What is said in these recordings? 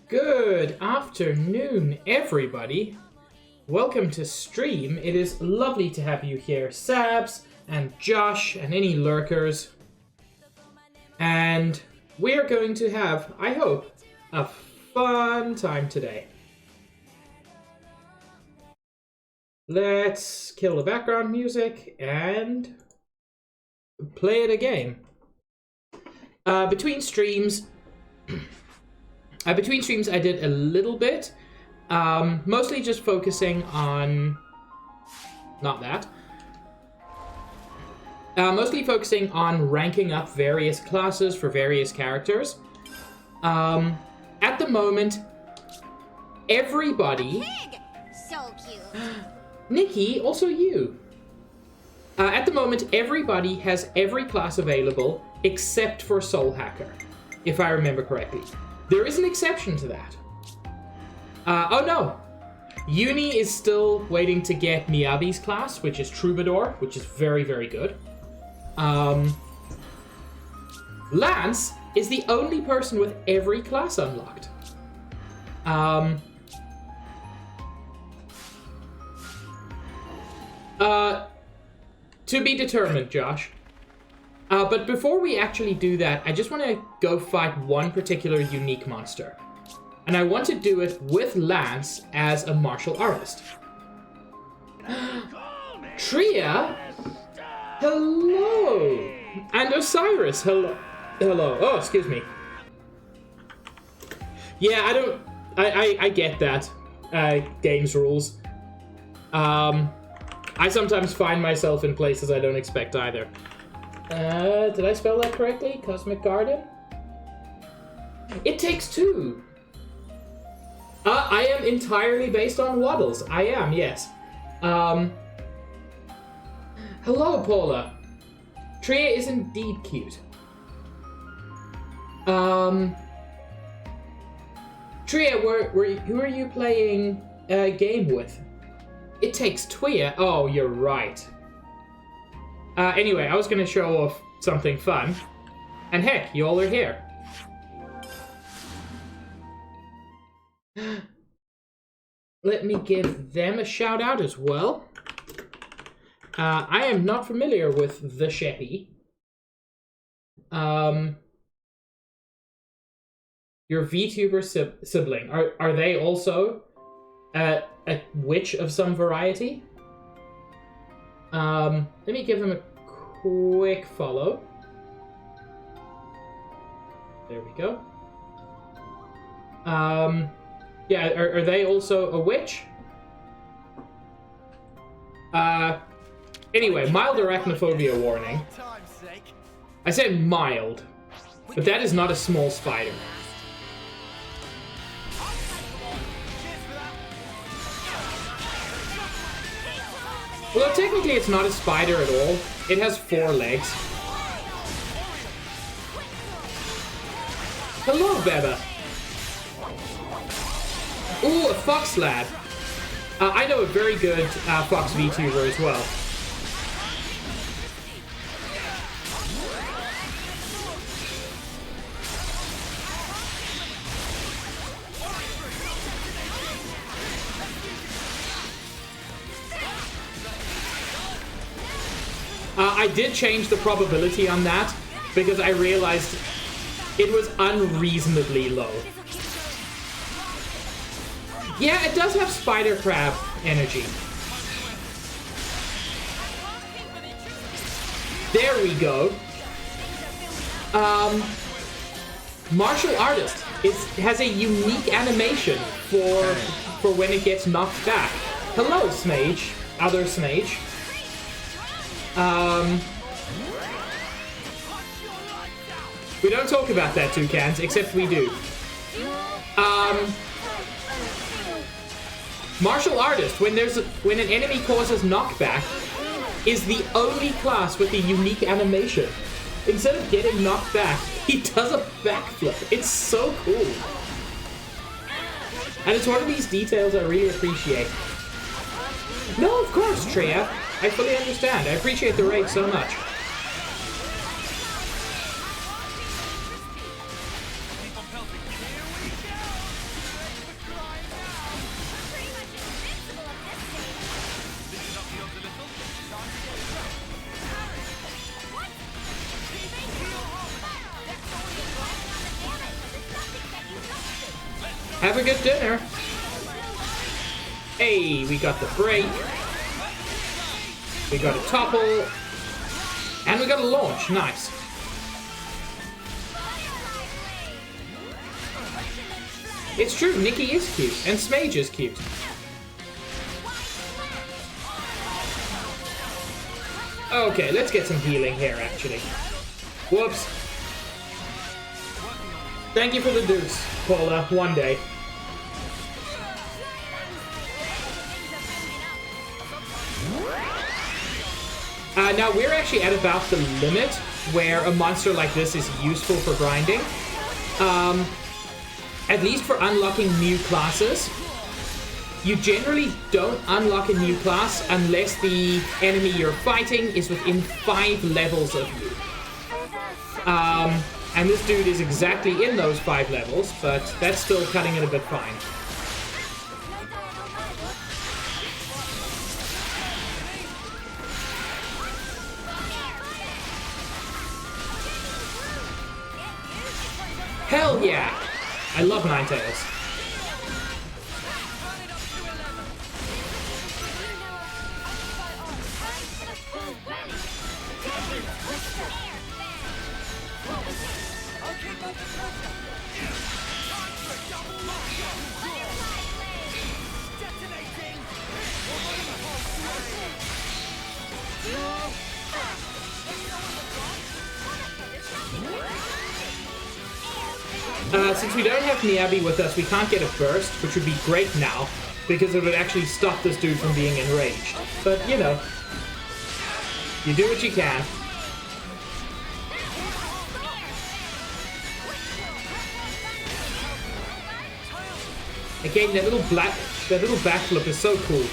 Good afternoon, everybody. Welcome to stream. It is lovely to have you here, Sabs and Josh and any lurkers. And we are going to have, I hope, a fun time today. Let's kill the background music and play it a game. Between streams, I did a little bit, mostly just focusing on, mostly focusing on ranking up various classes for various characters. At the moment, everybody... Pig! So cute. Nikki, also you. At the moment, everybody has every class available except for Soul Hacker, if I remember correctly. There is an exception to that. Oh no! Uni is still waiting to get Miyabi's class, which is Troubadour, which is very, very good. Lance is the only person with every class unlocked. To be determined, Josh. But before we actually do that, I just want to go fight one particular unique monster. And I want to do it with Lance as a martial artist. Tria? Hello! And Osiris, hello. Hello. Oh, excuse me. Yeah, I get that. Games rules. I sometimes find myself in places I don't expect either. Did I spell that correctly? Cosmic Garden? It takes two. I am entirely based on waddles. I am, yes. Hello, Paula. Tria is indeed cute. Tria, who are you playing a game with? It takes Tria. Oh, you're right. Anyway, I was gonna show off something fun. And heck, you all are here. Let me give them a shout out as well. I am not familiar with the Sheppy. Your VTuber sibling. Are they also a witch of some variety? Let me give them a quick follow. There we go. Yeah, are they also a witch? Anyway, mild arachnophobia warning. I said mild, but that is not a small spider. Well, technically it's not a spider at all. It has 4 legs. Hello, Beba. Ooh, a fox lad. I know a very good fox VTuber as well. I did change the probability on that because I realized it was unreasonably low. Yeah, it does have spider crab energy. There we go. Martial artist has a unique animation for when it gets knocked back. Hello, Smage. Other Smage. We don't talk about that, Toucans, except we do. Martial Artist, when an enemy causes knockback, is the only class with a unique animation. Instead of getting knocked back, he does a backflip. It's so cool. And it's one of these details I really appreciate. No, of course, Treya. I fully understand. I appreciate the raid so much. Have a good dinner. Hey, we got the break. We got a topple. And we got a launch. Nice. It's true, Nikki is cute. And Smage is cute. Okay, let's get some healing here, actually. Whoops. Thank you for the deuce, Paula. One day. Now, we're actually at about the limit where a monster like this is useful for grinding. At least for unlocking new classes. You generally don't unlock a new class unless the enemy you're fighting is within 5 levels of you. And this dude is exactly in those 5 levels, but that's still cutting it a bit fine. Hell yeah! I love Ninetales. Since we don't have Miyabi with us, we can't get a burst, which would be great now, because it would actually stop this dude from being enraged. But, you know, you do what you can. Again, that little backflip is so cool.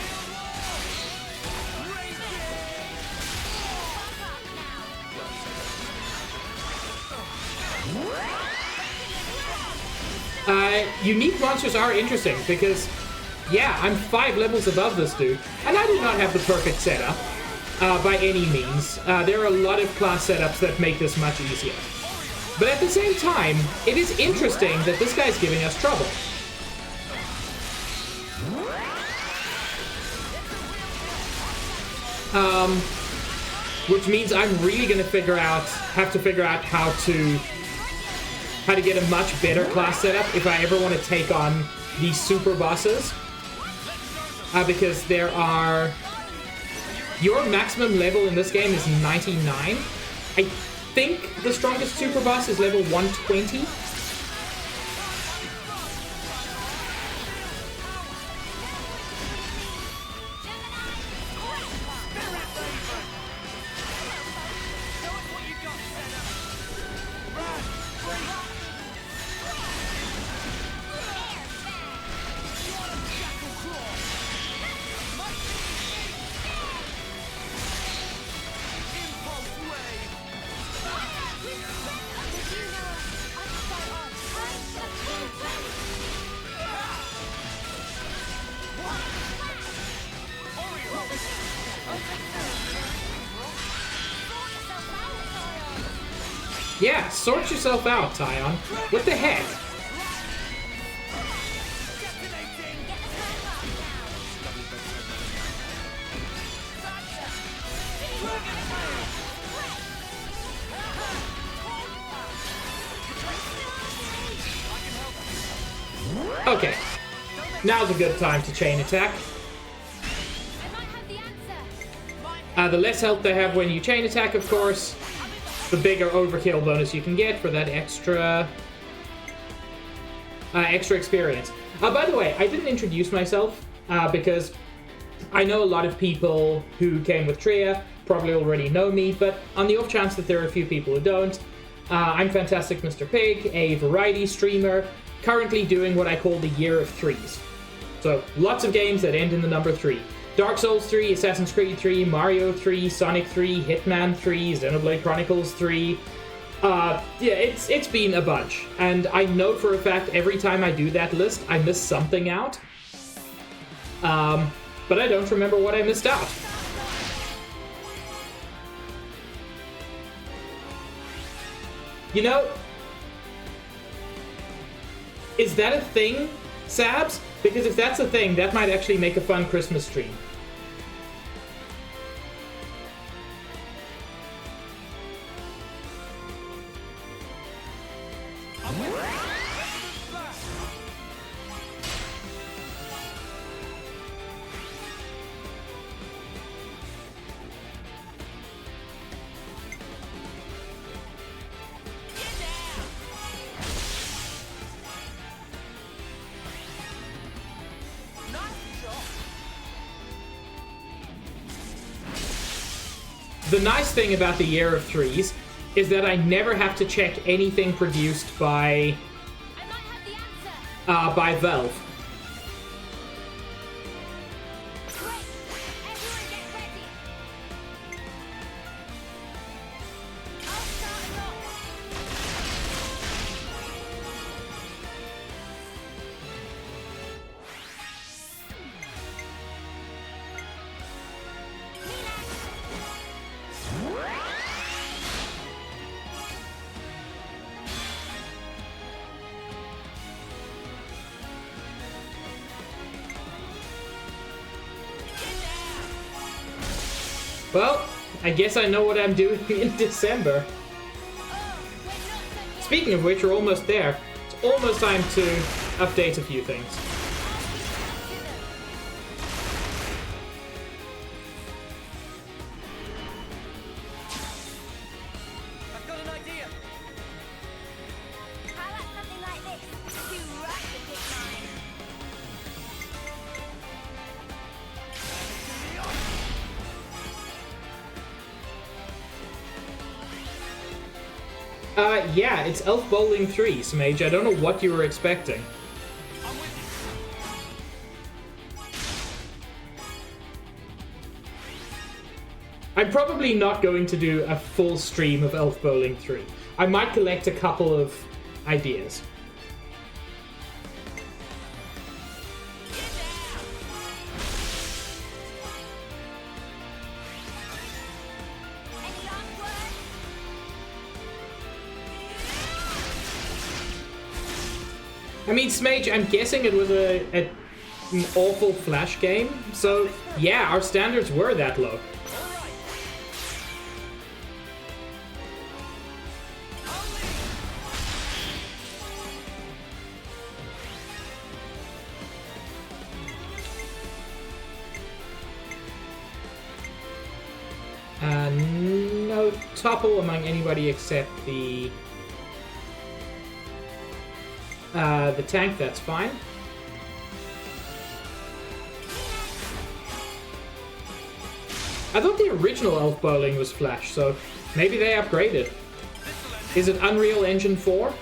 Unique monsters are interesting because, yeah, I'm 5 levels above this dude, and I do not have the perfect setup by any means. There are a lot of class setups that make this much easier. But at the same time, it is interesting that this guy's giving us trouble. Which means I'm really gonna have to figure out how to get a much better class setup if I ever want to take on these super bosses. Because there are... Your maximum level in this game is 99. I think the strongest super boss is level 120. Yeah, sort yourself out, Tyon. What the heck? Okay. Now's a good time to chain attack. The less health they have when you chain attack, of course, the bigger overkill bonus you can get for that extra extra experience. By the way, I didn't introduce myself because I know a lot of people who came with Tria probably already know me, but on the off chance that there are a few people who don't, I'm Fantastic Mr. Pig, a variety streamer, currently doing what I call the Year of Threes. So, lots of games that end in the number 3. Dark Souls 3, Assassin's Creed 3, Mario 3, Sonic 3, Hitman 3, Xenoblade Chronicles 3. Yeah, it's been a bunch. And I know for a fact every time I do that list, I miss something out. But I don't remember what I missed out. You know, is that a thing, Sabs? Because if that's a thing, that might actually make a fun Christmas stream. The nice thing about the Year of Threes is that I never have to check anything produced by Valve. Well, I guess I know what I'm doing in December. Speaking of which, we're almost there. It's almost time to update a few things. I've got an idea. How about something like this? You rush to pick mine. Yeah, it's Elf Bowling 3, Smage. I don't know what you were expecting. I'm with you. I'm probably not going to do a full stream of Elf Bowling 3. I might collect a couple of ideas. Any last words? I mean, Smage, I'm guessing it was an awful Flash game, so yeah, our standards were that low. All right. No topple among anybody except the tank, that's fine. I thought the original Elf Bowling was Flash, so maybe they upgraded. Is it Unreal Engine 4?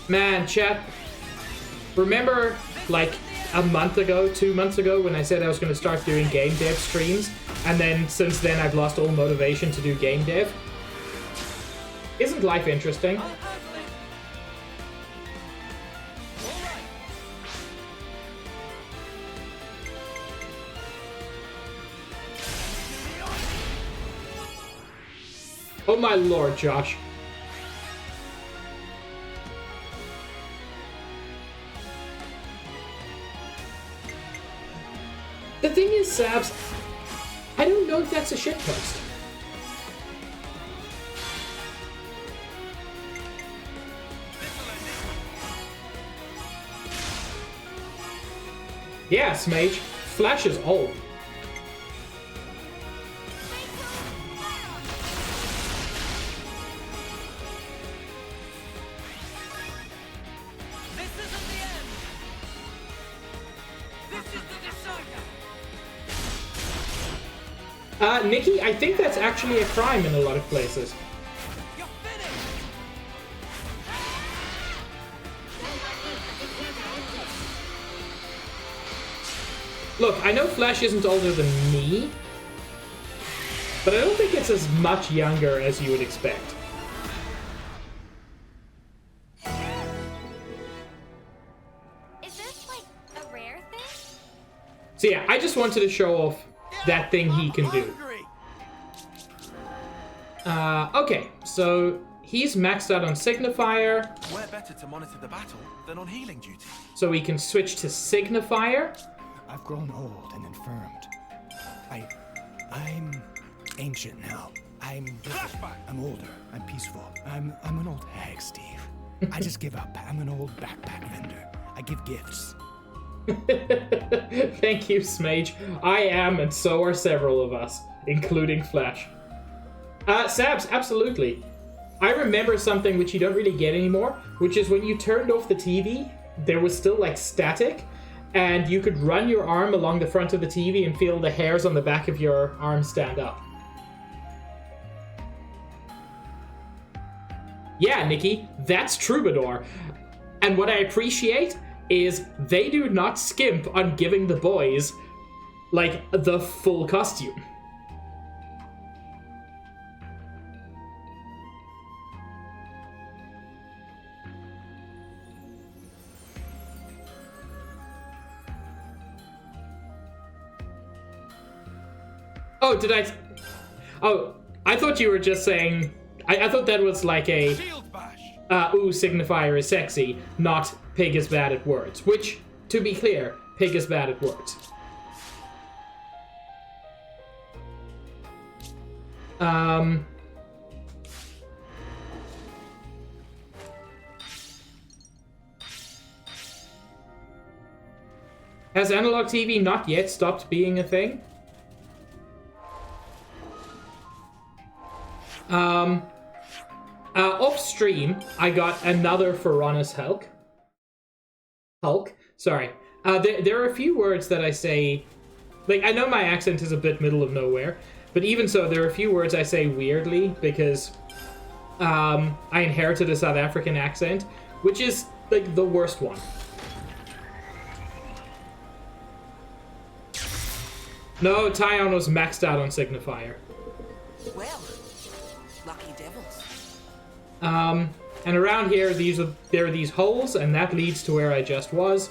Man, chat, remember like a month ago, 2 months ago, when I said I was going to start doing game dev streams, and then since then I've lost all motivation to do game dev? Isn't life interesting? I'll handle it. All right. Oh my lord, Josh. The thing is, Sabs, I don't know if that's a shitpost. Yeah, Smage, Flash is old. Nikki, I think that's actually a crime in a lot of places. You're finished! Look, I know Flash isn't older than me, but I don't think it's as much younger as you would expect. Is this like a rare thing? So yeah, I just wanted to show off that thing he can do. Hungry. Okay, so he's maxed out on Signifier, We're better to monitor the battle than on healing duty. so we can switch to Signifier. I've grown old and infirmed. I'm ancient now. I'm different. Flashback. I'm older. I'm peaceful. I'm an old hag, Steve. I just give up. I'm an old backpack vendor. I give gifts. Thank you, Smage. I am, and so are several of us, including Flash. Sabs, absolutely. I remember something which you don't really get anymore, which is when you turned off the TV, there was still like static, and you could run your arm along the front of the TV and feel the hairs on the back of your arm stand up. Yeah, Nikki, that's Troubadour. And what I appreciate is they do not skimp on giving the boys, like, the full costume. Oh, did I... Oh, I thought you were just saying... I thought that was like a... Shield bash. Ooh, signifier is sexy, not pig is bad at words. Which, to be clear, pig is bad at words. Has analog TV not yet stopped being a thing? Off stream, I got another Ferronis Hulk. Sorry. There are a few words that I say... Like, I know my accent is a bit middle of nowhere, but even so, there are a few words I say weirdly because I inherited a South African accent, which is, like, the worst one. No, Tyon was maxed out on Signifier. Well, lucky devils. And around here, there are these holes, and that leads to where I just was.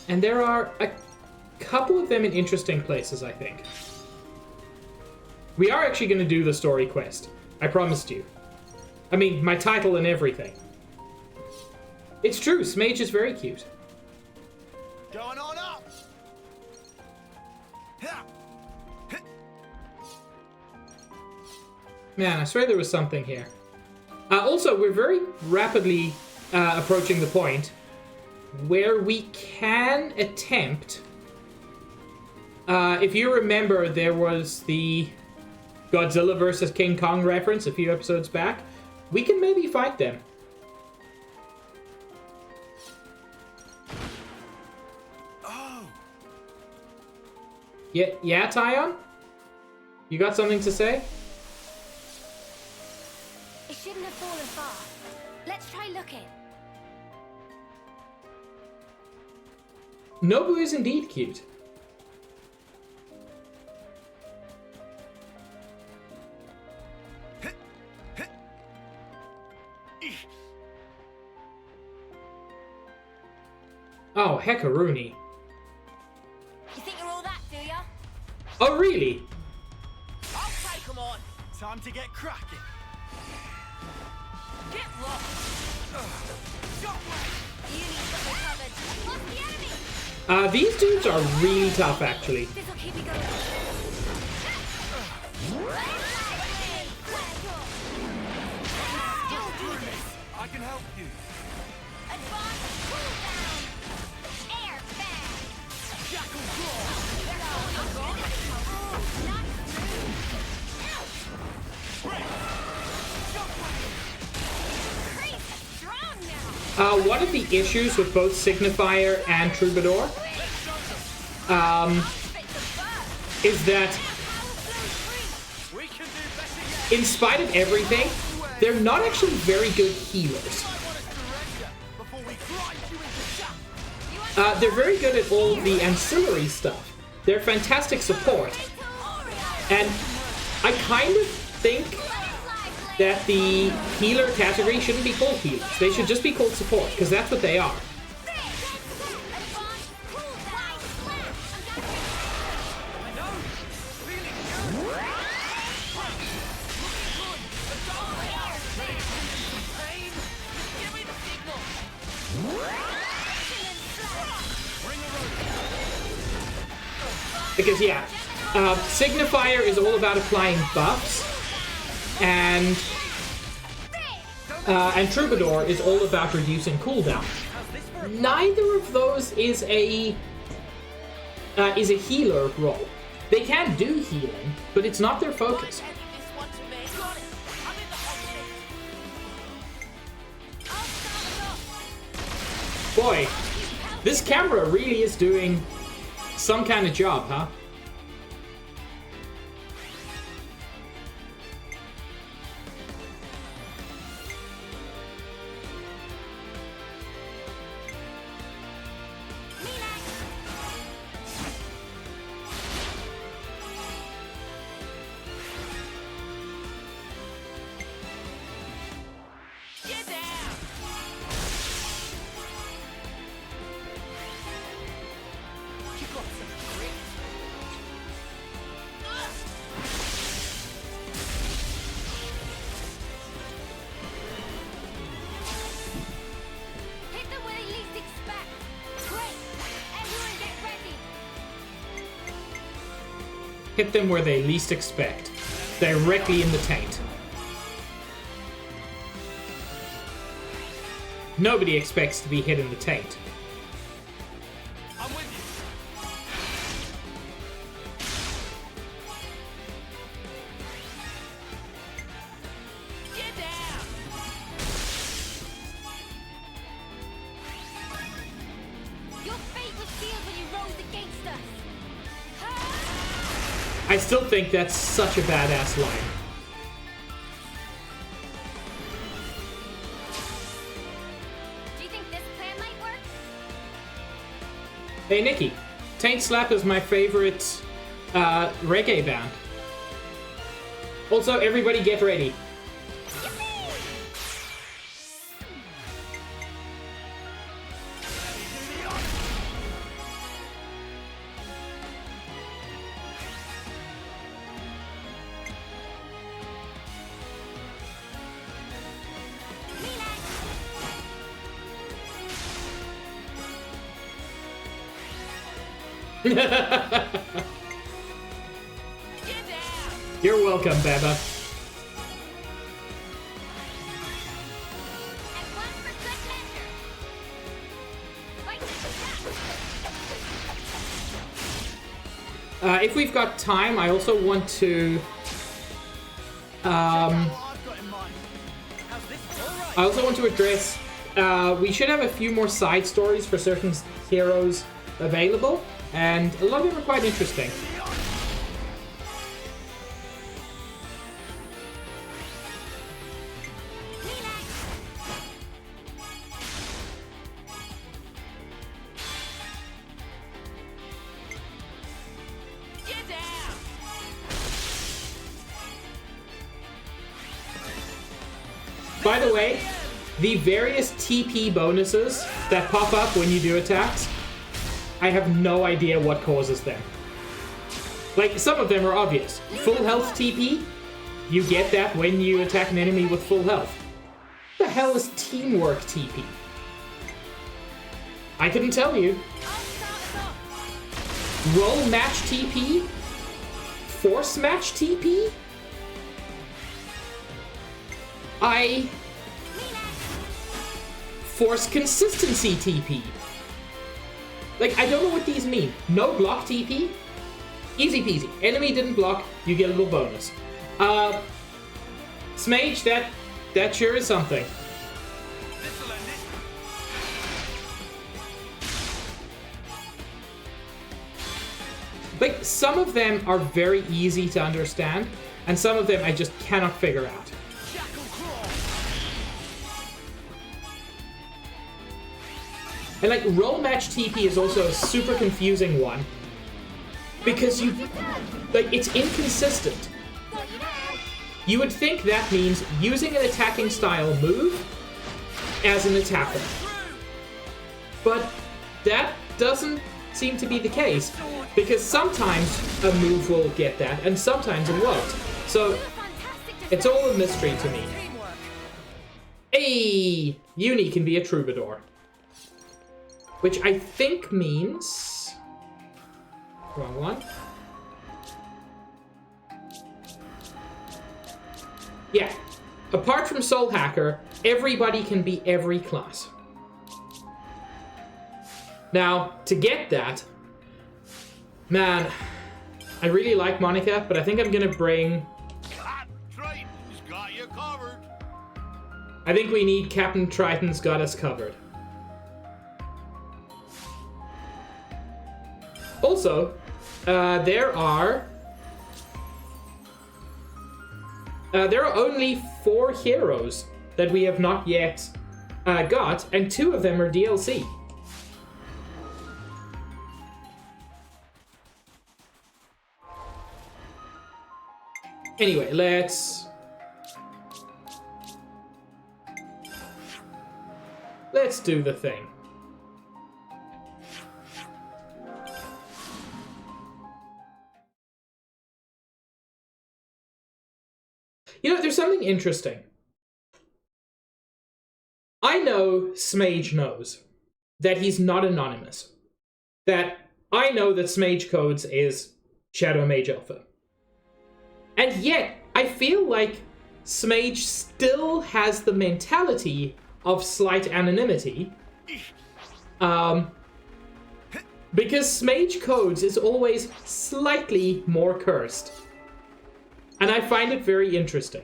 And there are a couple of them in interesting places, I think. We are actually going to do the story quest. I promised you. I mean, my title and everything. It's true, Smage is very cute. Going on up. Yeah. Man, I swear there was something here. Also, we're very rapidly approaching the point where we can attempt... if you remember, there was the Godzilla vs. King Kong reference a few episodes back. We can maybe fight them. Oh. Yeah, Tyon? You got something to say? It shouldn't have fallen far. Let's try looking. Nobu is indeed cute. Oh, heckaroony. You think you're all that, do ya? Oh, really? I'll take 'em on. Time to get cracking. Get lost. You need something covered. Lost the enemy! These dudes are really tough, actually. This'll keep you going. Still do this. I can help you. Advance cool down. Air bag. Jackal claw. One of the issues with both Signifier and Troubadour is that in spite of everything, they're not actually very good healers. Before we grind you into dust. They're very good at all the ancillary stuff. They're fantastic support. And I kind of think that the healer category shouldn't be called healers. They should just be called support, because that's what they are. Because, yeah, Signifier is all about applying buffs, and Troubadour is all about reducing cooldown. Neither of those is a healer role. They can do healing, but it's not their focus. Boy, this camera really is doing some kind of job, huh? Hit them where they least expect. Directly in the taint. Nobody expects to be hit in the taint. I'm with you. Get down! Your fate was sealed when you rose against us. I still think that's such a badass line. Do you think this plan might work? Hey Nikki, Taint Slap is my favorite reggae band. Also, everybody get ready. Get down! You're welcome, Baba. And one for good measure. Fight to the death. If we've got time, I also want to. I've got in mind. How's this? All right. I also want to address. We should have a few more side stories for certain heroes available, and a lot of them are quite interesting. Get down! By the way, the various TP bonuses that pop up when you do attacks, I have no idea what causes them. Like, some of them are obvious. Full health TP, you get that when you attack an enemy with full health. What the hell is teamwork TP? I couldn't tell you. Roll match TP? Force match TP? Force consistency TP. Like, I don't know what these mean. No block TP? Easy peasy. Enemy didn't block, you get a little bonus. Smage, that sure is something. This'll end it. Like, some of them are very easy to understand, and some of them I just cannot figure out. And like, roll match TP is also a super confusing one. Because it's inconsistent. You would think that means using an attacking style move as an attacker. But that doesn't seem to be the case. Because sometimes a move will get that, and sometimes it won't. So, it's all a mystery to me. Hey! Uni can be a troubadour. Which I think means... Wrong one. Yeah. Apart from Soul Hacker, everybody can be every class. Now, to get that... Man, I really like Monica, but I think I'm gonna bring... Triton's got you covered. I think we need Captain Triton's got us covered. Also, there are only 4 heroes that we have not yet got, and 2 of them are DLC. Anyway, let's do the thing. You know, there's something interesting. I know Smage knows that he's not anonymous. That I know that Smage Codes is Shadow Mage Alpha. And yet, I feel like Smage still has the mentality of slight anonymity. Because Smage Codes is always slightly more cursed. And I find it very interesting.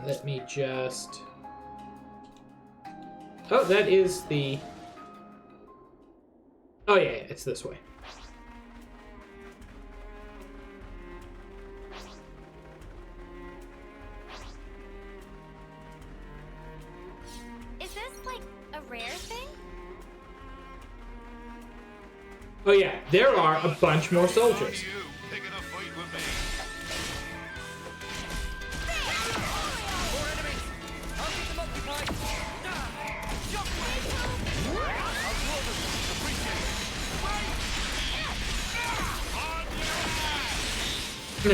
Let me just... Oh, that is the... Oh yeah, it's this way. Is this like a rare thing? Oh yeah, there are a bunch more soldiers. You picking a fight with me? More enemies. I'll keep them occupied. I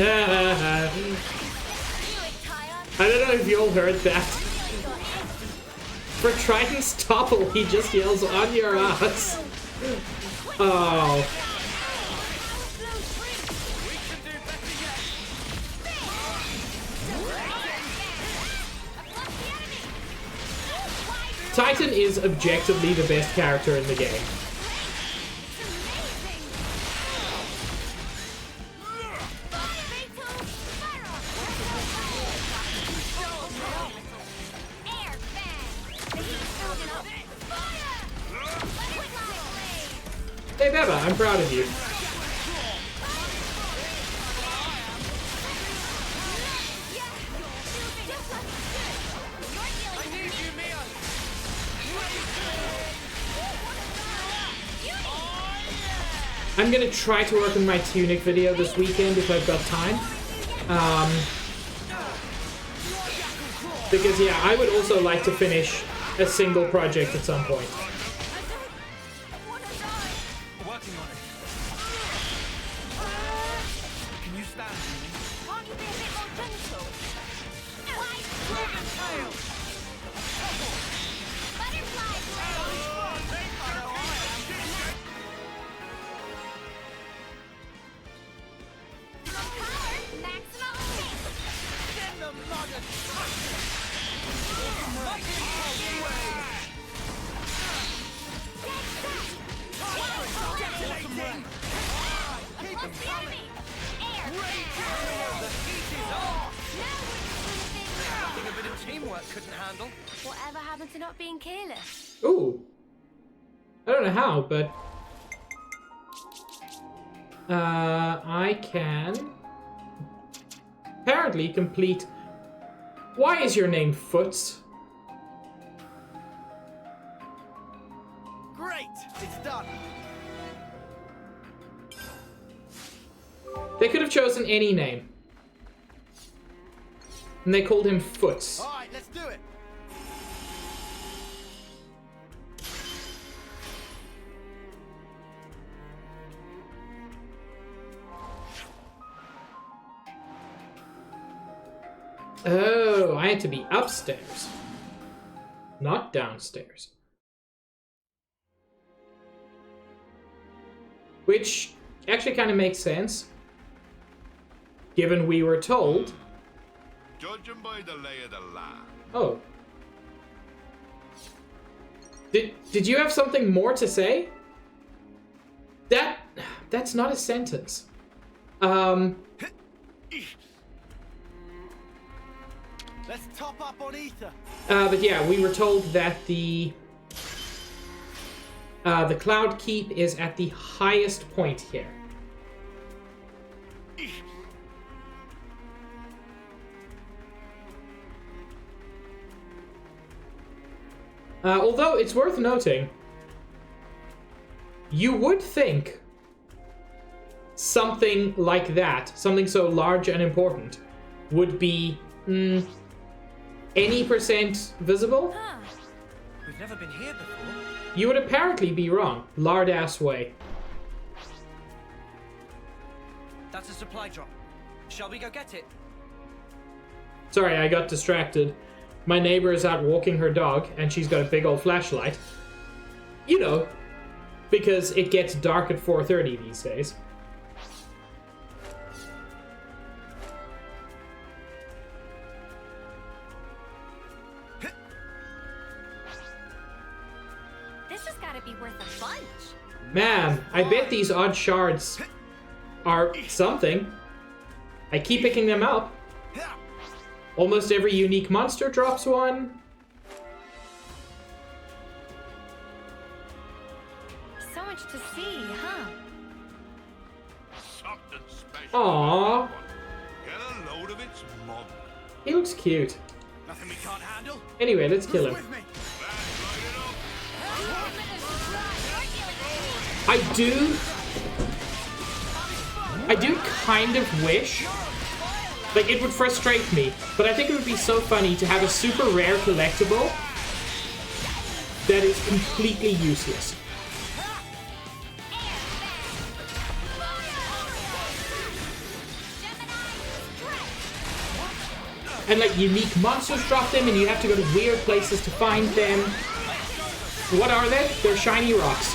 don't know if you all heard that. For Triton's topple, he just yells, "On your ass!" Oh. Titan is objectively the best character in the game. Hey Beba, I'm proud of you. I'm gonna try to work on my Tunic video this weekend if I've got time. Because yeah, I would also like to finish a single project at some point. Working on it. Can you stand for me? Can't you be a bit more gentle? Butterfly Nothing a bit of teamwork couldn't handle. Whatever happened to not being careless? Ooh. I don't know how, but... I can... apparently complete... Why is your name Foots? Great! It's done. They could have chosen any name. And they called him Foots. All right, let's do it. Oh, I had to be upstairs. Not downstairs. Which actually kind of makes sense. Given we were told... Judging by the lay of the land. Oh. Did you have something more to say? That's not a sentence. Let's top up on ether. But yeah, we were told that the Cloud Keep is at the highest point here. Although it's worth noting, you would think something like that, something so large and important, would be any percent visible. We've never been here before. You would apparently be wrong. Lard-ass way. That's a supply drop. Shall we go get it? Sorry, I got distracted. My neighbor is out walking her dog, and she's got a big old flashlight. You know, because it gets dark at 4:30 these days. This has got to be worth a bunch. Man, I bet these odd shards are something. I keep picking them up. Almost every unique monster drops one. So much to see, huh? Something special. Aww. Get a load of its mug. He looks cute. Nothing we can't handle. Anyway, let's kill him. With me. I do kind of wish, like, it would frustrate me, but I think it would be so funny to have a super rare collectible that is completely useless. And like unique monsters drop them and you have to go to weird places to find them. What are they? They're shiny rocks.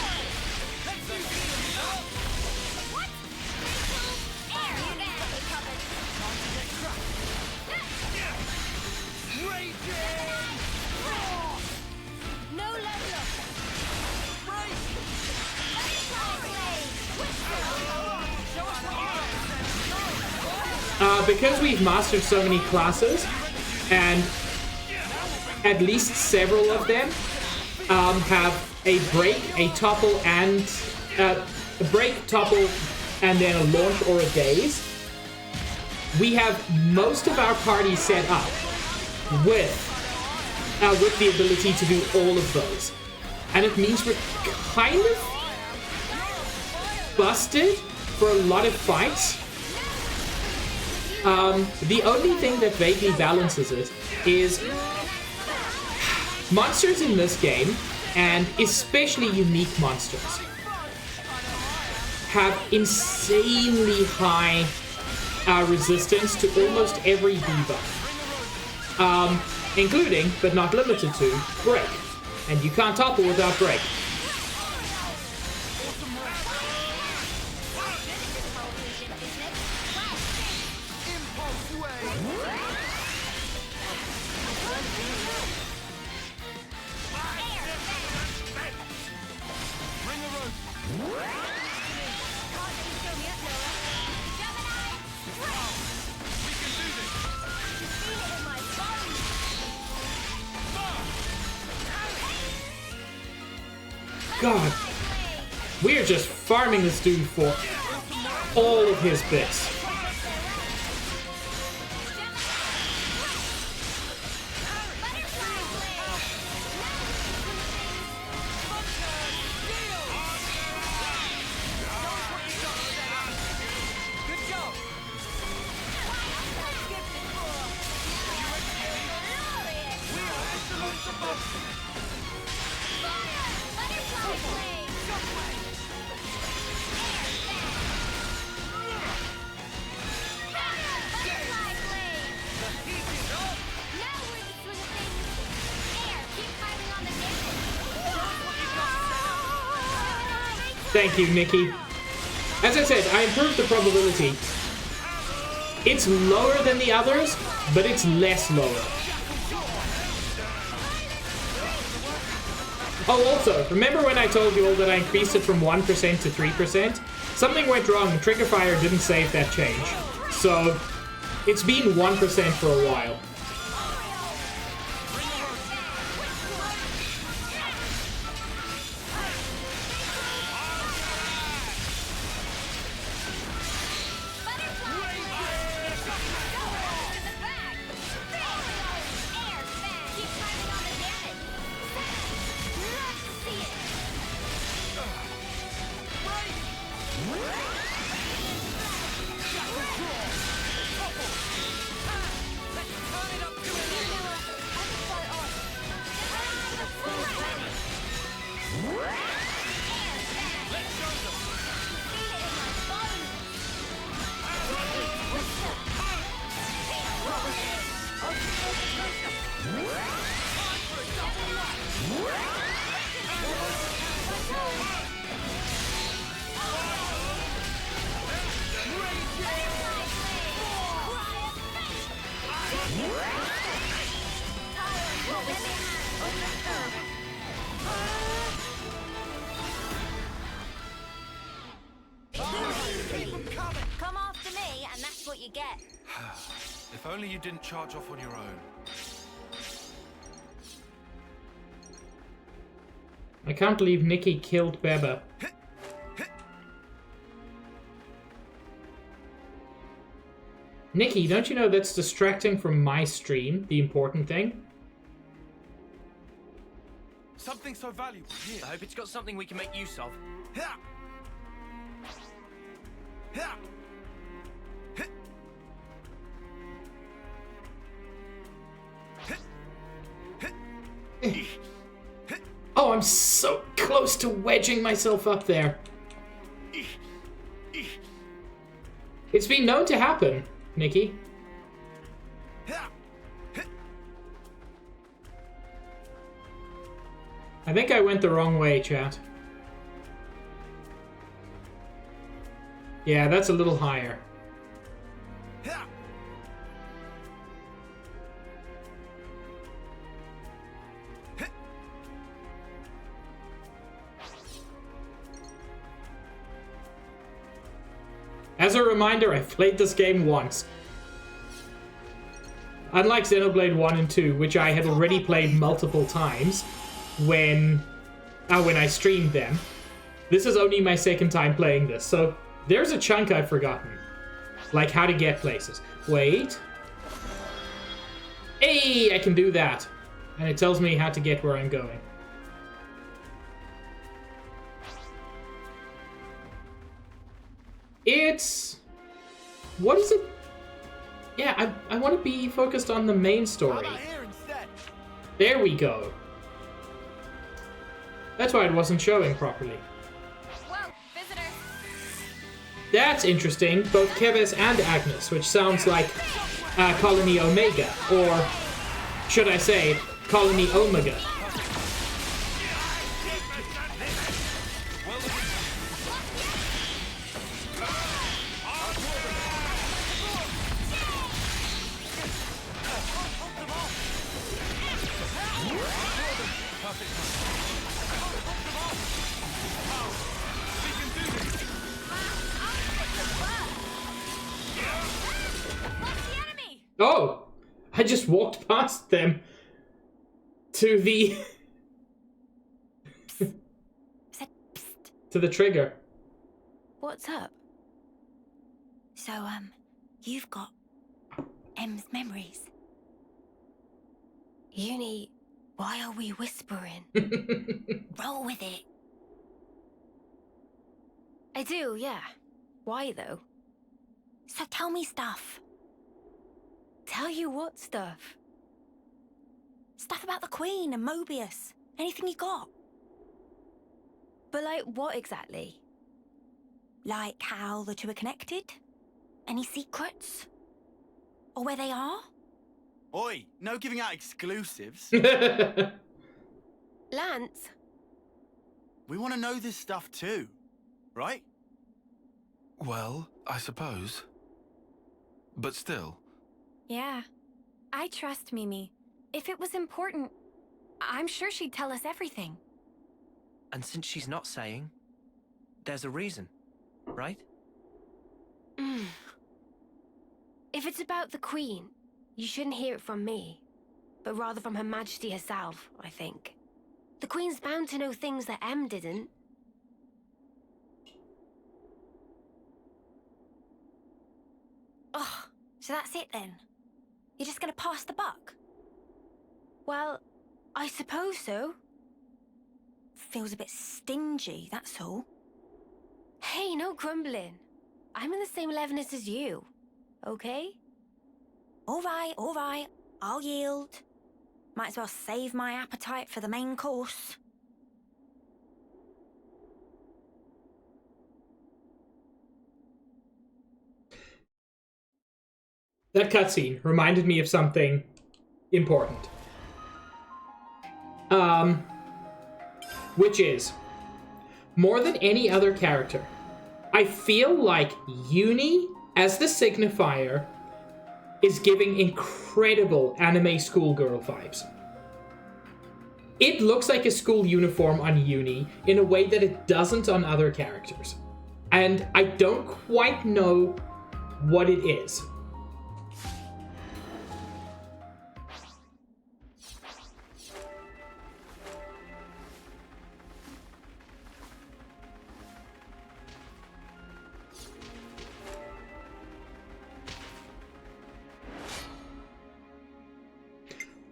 Because we've mastered so many classes, and at least several of them have a break, a topple, and a break, topple, and then a launch or a daze, we have most of our party set up with the ability to do all of those. And it means we're kind of busted for a lot of fights. The only thing that vaguely balances it is monsters in this game, and especially unique monsters, have insanely high resistance to almost every debuff, including, but not limited to, break. And you can't topple without break. God. We're just farming this dude for all of his bits. Thank you, Nikki. As I said, I improved the probability. It's lower than the others, but it's less lower. Oh, also, remember when I told you all that I increased it from 1% to 3%? Something went wrong and Triggerfire didn't save that change. So, it's been 1% for a while. Come after me, and that's what you get. If only you didn't charge off on your own. I can't believe Nikki killed Beba. Nikki, don't you know that's distracting from my stream, the important thing? Something so valuable here. I hope it's got something we can make use of. Oh, I'm so close to wedging myself up there. It's been known to happen, Nikki. I think I went the wrong way, chat. Yeah, that's a little higher. As a reminder, I've played this game once. Unlike Xenoblade 1 and 2, which I had already played multiple times when I streamed them, this is only my second time playing this, so there's a chunk I've forgotten. Like how to get places. Wait. Hey, I can do that. And it tells me how to get where I'm going. It's... What is it? Yeah, I want to be focused on the main story. There we go. That's why it wasn't showing properly. Whoa, visitor. That's interesting. Both Keves and Agnes, which sounds like Colony Omega, or should I say, Colony Omega. Oh, I just walked past them to the to the trigger. What's up? So, you've got M's memories. Uni, why are we whispering? Roll with it. I do, yeah. Why, though? So tell me stuff. Tell you what stuff? Stuff about the Queen and Mobius. Anything you got. But like what exactly? Like how the two are connected? Any secrets? Or where they are? Oi, no giving out exclusives. Lance? We want to know this stuff too, right? Well, I suppose. But still. Yeah. I trust Mimi. If it was important, I'm sure she'd tell us everything. And since she's not saying, there's a reason, right? If it's about the Queen, you shouldn't hear it from me, but rather from Her Majesty herself, I think. The Queen's bound to know things that M didn't. Oh, so that's it then? You're just gonna pass the buck? Well, I suppose so. Feels a bit stingy, that's all. Hey, no grumbling. I'm in the same levelness as you, okay? All right. I'll yield. Might as well save my appetite for the main course. That cutscene reminded me of something important. Which is, more than any other character, I feel like Uni, as the signifier, is giving incredible anime schoolgirl vibes. It looks like a school uniform on Uni in a way that it doesn't on other characters. And I don't quite know what it is.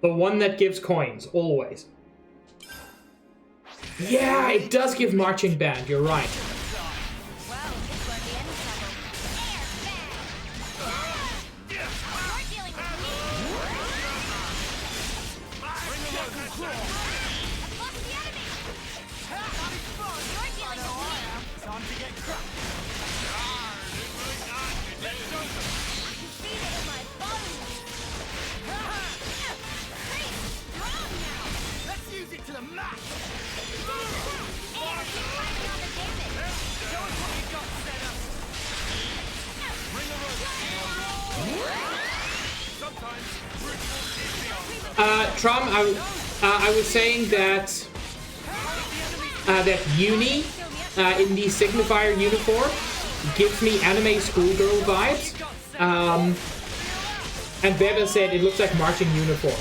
The one that gives coins, always. Yeah, it does give marching band, you're right. Well, this won't be any trouble. You're dealing with me. Lost the enemy. You're dealing with me. Time to get cracked. I can feel it in my bones. Pretty strong now. Let's use it to the max. And keep piling on the damage. Show us what you got set up. Bring the rope. Sometimes ritual is the answer. Trom, I was saying that that Uni in the signifier uniform gives me anime schoolgirl vibes. And Beba said it looks like marching uniform.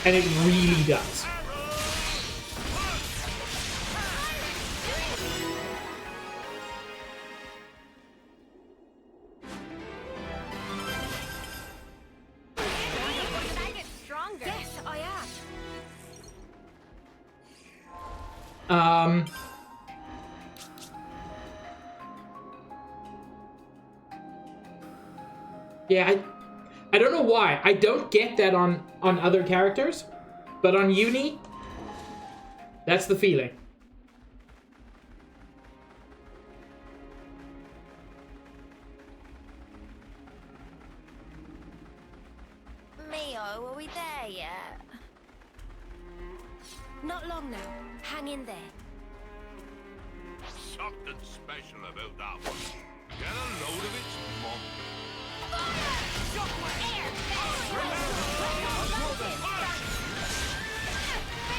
And it really does. I get stronger. Yes, I am. Yeah, I don't know why. I don't get that on other characters, but on Uni, that's the feeling. Mio, are we there yet? Not long now. Hang in there. Something special about that one. Get a load of its mum.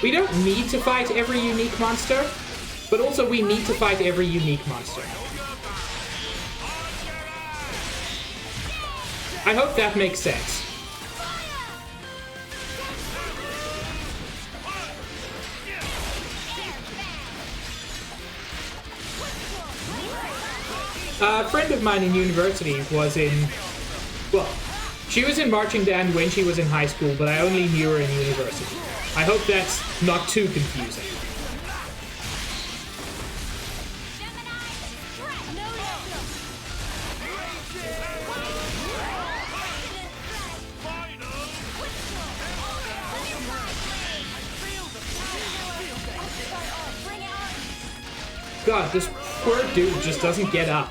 We don't need to fight every unique monster, but also we need to fight every unique monster. I hope that makes sense. A friend of mine in university was in... Well, she was in marching band when she was in high school, but I only knew her in university. I hope that's not too confusing. God, this poor dude just doesn't get up.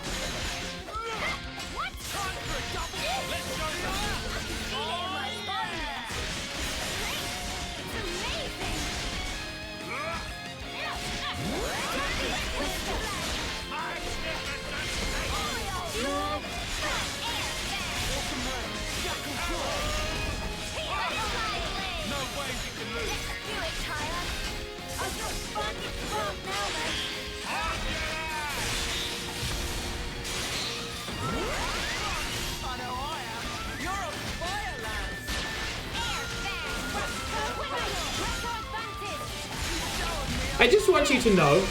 I just want you to know,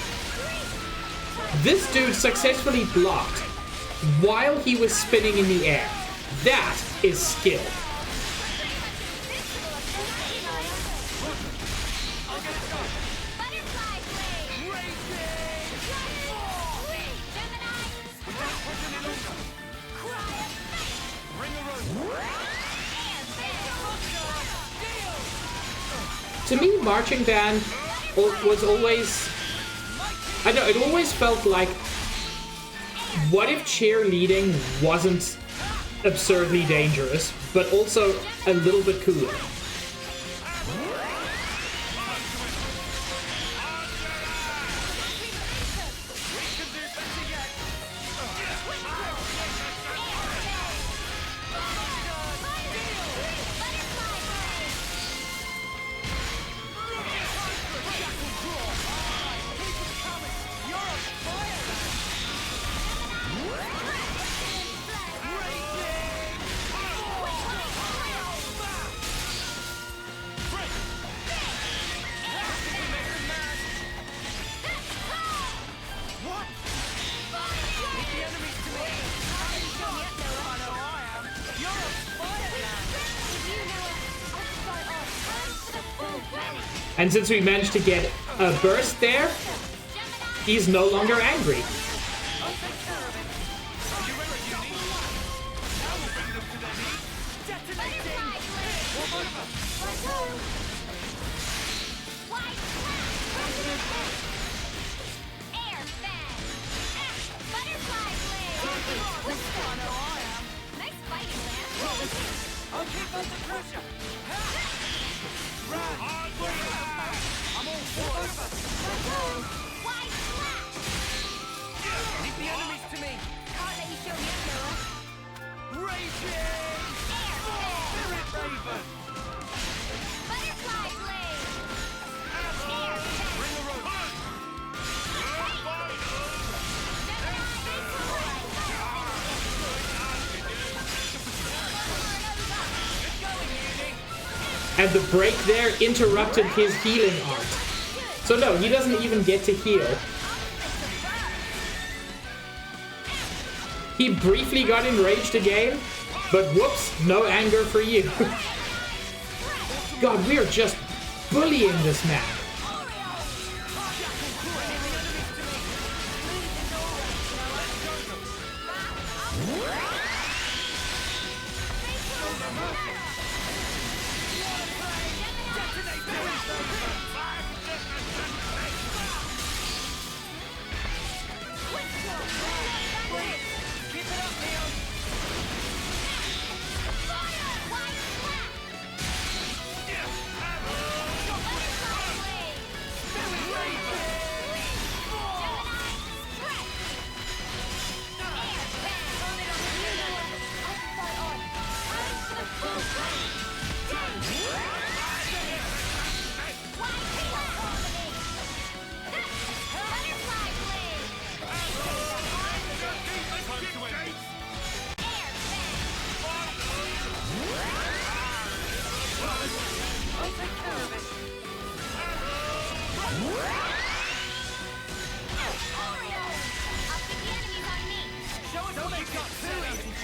this dude successfully blocked while he was spinning in the air. That is skill. To me, marching band was always, I know, it always felt like, what if cheerleading wasn't absurdly dangerous, but also a little bit cooler? And since we managed to get a burst there, he's no longer angry. And the break there interrupted his healing art. So no, he doesn't even get to heal. He briefly got enraged again, but whoops, no anger for you. God, we are just bullying this man.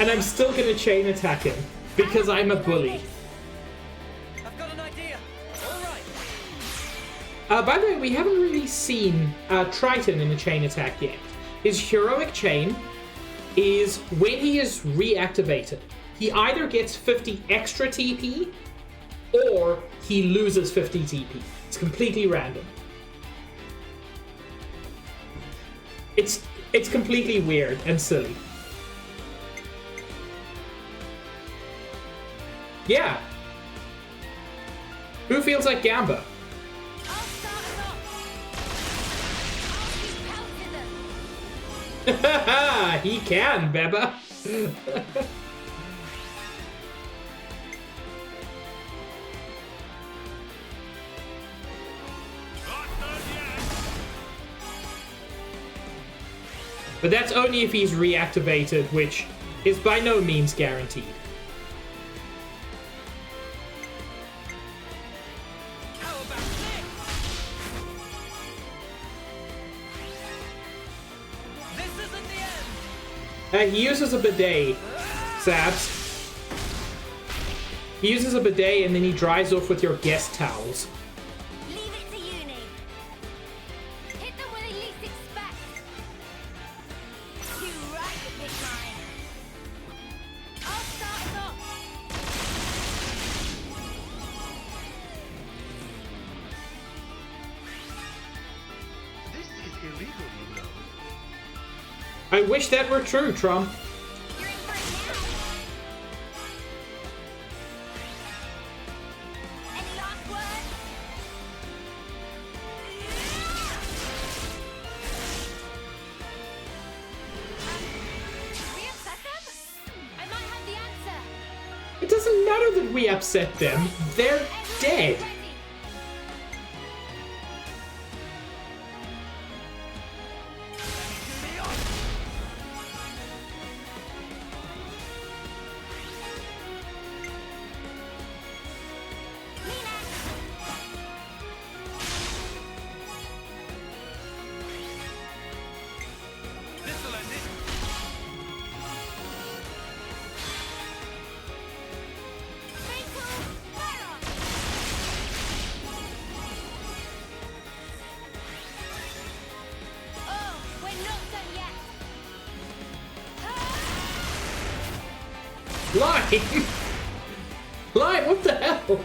And I'm still gonna chain attack him because I'm a bully. I've got an idea. All right. By the way, we haven't really seen Triton in a chain attack yet. His heroic chain is when he is reactivated. He either gets 50 extra TP or he loses 50 TP. It's completely random. It's completely weird and silly. Yeah. Who feels like Gamba? I'll start us off. I'll keep pelting them. He can, Beba. But that's only if he's reactivated, which is by no means guaranteed. How about this? This isn't the end. He uses a bidet, Sabs. He uses a bidet and then he dries off with your guest towels. Leave it to uni. Hit them when they least expect. You right, the big mine. I'll start us off. This is illegal, you know. I wish that were true, Trump. You're in for it now. Any last words? We upset them? I might have the answer. It doesn't matter that we upset them. They're dead. Ready? This'll end it. Fatal Baron. Oh, we're not done yet. Lime! Lime, what the hell?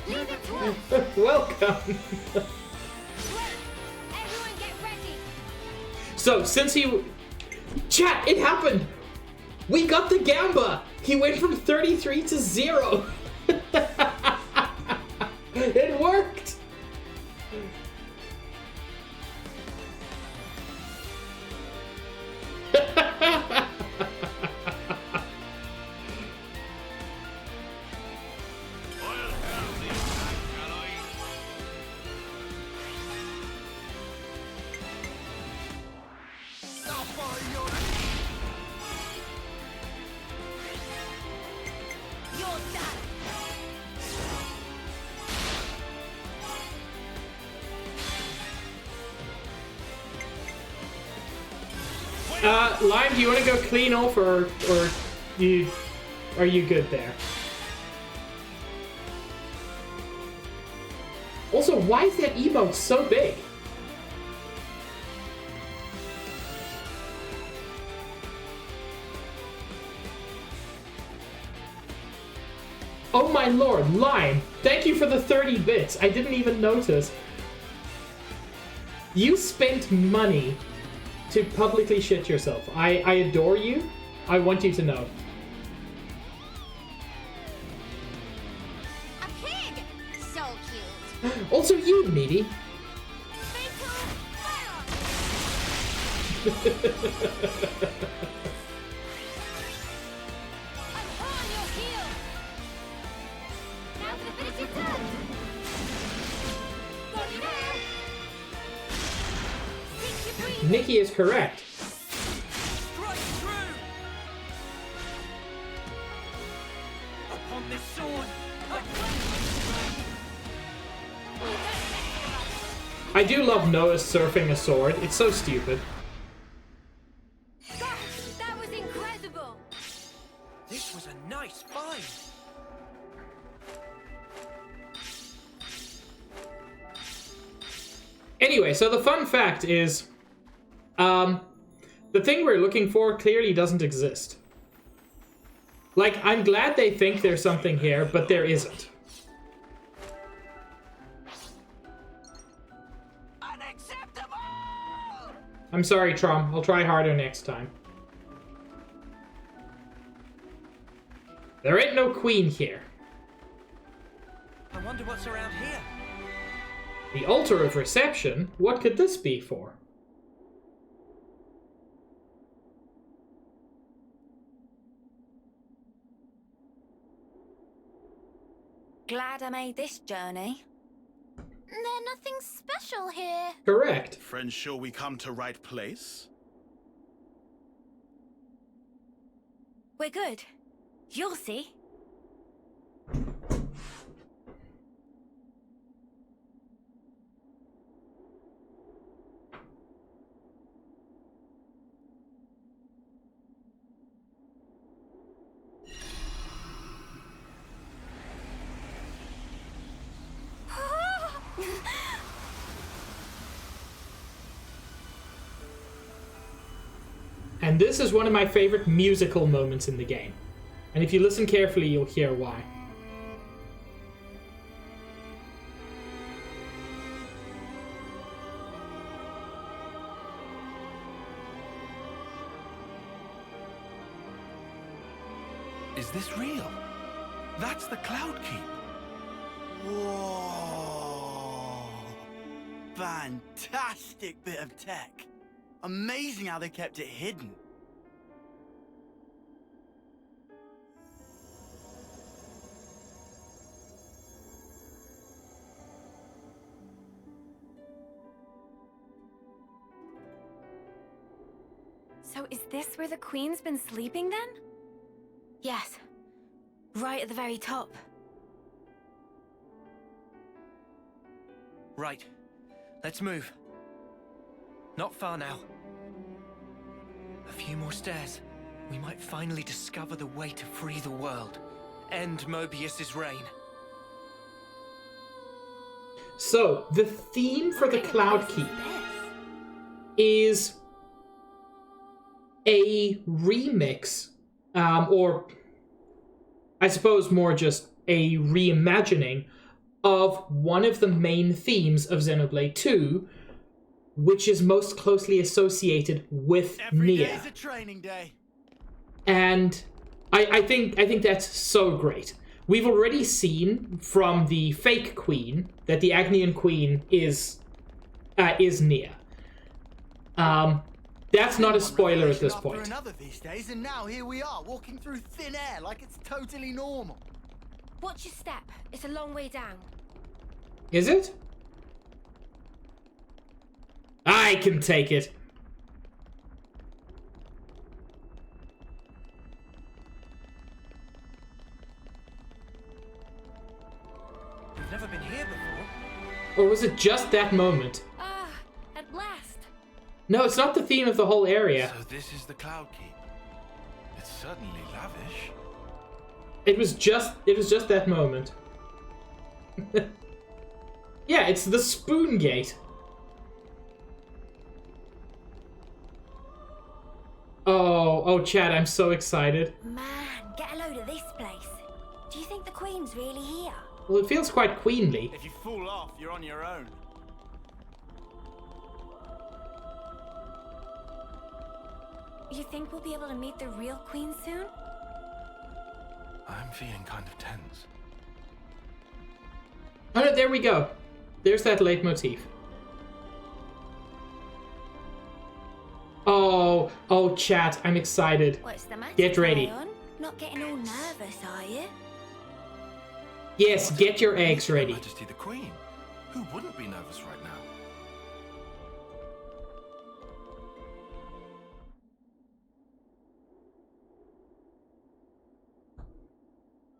Leave it to us. Welcome. Wait, everyone get ready. So, since he... Chat, it happened! We got the Gamba! He went from 33 to 0! It worked! I'll handle the attack, shall I? I'll follow your You're done. Lime, do you want to go clean off, or are you good there? Also, why is that emote so big? Oh my lord, Lime, thank you for the 30 bits. I didn't even notice. You spent money to publicly shit yourself. I adore you. I want you to know. A pig. So cute. Also you, Meaty. Fatal Baron. I'm on your heel. Now to finish it up. Got you now. Think you breathe. Nikki is correct. Strike through. Upon this sword. I do love Noah surfing a sword. It's so stupid. Anyway, so the fun fact is, the thing we're looking for clearly doesn't exist. Like, I'm glad they think there's something here, but there isn't. Unacceptable! I'm sorry, Trom. I'll try harder next time. There ain't no queen here. I wonder what's around here. The altar of reception? What could this be for? Glad I made this journey. There's nothing special here. Correct. Friends, sure we come to right place? We're good. You'll see. And this is one of my favorite musical moments in the game. And if you listen carefully, you'll hear why. Is this real? That's the Cloud Keep. Whoa! Fantastic bit of tech. Amazing how they kept it hidden. So is this where the Queen's been sleeping then? Yes. Right at the very top. Right. Let's move. Not far now. A few more stairs. We might finally discover the way to free the world. End Mobius's reign. So, the theme for the Cloud Keep is a remix, or I suppose more just a reimagining of one of the main themes of Xenoblade 2, which is most closely associated with Every Nia. day's a training day. And I think that's so great. We've already seen from the fake queen that the Agnian queen is Nia. That's not a spoiler at this After point. another these days, and now here we are, walking through thin air like it's totally normal. Watch your step. It's a long way down. Is it? I can take it. We've never been here before. Or was it just that moment? Ah, at last. No, it's not the theme of the whole area. So this is the Cloud Keep. It's certainly lavish. It was just that moment. Yeah, it's the Spoon Gate. Oh, Chad, I'm so excited. Man, get a load of this place. Do you think the Queen's really here? Well, it feels quite queenly. If you fall off, you're on your own. You think we'll be able to meet the real Queen soon? I'm feeling kind of tense. Oh, no, there we go. There's that leitmotif. Oh, chat, I'm excited. What's the matter? Get ready. Crayon? Not getting all nervous, are you? Yes, get your eggs Her ready. Majesty the Queen. Who wouldn't be nervous right now?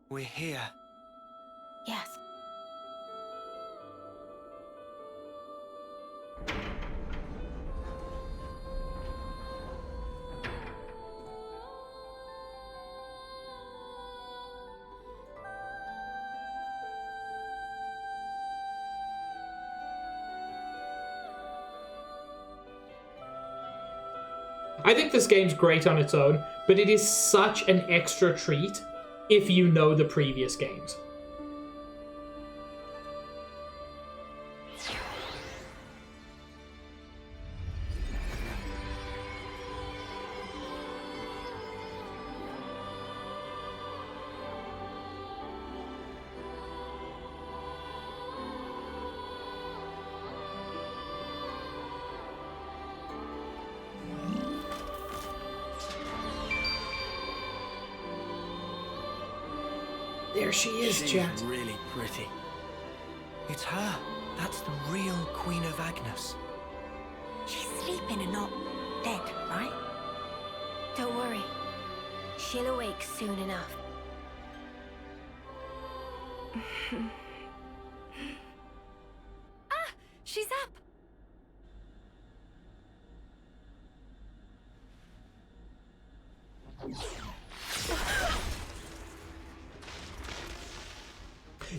We're here. Yes. I think this game's great on its own, but it is such an extra treat if you know the previous games. There she is, chat. She's really pretty. It's her. That's the real Queen of Agnes. She's sleeping and not dead, right? Don't worry. She'll awake soon enough. Ah! She's up!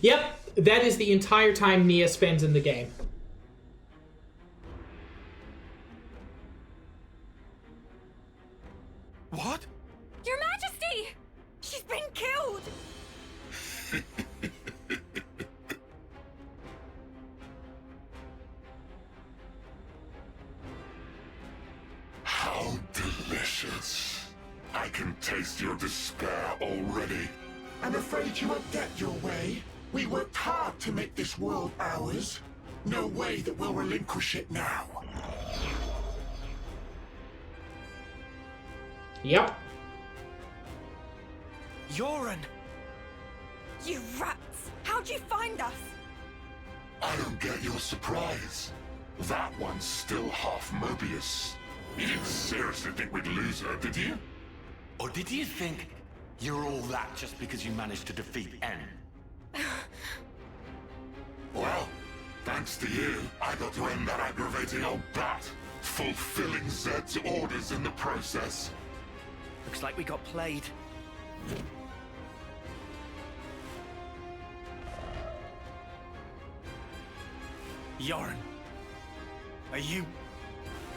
Yep, that is the entire time Nia spends in the game. What? Your Majesty! She's been killed! How delicious. I can taste your despair already. I'm afraid you won't get your way. We worked hard to make this world ours. No way that we'll relinquish it now. Yep. Yoren! You rats! How'd you find us? I don't get your surprise. That one's still half Mobius. You didn't seriously think we'd lose her, did you? Or did you think you're all that just because you managed to defeat N? Well, thanks to you, I got to end that aggravating old bat, fulfilling Zed's orders in the process. Looks like we got played. Yoren, are you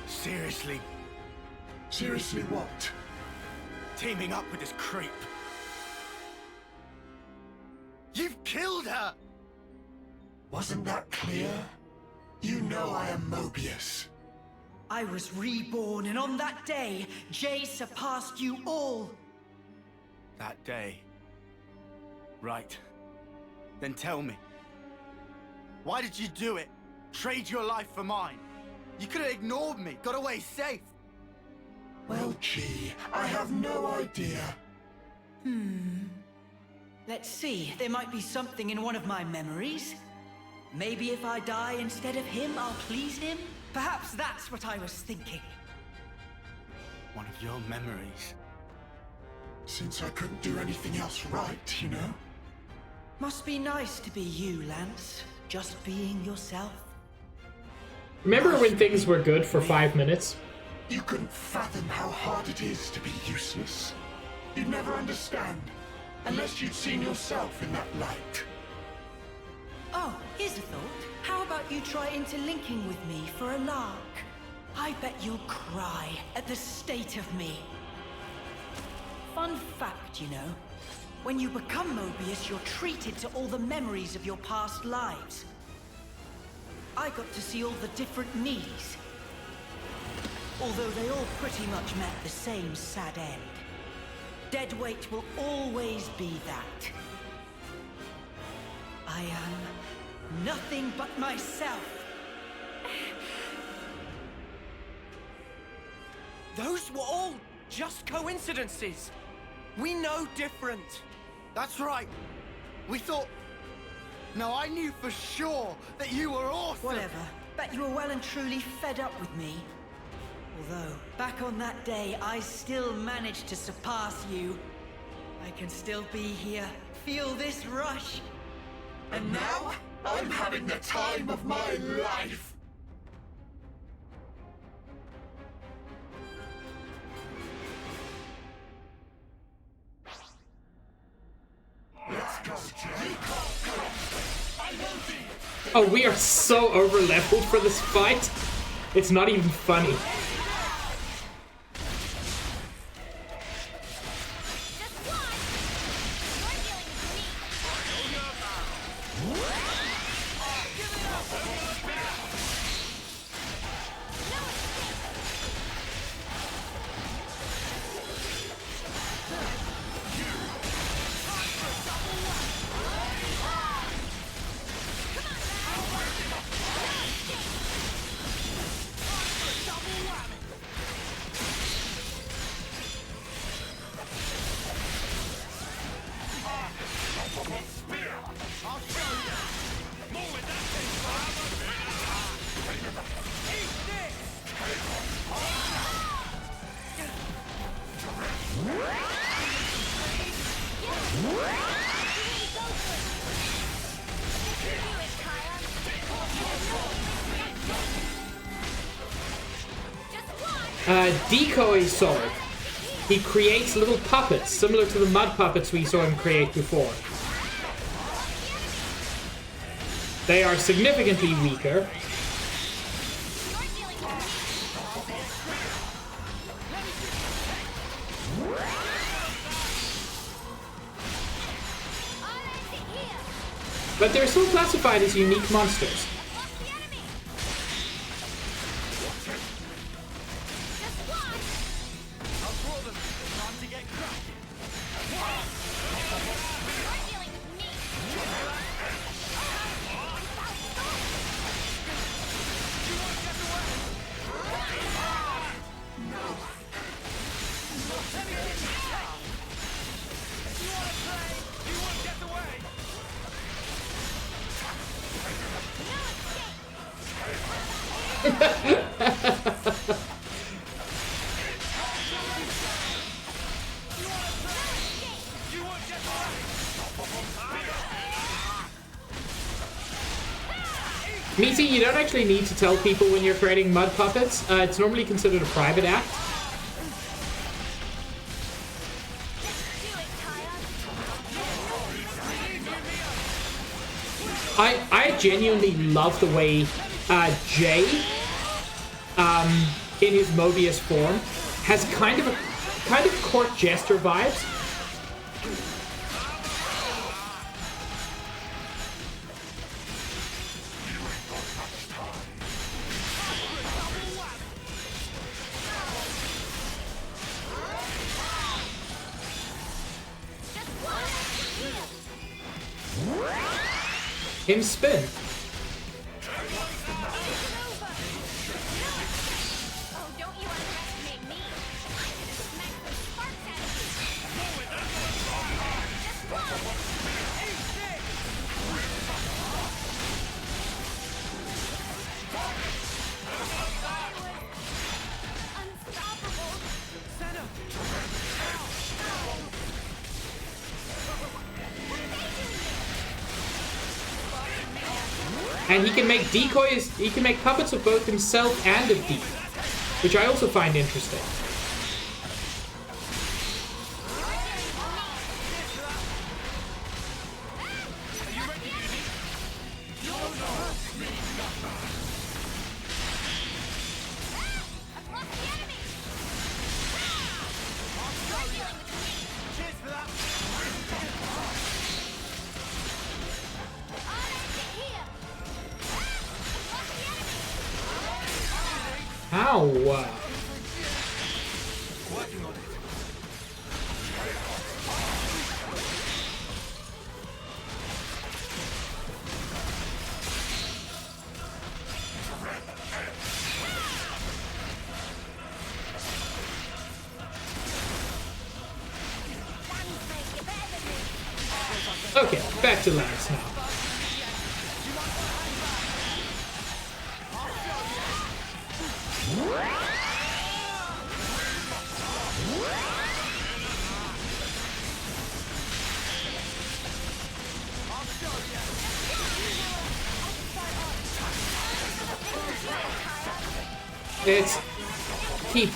seriously Seriously what? teaming up with this creep? You've killed her! Wasn't that clear? You know I am Mobius. I was reborn, and on that day, Jay surpassed you all. That day. Right. Then tell me. Why did you do it? Trade your life for mine? You could have ignored me, got away safe. Well, gee, I have no idea. Let's see, there might be something in one of my memories. Maybe if I die instead of him, I'll please him? Perhaps that's what I was thinking. One of your memories. Since I couldn't do anything else right, you know? Must be nice to be you, Lance. Just being yourself. Remember when things were good for 5 minutes? You couldn't fathom how hard it is to be useless. You'd never understand, unless you'd seen yourself in that light. Oh, here's a thought. How about you try interlinking with me for a lark? I bet you'll cry at the state of me. Fun fact, you know. When you become Mobius, you're treated to all the memories of your past lives. I got to see all the different me's. Although they all pretty much met the same sad end. Deadweight will always be that. I am nothing but myself. Those were all just coincidences. We know different. That's right. We thought... No, I knew for sure that you were awesome. Whatever. Bet you were well and truly fed up with me. Although, back on that day, I still managed to surpass you. I can still be here, feel this rush. And now, I'm having the time of my life! Let's go, Jay. Oh, we are so over-leveled for this fight. It's not even funny. Decoy sword. He creates little puppets, similar to the mud puppets we saw him create before. They are significantly weaker. But they're still classified as unique monsters. Meaty, you don't actually need to tell people when you're creating mud puppets. It's normally considered a private act. I genuinely love the way Jay, in his Mobius form, has kind of court jester vibes. Him spin. And he can make decoys, he can make puppets of both himself and of Deep, which I also find interesting. Ow! Okay, back to Lance now. It's keep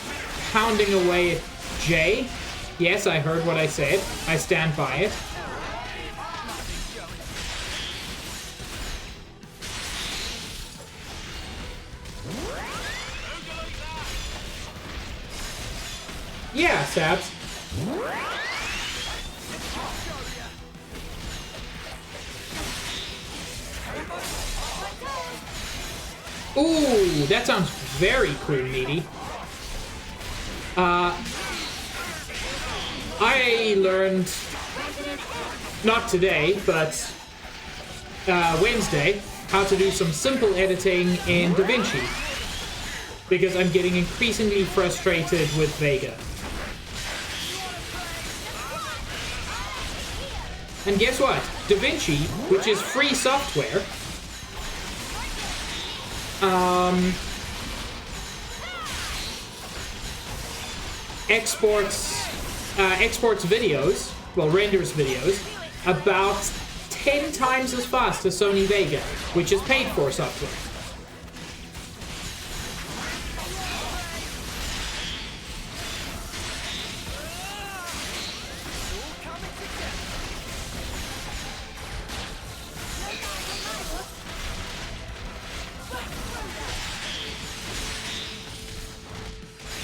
pounding away at Jay. Yes, I heard what I said. I stand by it. Yeah, Sabs. Ooh, that sounds very cool, Meaty. I learned, not today, but Wednesday, how to do some simple editing in DaVinci. Because I'm getting increasingly frustrated with Vega. And guess what? DaVinci, which is free software, exports videos, well, renders videos, about 10 times as fast as Sony Vega, which is paid for software.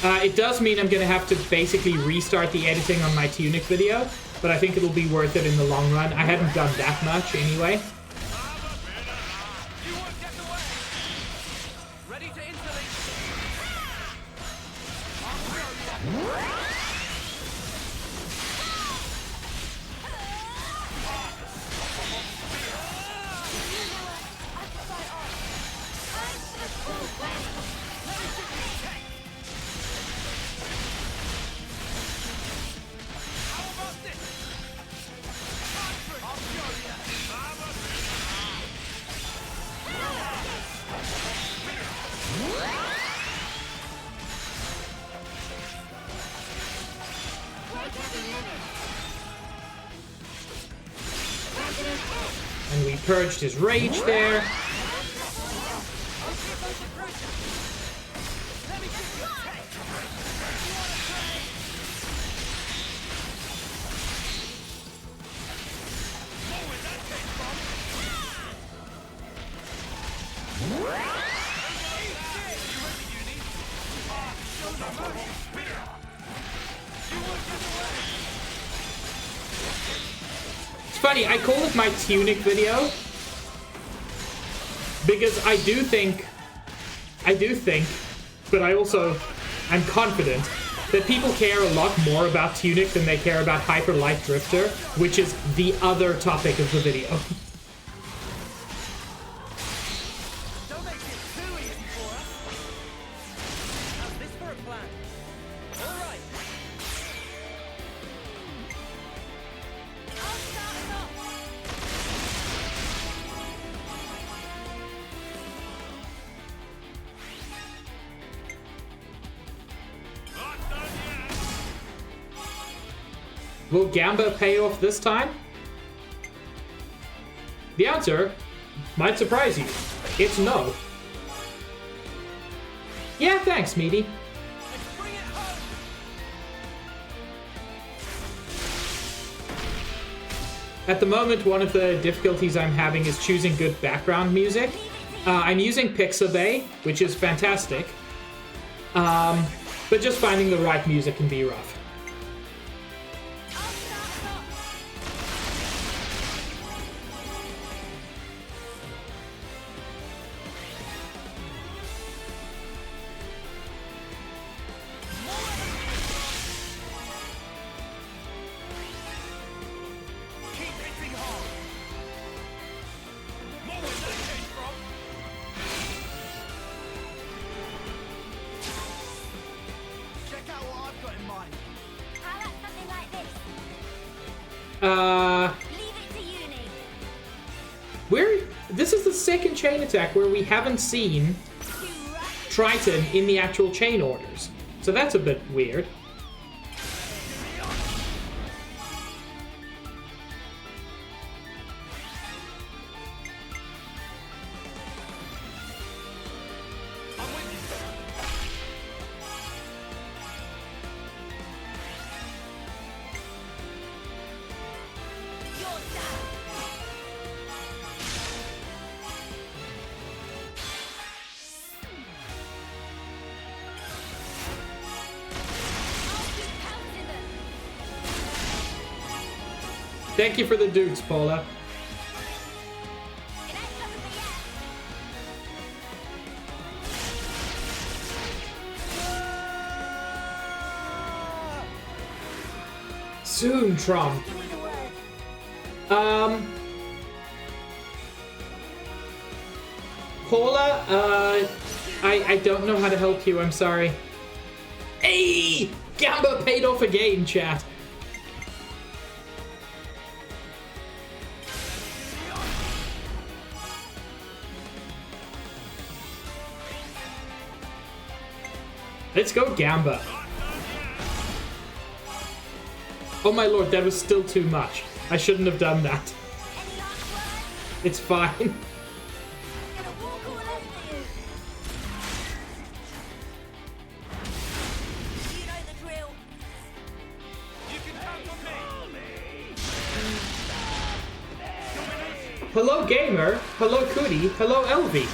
It does mean I'm going to have to basically restart the editing on my Tunic video, but I think it'll be worth it in the long run. I hadn't done that much anyway. And we purged his rage there. It's funny, I call it my Tunic video because I do think, but I'm confident that people care a lot more about Tunic than they care about Hyper Light Drifter, which is the other topic of the video. Don't make it too easy for us. How's this for a plan? All right. I'll start us off. Will Gamba pay off this time? The answer might surprise you. It's no. Yeah, thanks, Meaty. At the moment, one of the difficulties I'm having is choosing good background music. I'm using Pixabay, which is fantastic. But just finding the right music can be rough. This is the second chain attack where we haven't seen Triton in the actual chain orders. So that's a bit weird. Thank you for the dudes, Paula. Soon, Trump. Paula, I don't know how to help you, I'm sorry. Hey! Gamba paid off again, chat. Let's go, Gamba. Oh my lord, that was still too much. I shouldn't have done that. It's fine. Hello, Gamer. Hello, Cootie. Hello, Elvie.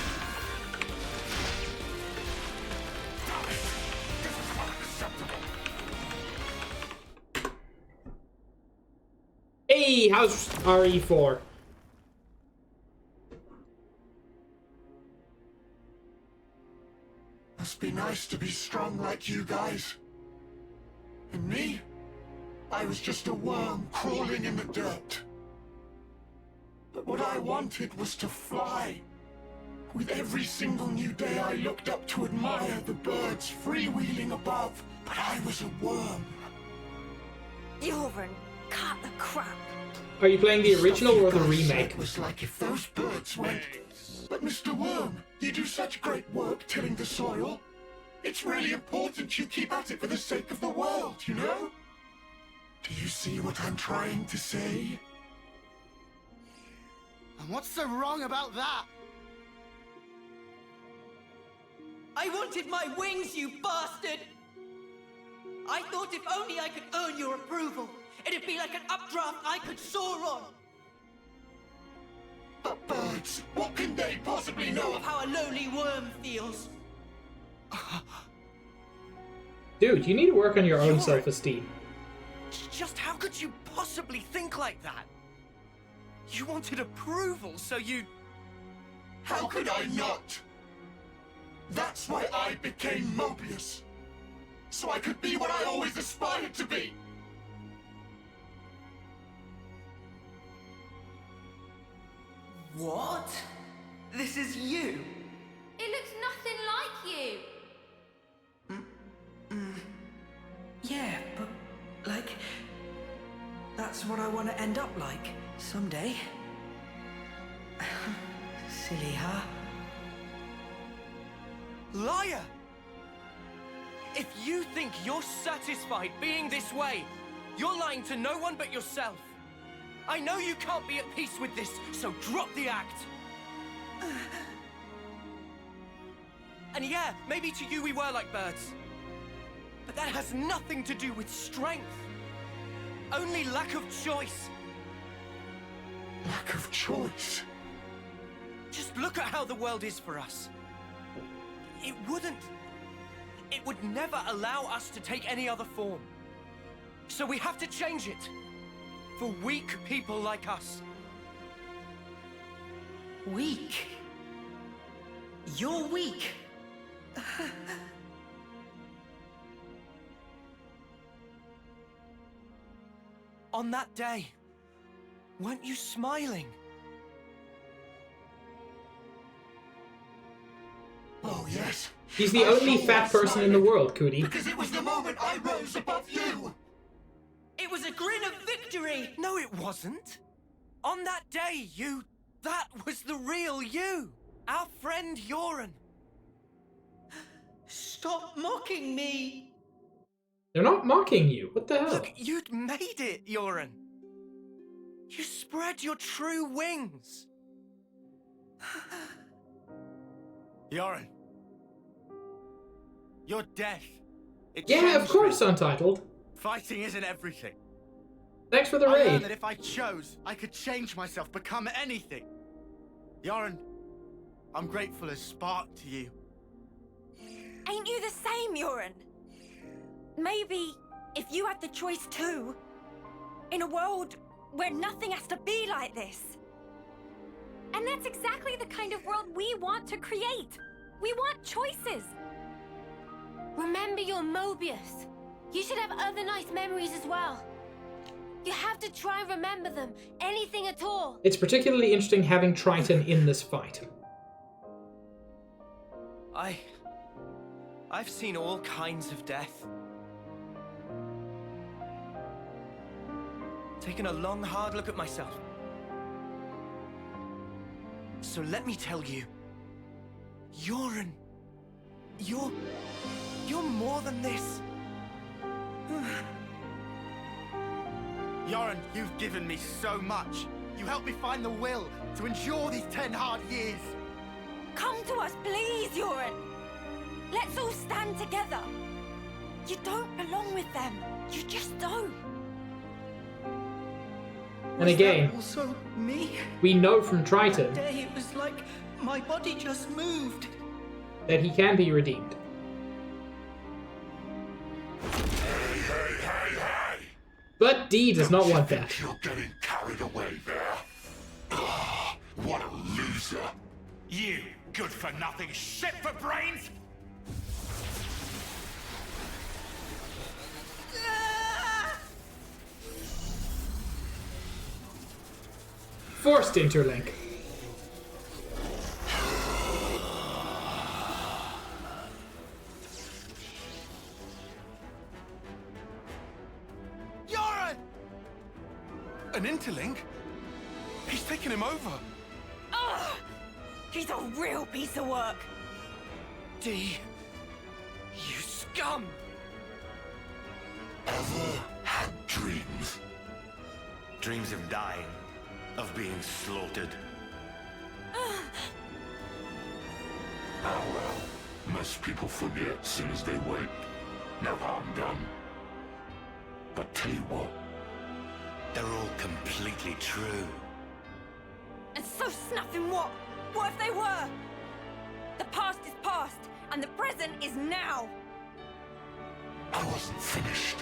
Hey, how's RE4? Must be nice to be strong like you guys. And me? I was just a worm crawling in the dirt. But what I wanted was to fly. With every single new day I looked up to admire the birds freewheeling above. But I was a worm. Yoren, cut the crap. Are you playing the original or the remake? It was like if those birds went. But Mr. Worm, you do such great work tilling the soil. It's really important you keep at it for the sake of the world, you know? Do you see what I'm trying to say? And what's so wrong about that? I wanted my wings, you bastard! I thought if only I could earn your approval, it'd be like an updraft I could soar on. But birds, what can they possibly know Of how a lonely worm feels. Dude, you need to work on your own self-esteem. Just how could you possibly think like that? You wanted approval, so you... How could I not? That's why I became Mobius. So I could be what I always aspired to be. What? This is you? It looks nothing like you. Yeah, but, like, that's what I want to end up like, someday. Silly, huh? Liar! If you think you're satisfied being this way, you're lying to no one but yourself. I know you can't be at peace with this, so drop the act. And yeah, maybe to you we were like birds. But that has nothing to do with strength. Only lack of choice. Lack of choice? Just look at how the world is for us. It would never allow us to take any other form. So we have to change it. For weak people like us. Weak? You're weak. On that day, weren't you smiling? Oh, yes. He's the only fat person in the world, Cootie. Because it was the moment I rose above you. It was a grin of victory! No, it wasn't. On that day, that was the real you. Our friend Yoren. Stop mocking me! They're not mocking you. What the hell? Look, you'd made it, Yoren. You spread your true wings. Yoren. Your death. Yeah, of course, Untitled. Fighting isn't everything. Thanks for the I learned raid. that if I chose, I could change myself, become anything. Yoren, I'm grateful as spark to you. Ain't you the same, Yoren? Maybe if you had the choice too, in a world where nothing has to be like this. And that's exactly the kind of world we want to create. We want choices. Remember your Mobius. You should have other nice memories as well. You have to try and remember them. Anything at all. It's particularly interesting having Triton in this fight. I've seen all kinds of death. Taken a long, hard look at myself. So let me tell you, Yoren, you're more than this. Yoren, you've given me so much. You helped me find the will to endure these 10 hard years. Come to us, please, Yoren. Let's all stand together. You don't belong with them. You just don't. And again, Also me? we know from Triton That day it was like my body just moved. that he can be redeemed. Hey, hey, hey, hey! But D does not want Don't you that. think you're getting carried carried away there. Ugh, what a loser. You good-for-nothing shit for brains! Forced interlink. Yoren! An interlink? He's taken him over. Ugh! He's a real piece of work. D, you scum! Ever had dreams? Dreams of dying, of being slaughtered. Oh well, most people forget as soon as they wake. No harm done. But tell you what, They're all completely true. And so snuffing what? What if they were? The past is past, and the present is now. I wasn't finished.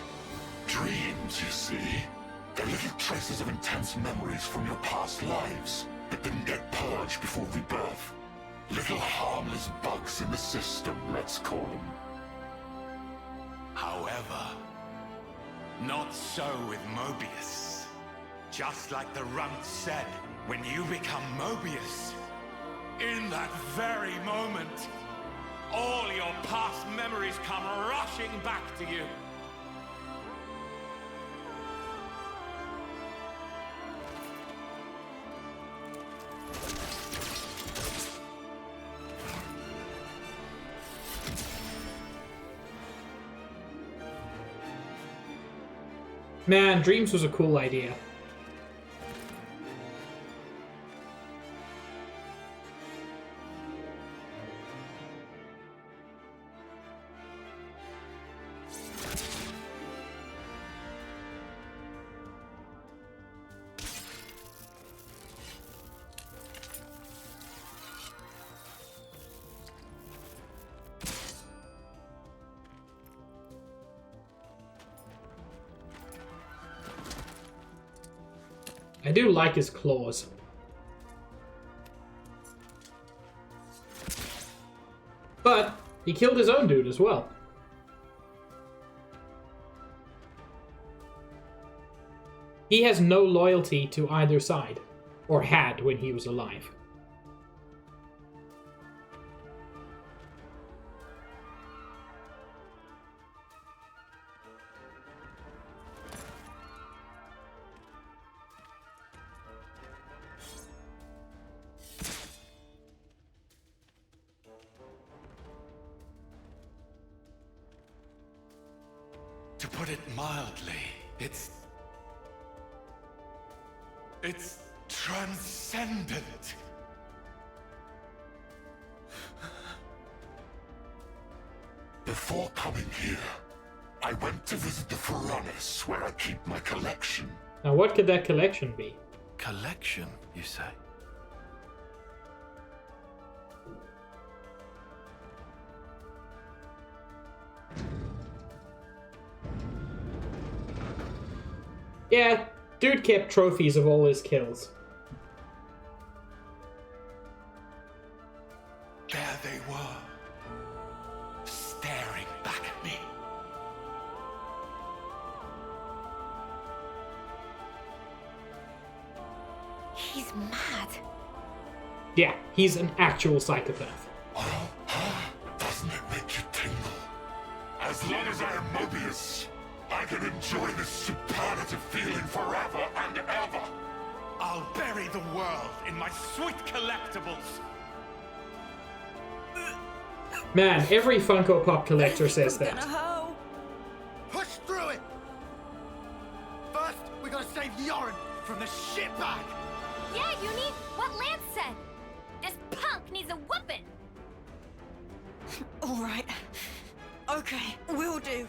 Dreams, you see. They're little traces of intense memories from your past lives that didn't get purged before rebirth. Little harmless bugs in the system, let's call them. However, not so with Mobius. Just like the Runt said, when you become Mobius, in that very moment, all your past memories come rushing back to you. Man, dreams was a cool idea. I do like his claws. But he killed his own dude as well. He has no loyalty to either side, or had when he was alive. To put it mildly, it's transcendent. Before coming here, I went to visit the Furnace where I keep my collection. Now what could that collection be? Collection, you say? Yeah, dude kept trophies of all his kills. There they were, staring back at me. He's mad. Yeah, he's an actual psychopath. Doesn't it make you tingle? As long as I am Mobius, I can enjoy this superlative feeling forever and ever. I'll bury the world in my sweet collectibles. Man, every Funko Pop collector says Gonna that. hoe. Push through it! First, we gotta save Yoren from the shitbag! Yeah, Uni, what Lance said. This punk needs a whooping. All right. Okay, we'll do.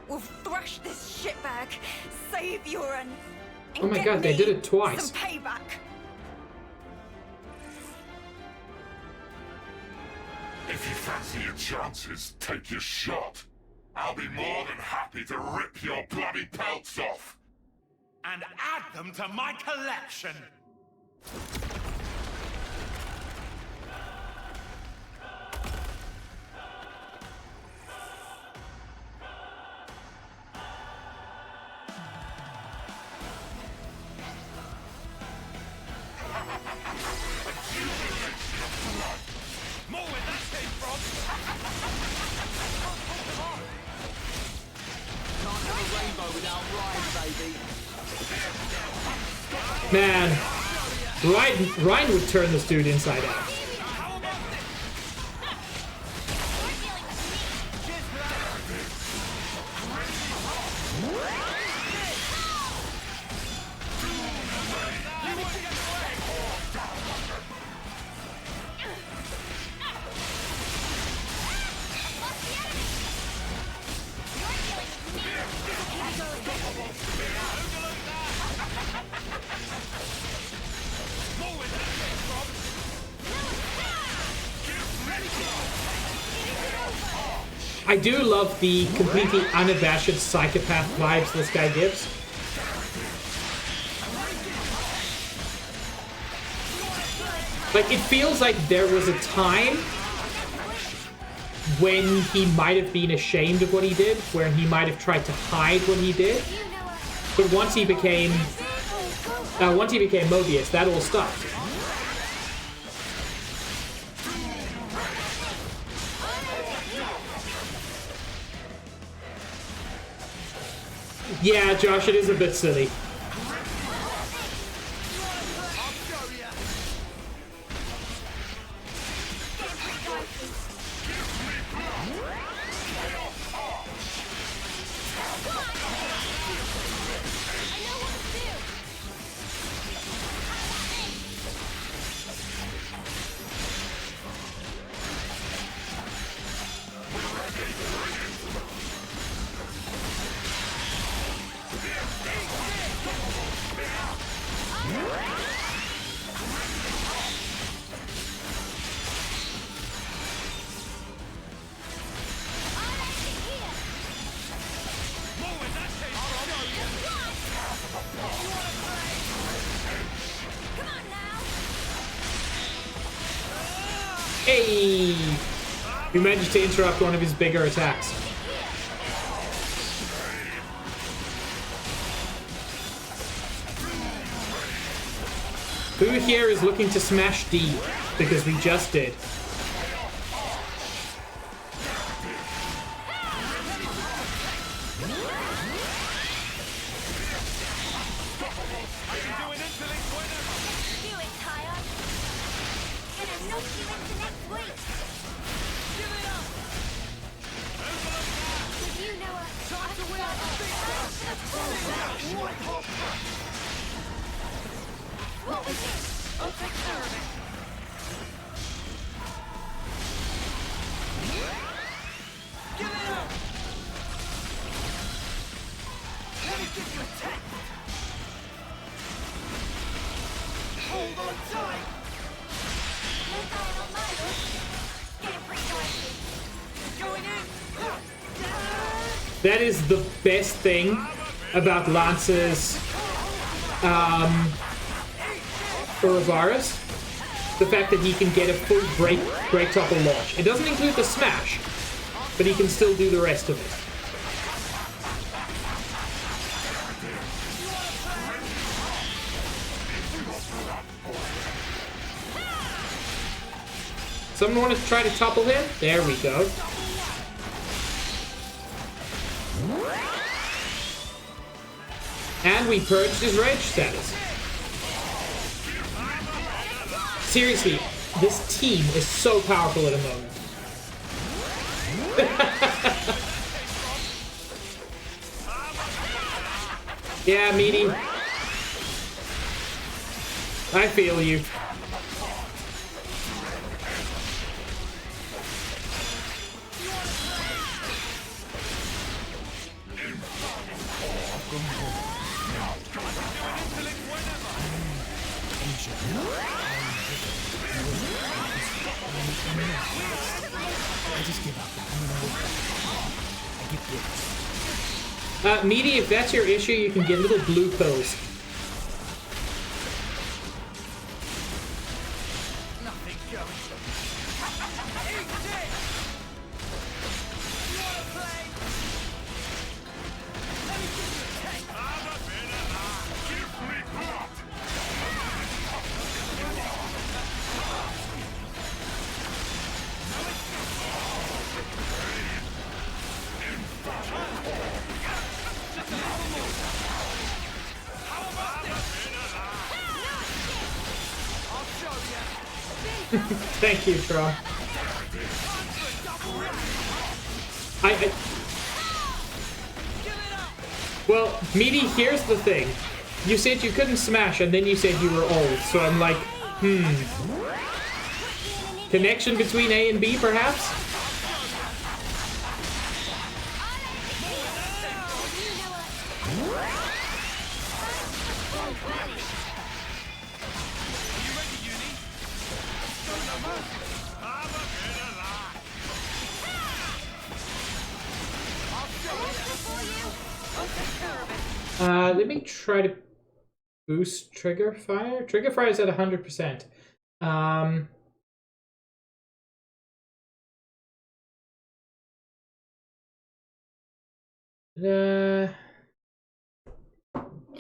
We'll thrash this shitbag, save Yoren, and Oh my get god, they me did it twice. some payback. If you fancy your chances, take your shot. I'll be more than happy to rip your bloody pelts off. and add them to my collection. More where that came from. Can't have a rainbow without Ryan, baby. Man, Ryan would turn this dude inside out. I do love the completely unabashed psychopath vibes this guy gives. Like, it feels like there was a time when he might have been ashamed of what he did, where he might have tried to hide what he did. But once he became Mobius, that all stopped. Yeah, Josh, it is a bit silly. Hey! We managed to interrupt one of his bigger attacks. Who here is looking to smash D? Because we just did. That is the best thing about Lance's Ouroboros. The fact that he can get a full break topple launch. It doesn't include the smash, but he can still do the rest of it. Someone want to try to topple him? There we go. And we purged his rage status. Seriously, this team is so powerful at the moment. Yeah, meaty. I feel you. I just give up. I give this. Meaty, if that's your issue, you can get little blue pills. Thank you, Tron. Well, Meaty, here's the thing. You said you couldn't smash, and then you said you were old, so I'm like, Connection between A and B, perhaps? Let me try to boost trigger fire. Trigger fire is at 100%.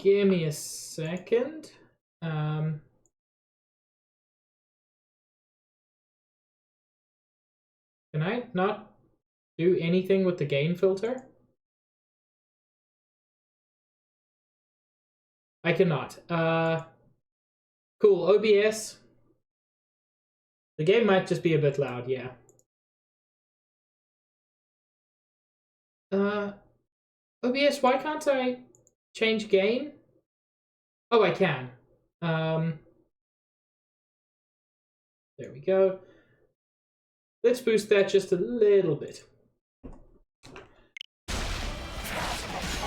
Give me a second. Can I not do anything with the gain filter? I cannot. Cool, OBS. The game might just be a bit loud, yeah. OBS, why can't I change gain? Oh, I can. There we go. Let's boost that just a little bit.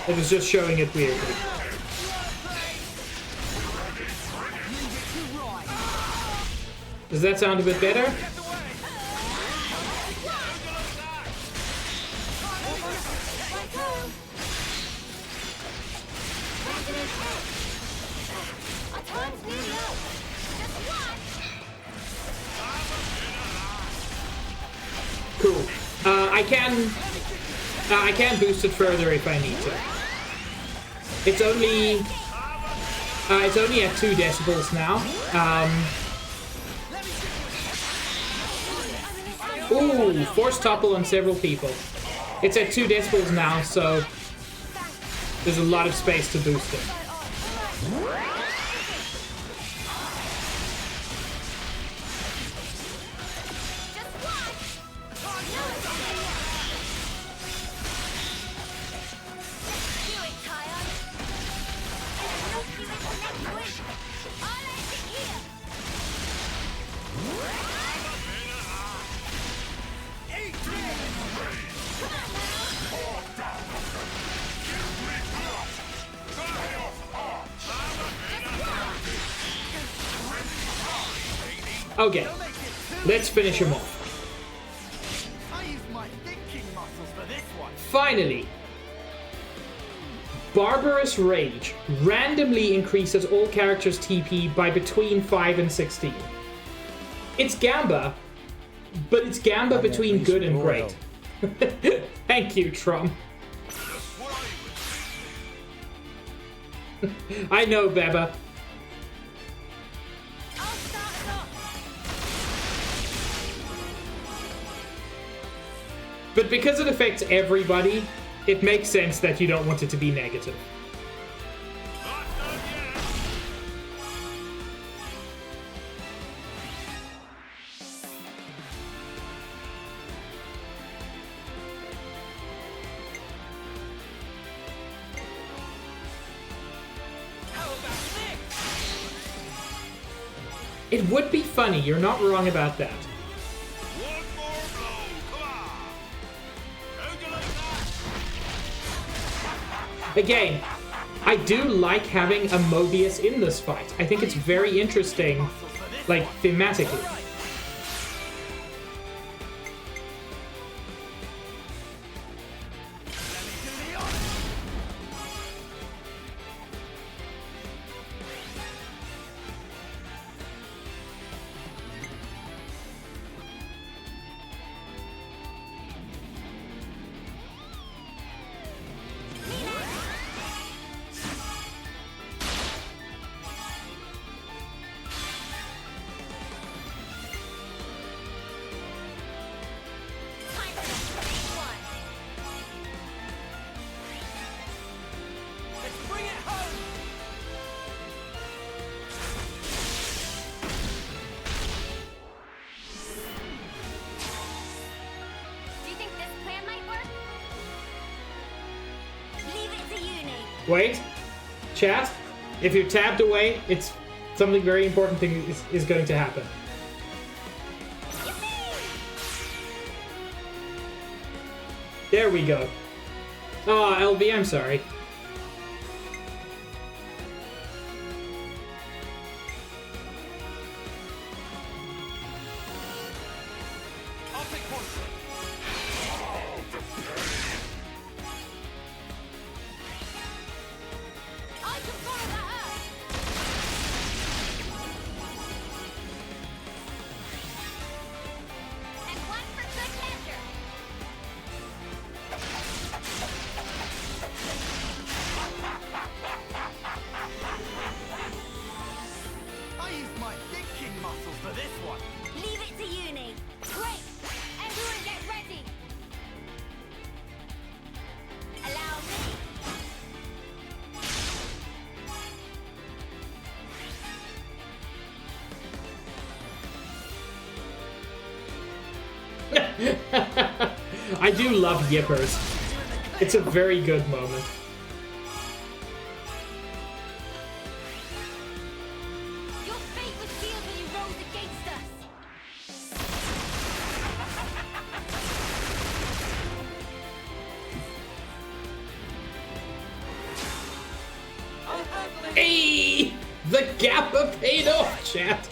It was just showing it weirdly. Does that sound a bit better? Cool. I can boost it further if I need to. It's only at 2 decibels now. Ooh, force topple on several people. It's at 2 decibels now, so there's a lot of space to boost it. Okay, let's finish him off. Finally, Barbarous Rage randomly increases all characters' TP by between 5 and 16. It's Gamba, but it's Gamba between good and great. Thank you, Trum. I know, Beba. But because it affects everybody, it makes sense that you don't want it to be negative. It would be funny, you're not wrong about that. Again, I do like having a Mobius in this fight. I think it's very interesting, like, thematically. Wait. Chat. If you're tabbed away, it's something very important thing is going to happen. There we go. Oh, LB, I'm sorry. I do love yippers. It's a very good moment. Your fate was sealed when you rose against us. Hey! The Gappa paid off, chat!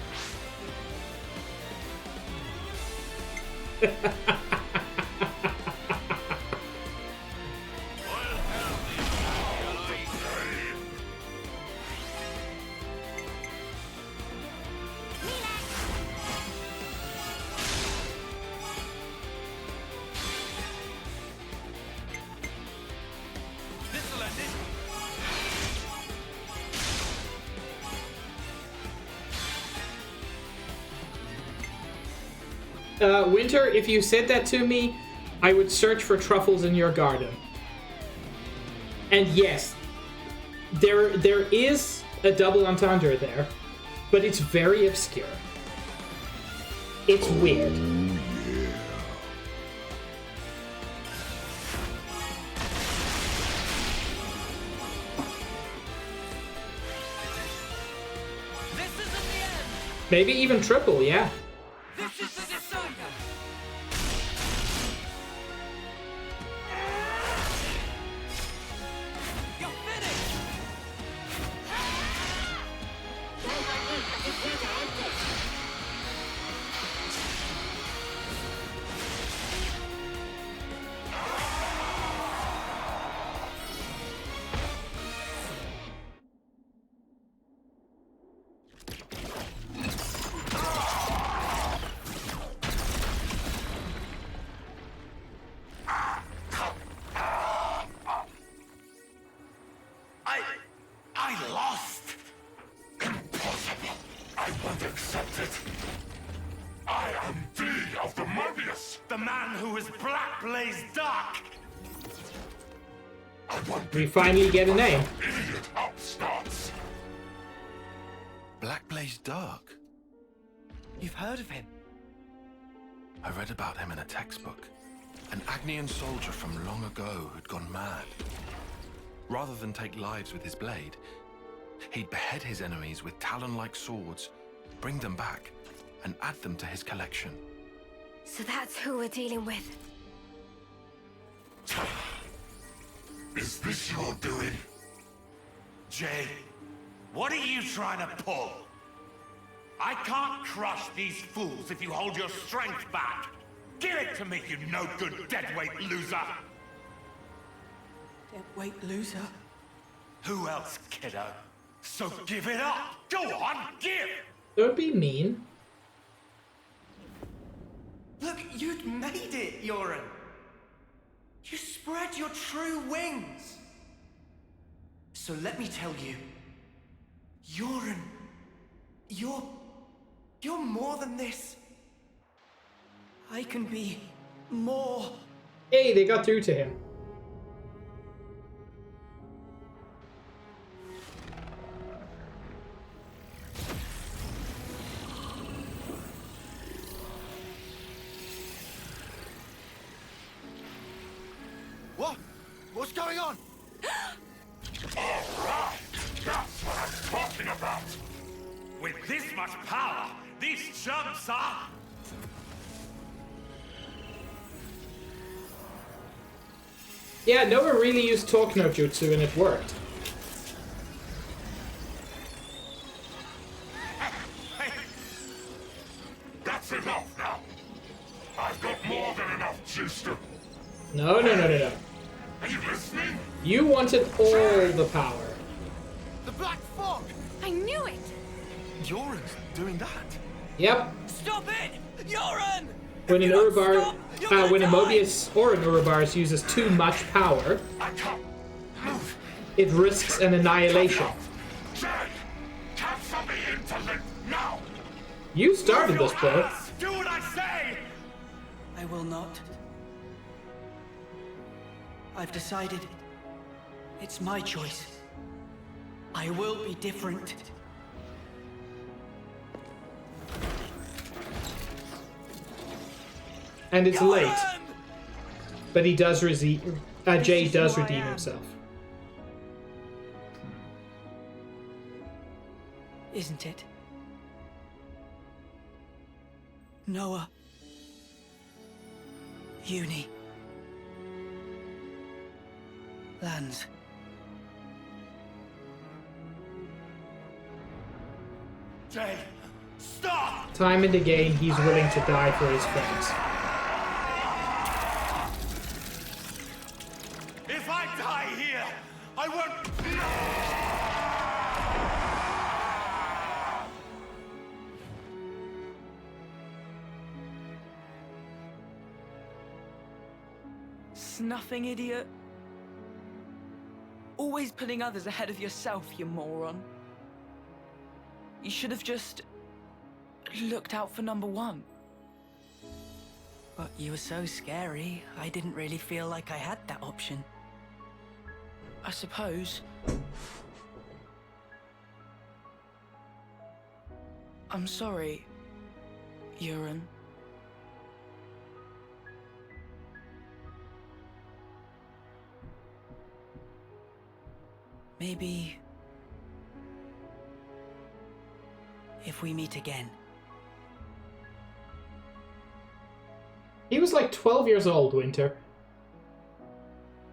Winter, if you said that to me, I would search for truffles in your garden. And yes, there is a double entendre there, but it's very obscure. It's weird. Maybe even triple, yeah. This is the decider. You're finished. I lost. Impossible. I won't accept it. I am V of the Mobius. The man who is Black Blaze Dark. I won't We finally get a name. idiot upstarts. Black Blaze Dark? You've heard of him? I read about him in a textbook. An Agnian soldier from long ago who'd gone mad. Rather than take lives with his blade, he'd behead his enemies with talon-like swords, bring them back, and add them to his collection. So that's who we're dealing with. Is this your doing? Jay, what are you trying to pull? I can't crush these fools if you hold your strength back. Give it to me, you no-good deadweight loser! Deadweight loser? Who else, kiddo? So give it up! Go on, give! Don't be mean. Look, you'd made it, Yoren. You spread your true wings. So let me tell you, Yoren, you're more than this. I can be more. Hey, they got through to him. What? What's going on? Alright, that's what I'm talking about. With this much power, these chumps are... Yeah, Noah really used Talk No Jutsu and it worked. That's enough now. I've got more than enough juice to... No. Are you listening? You wanted all the power. The black fog! I knew it! Yoren's doing that? Yep. Stop it! Yoren! When an Urobar, you're when a gonna die! Mobius or an Urobar uses too much power, I can't move. it risks an annihilation. Jay, cancel me into link now. You started this, bro. Do what I say! I will not. I've decided. It's my choice. I will be different. And it's late. But he does Jay does who I redeem am. himself. Isn't it? Noah. Uni. Lands. Jay, stop! Time and again, he's willing to die for his friends. If I die here, I won't... Snuffing idiot. Always putting others ahead of yourself, you moron. You should have just looked out for number one. But you were so scary, I didn't really feel like I had that option. I suppose. I'm sorry, Yoren. Maybe... if we meet again. He was like 12 years old, Winter.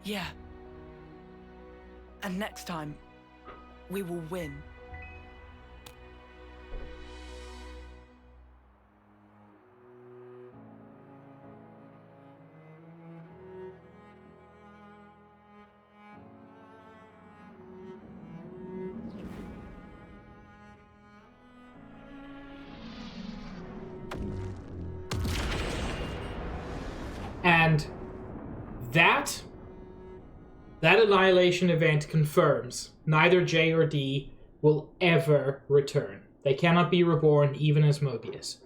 Yeah. And next time, we will win. And that annihilation event confirms neither J or D will ever return. They cannot be reborn even as Mobius.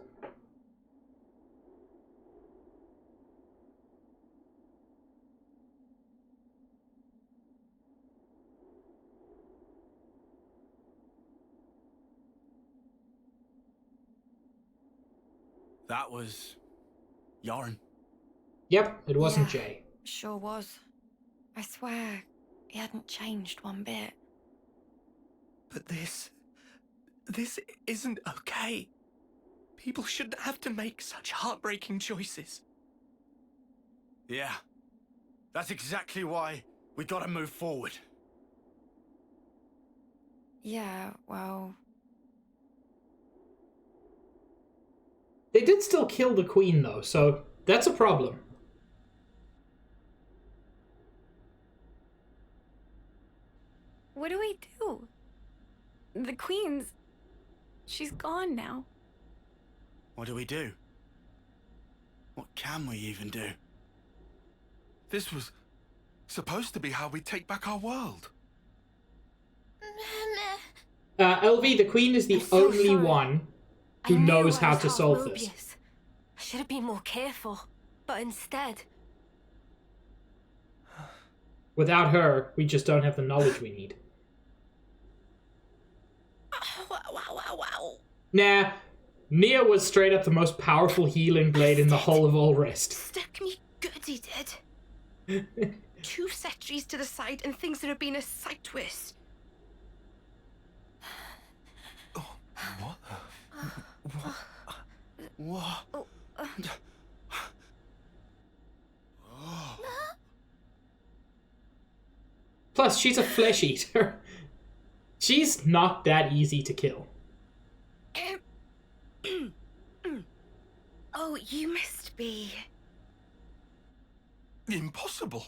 That was... Yarn. Yep, it wasn't Yeah. Jay. Sure was. I swear, he hadn't changed one bit. But this isn't okay. People shouldn't have to make such heartbreaking choices. Yeah. That's exactly why we gotta move forward. Yeah, well... They did still kill the Queen, though, so that's a problem. What do we do? The Queen's... she's gone now. What do we do? What can we even do? This was supposed to be how we take back our world. LV, the Queen is the so only sorry. one who I knew knows I how was to half solve this. Mobius. I should have been more careful, but instead... Without her, we just don't have the knowledge we need. Wow. Nah, Nia was straight up the most powerful healing blade in the whole of all Rest. Stuck me good, he did. 2 centuries to the side and things that have been a sight worse. What? What? Plus, she's a flesh eater. She's not that easy to kill. Oh, you must be... Impossible.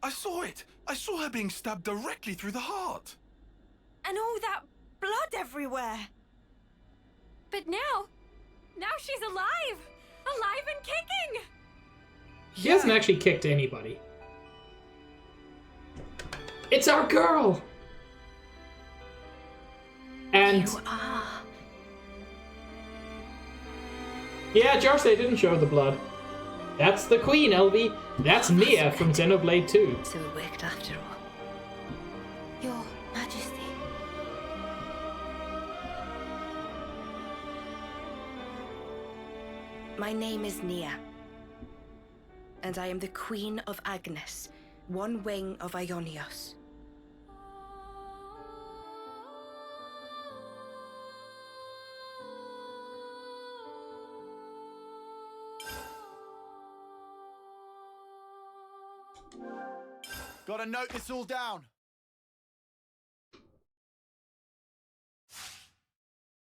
I saw it. I saw her being stabbed directly through the heart. And all that blood everywhere. But now she's alive! Alive and kicking! She hasn't actually kicked anybody. It's our girl! And... You are... Yeah, Josh, they didn't show the blood. That's the Queen, Elvie. That's Mia from Xenoblade 2. So it worked after all. Your Majesty. My name is Nia. And I am the Queen of Agnes, one wing of Ionios. Gotta note this all down.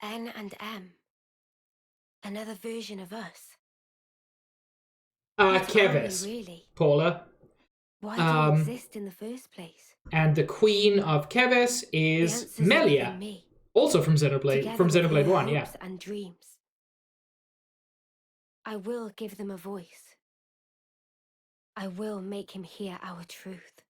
N and M. Another version of us. Kevis. Really? Paula. Why do you exist in the first place? And the Queen of Kevis is Melia. Also from Xenoblade 1, yeah. And dreams. I will give them a voice. I will make him hear our truth.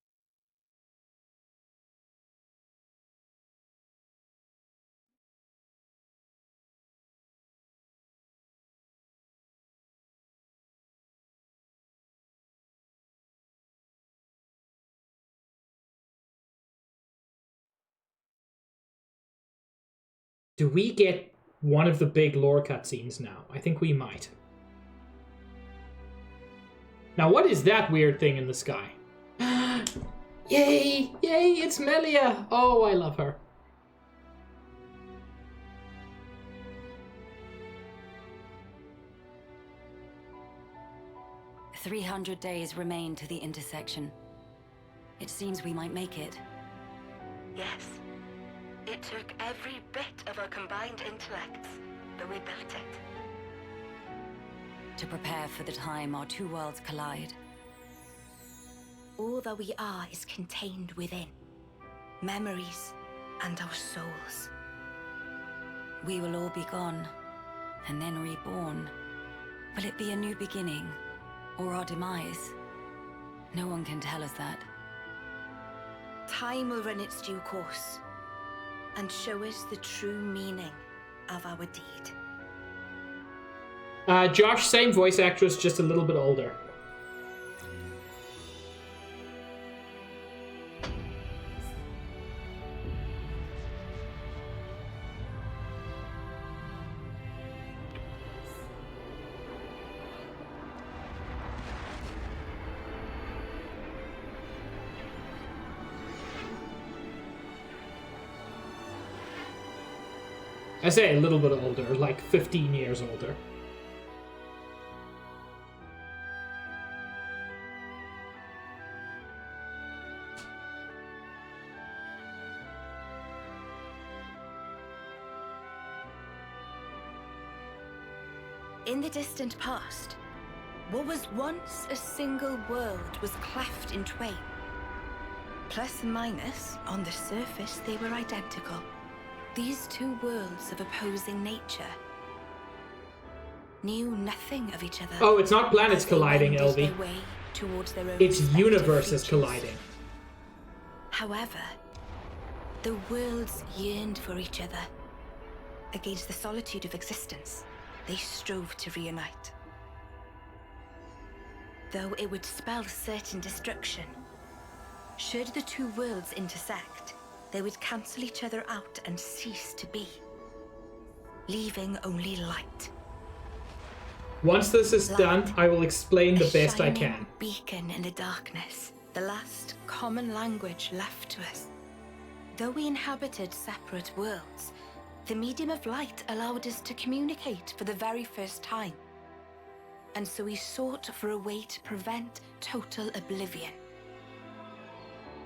Do we get one of the big lore cutscenes now? I think we might. Now, what is that weird thing in the sky? Yay! Yay, it's Melia! Oh, I love her. "300 days remain to the intersection. It seems we might make it." Yes. It took every bit of our combined intellects, but we built it. To prepare for the time our 2 worlds collide. All that we are is contained within. Memories and our souls. We will all be gone, and then reborn. Will it be a new beginning, or our demise? No one can tell us that. Time will run its due course, and show us the true meaning of our deed. Josh, same voice actress, just a little bit older. I say a little bit older, like 15 years older. In the distant past, what was once a single world was cleft in twain. Plus and minus, on the surface, they were identical. These 2 worlds of opposing nature knew nothing of each other. Oh, it's not planets colliding, Elvie. It's universes colliding. However, the worlds yearned for each other. Against the solitude of existence, they strove to reunite. Though it would spell certain destruction, should the 2 worlds intersect, they would cancel each other out and cease to be, leaving only light. Once this is done, I will explain the best I can. Beacon in the darkness, the last common language left to us. Though we inhabited separate worlds, the medium of light allowed us to communicate for the very first time. And so we sought for a way to prevent total oblivion.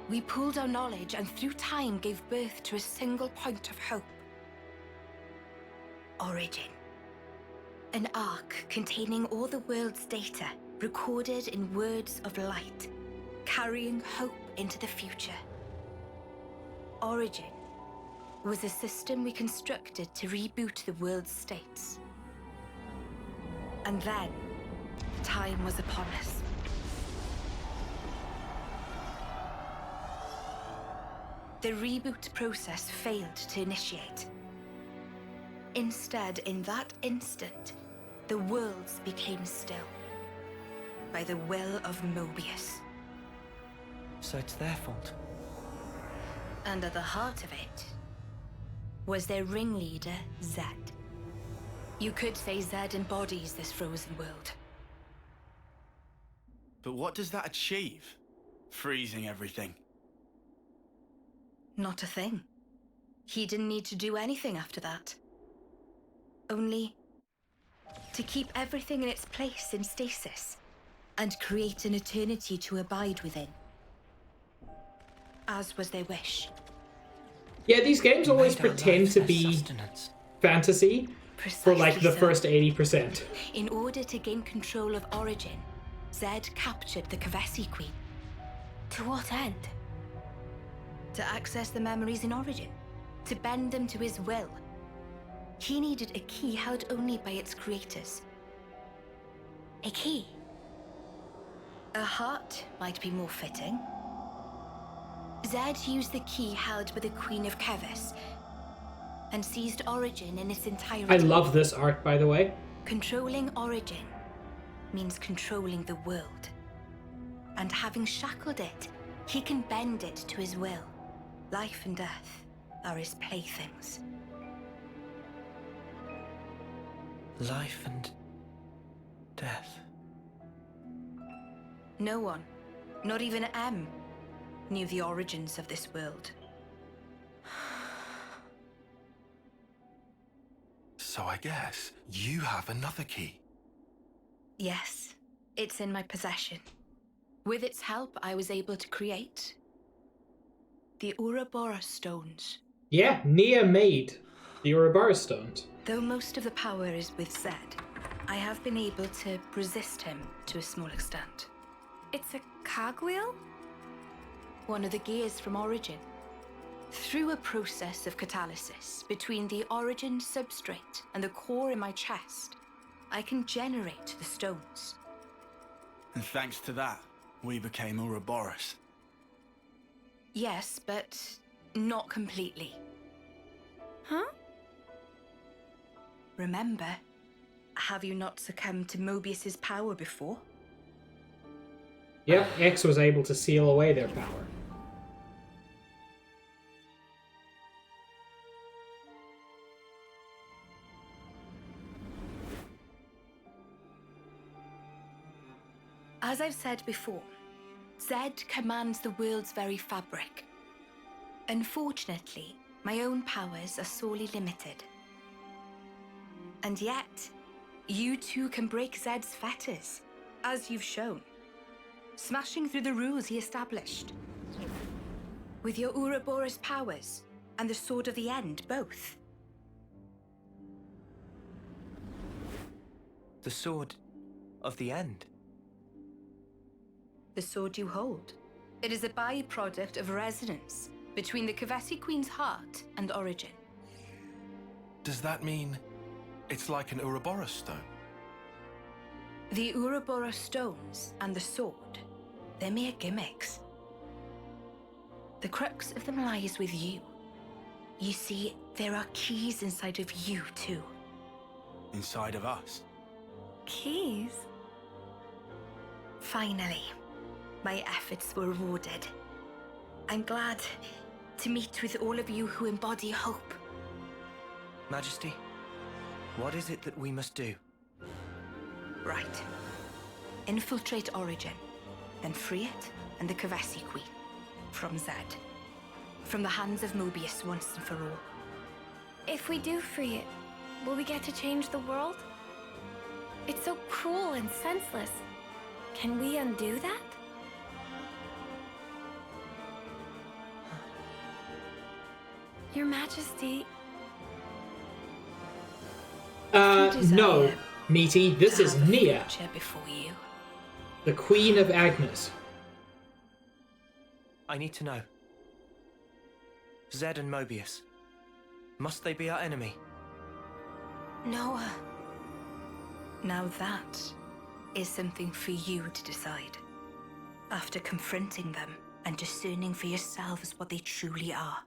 We pooled our knowledge and through time gave birth to a single point of hope. Origin. An arc containing all the world's data, recorded in words of light, carrying hope into the future. Origin was a system we constructed to reboot the world's states. And then, time was upon us. The reboot process failed to initiate. Instead, in that instant, the worlds became still. By the will of Mobius. So it's their fault. And at the heart of it was their ringleader, Zed. You could say Zed embodies this frozen world. But what does that achieve? Freezing everything. Not a thing. He didn't need to do anything after that. Only to keep everything in its place in stasis and create an eternity to abide within. As was their wish. Yeah, these games always pretend to be fantasy for like the first 80%. In order to gain control of Origin, Zed captured the Kavesi Queen. To what end? To access the memories in Origin. To bend them to his will. He needed a key held only by its creators. A key? A heart might be more fitting. Zed used the key held by the Queen of Kevis and seized Origin in its entirety. I love this art, by the way. Controlling Origin means controlling the world. And having shackled it, he can bend it to his will. Life and death are his playthings. Life and death. No one, not even M, knew the origins of this world. So I guess you have another key. Yes, it's in my possession. With its help, I was able to create the Ouroboros stones. Yeah, Nia made the Ouroboros stones. Though most of the power is with Zed, I have been able to resist him to a small extent. It's a cogwheel? One of the gears from Origin. Through a process of catalysis between the Origin substrate and the core in my chest, I can generate the stones. And thanks to that, we became Ouroboros. Yes, but not completely. Huh? Remember, have you not succumbed to Mobius's power before? Yep, X was able to seal away their power. As I've said before, Zed commands the world's very fabric. Unfortunately, my own powers are sorely limited. And yet, you too can break Zed's fetters, as you've shown, smashing through the rules he established. With your Ouroboros powers and the Sword of the End, both. The Sword of the End? The sword you hold. It is a byproduct of resonance between the Kavesi Queen's heart and Origin. Does that mean it's like an Ouroboros stone? The Ouroboros stones and the sword, they're mere gimmicks. The crux of them lies with you. You see, there are keys inside of you too. Inside of us? Keys? Finally, my efforts were rewarded. I'm glad to meet with all of you who embody hope. Majesty, what is it that we must do? Right. Infiltrate Origin, then free it, and the Kavasi Queen. From Zed. From the hands of Mobius once and for all. If we do free it, will we get to change the world? It's so cruel and senseless. Can we undo that? Your Majesty... No, Meaty, this is Nia, Before you. the Queen of Agnes. I need to know. Zed and Mobius. Must they be our enemy? Noah. Now that is something for you to decide. After confronting them and discerning for yourselves what they truly are.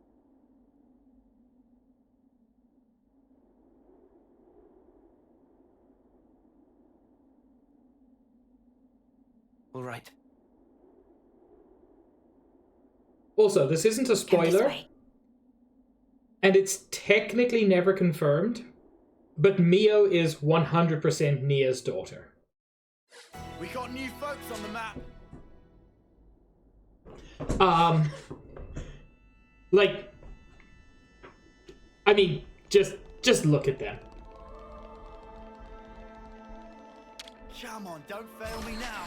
All right. Also, this isn't a spoiler, and it's technically never confirmed, but Mio is 100% Nia's daughter. We got new folks on the map. Like, I mean, just look at them. Come on, don't fail me now.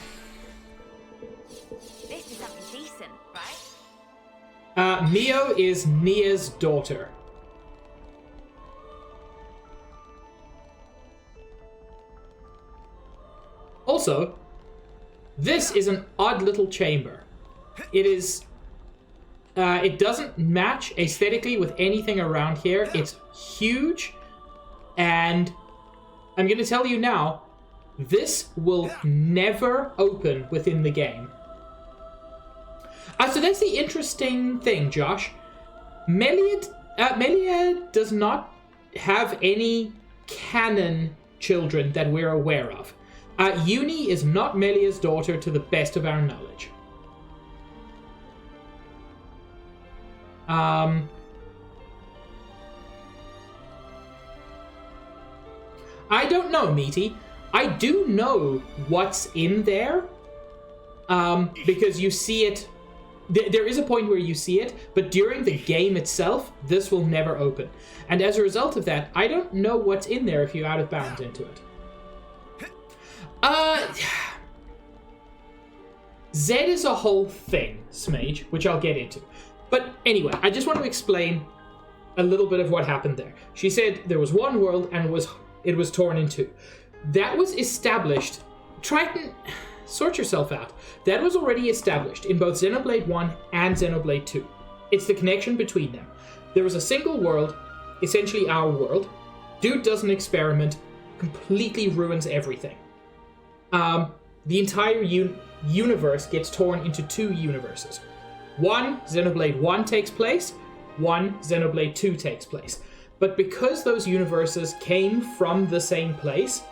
This is something decent, right? Mio is Nia's daughter. Also, this is an odd little chamber. It is... it doesn't match aesthetically with anything around here. It's huge, and I'm going to tell you now, this will never open within the game. So that's the interesting thing, Josh. Melia does not have any canon children that we're aware of. Uni is not Melia's daughter to the best of our knowledge. I don't know, Meaty. I do know what's in there, because you see it. There is a point where you see it, but during the game itself, this will never open. And as a result of that, I don't know what's in there if you out of bounds into it. Zed is a whole thing, Smage, which I'll get into. But anyway, I just want to explain a little bit of what happened there. She said there was one world and it was torn in two. That was established. Triton, sort yourself out. That was already established in both Xenoblade 1 and Xenoblade 2. It's the connection between them. There was a single world, essentially our world. Dude does an experiment, completely ruins everything. The entire universe gets torn into two universes. One, Xenoblade 1 takes place. One, Xenoblade 2 takes place. But because those universes came from the same place,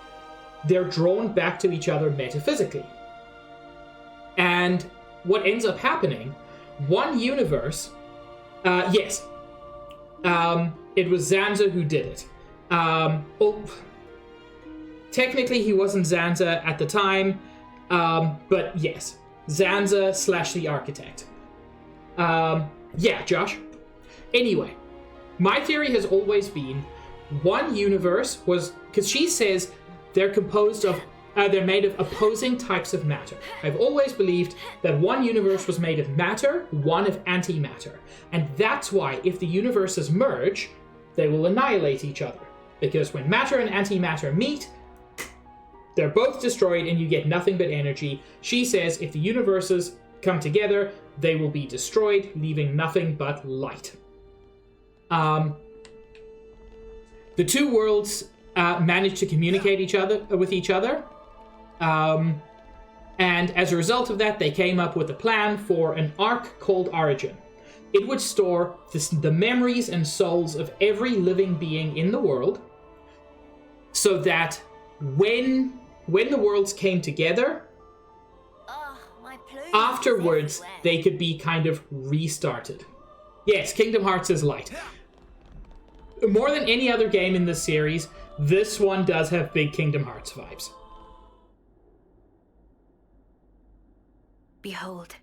they're drawn back to each other metaphysically. And what ends up happening, one universe, it was Zanza who did it. Technically he wasn't Zanza at the time, but yes, Zanza / the architect. Yeah, Josh. Anyway, my theory has always been one universe was, because she says they're composed of, they're made of opposing types of matter. I've always believed that one universe was made of matter, one of antimatter. And that's why if the universes merge, they will annihilate each other. Because when matter and antimatter meet, they're both destroyed and you get nothing but energy. She says if the universes come together, they will be destroyed, leaving nothing but light. The two worlds managed to communicate with each other. And as a result of that, they came up with a plan for an ark called Origin. It would store the memories and souls of every living being in the world, so that when the worlds came together, afterwards they could be kind of restarted. Yes, Kingdom Hearts is light. More than any other game in this series, this one does have big Kingdom Hearts vibes. Behold,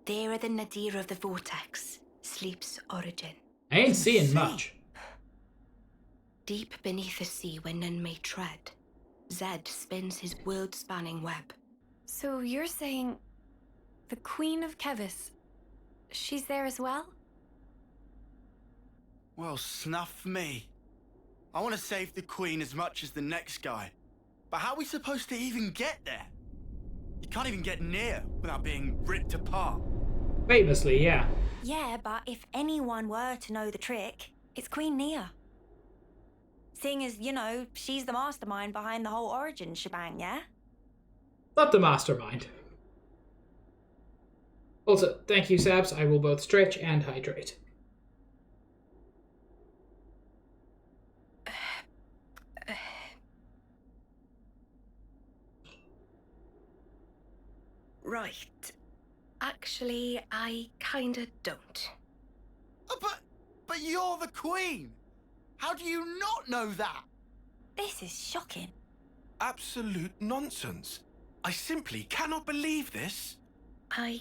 There at the nadir of the vortex sleeps Origin. I ain't seeing much. Deep beneath the sea where none may tread, Zed spins his world-spanning web. So you're saying the Queen of Kevis, she's there as well? Well, snuff me. I want to save the Queen as much as the next guy. But how are we supposed to even get there? You can't even get near without being ripped apart. Famously, yeah. Yeah, but if anyone were to know the trick, it's Queen Nia. Seeing as, you know, she's the mastermind behind the whole Origin shebang, yeah? Not the mastermind. Also, thank you, Sabs. I will both stretch and hydrate. Right. Actually, I kinda don't. But you're the Queen! How do you not know that? This is shocking. Absolute nonsense. I simply cannot believe this. I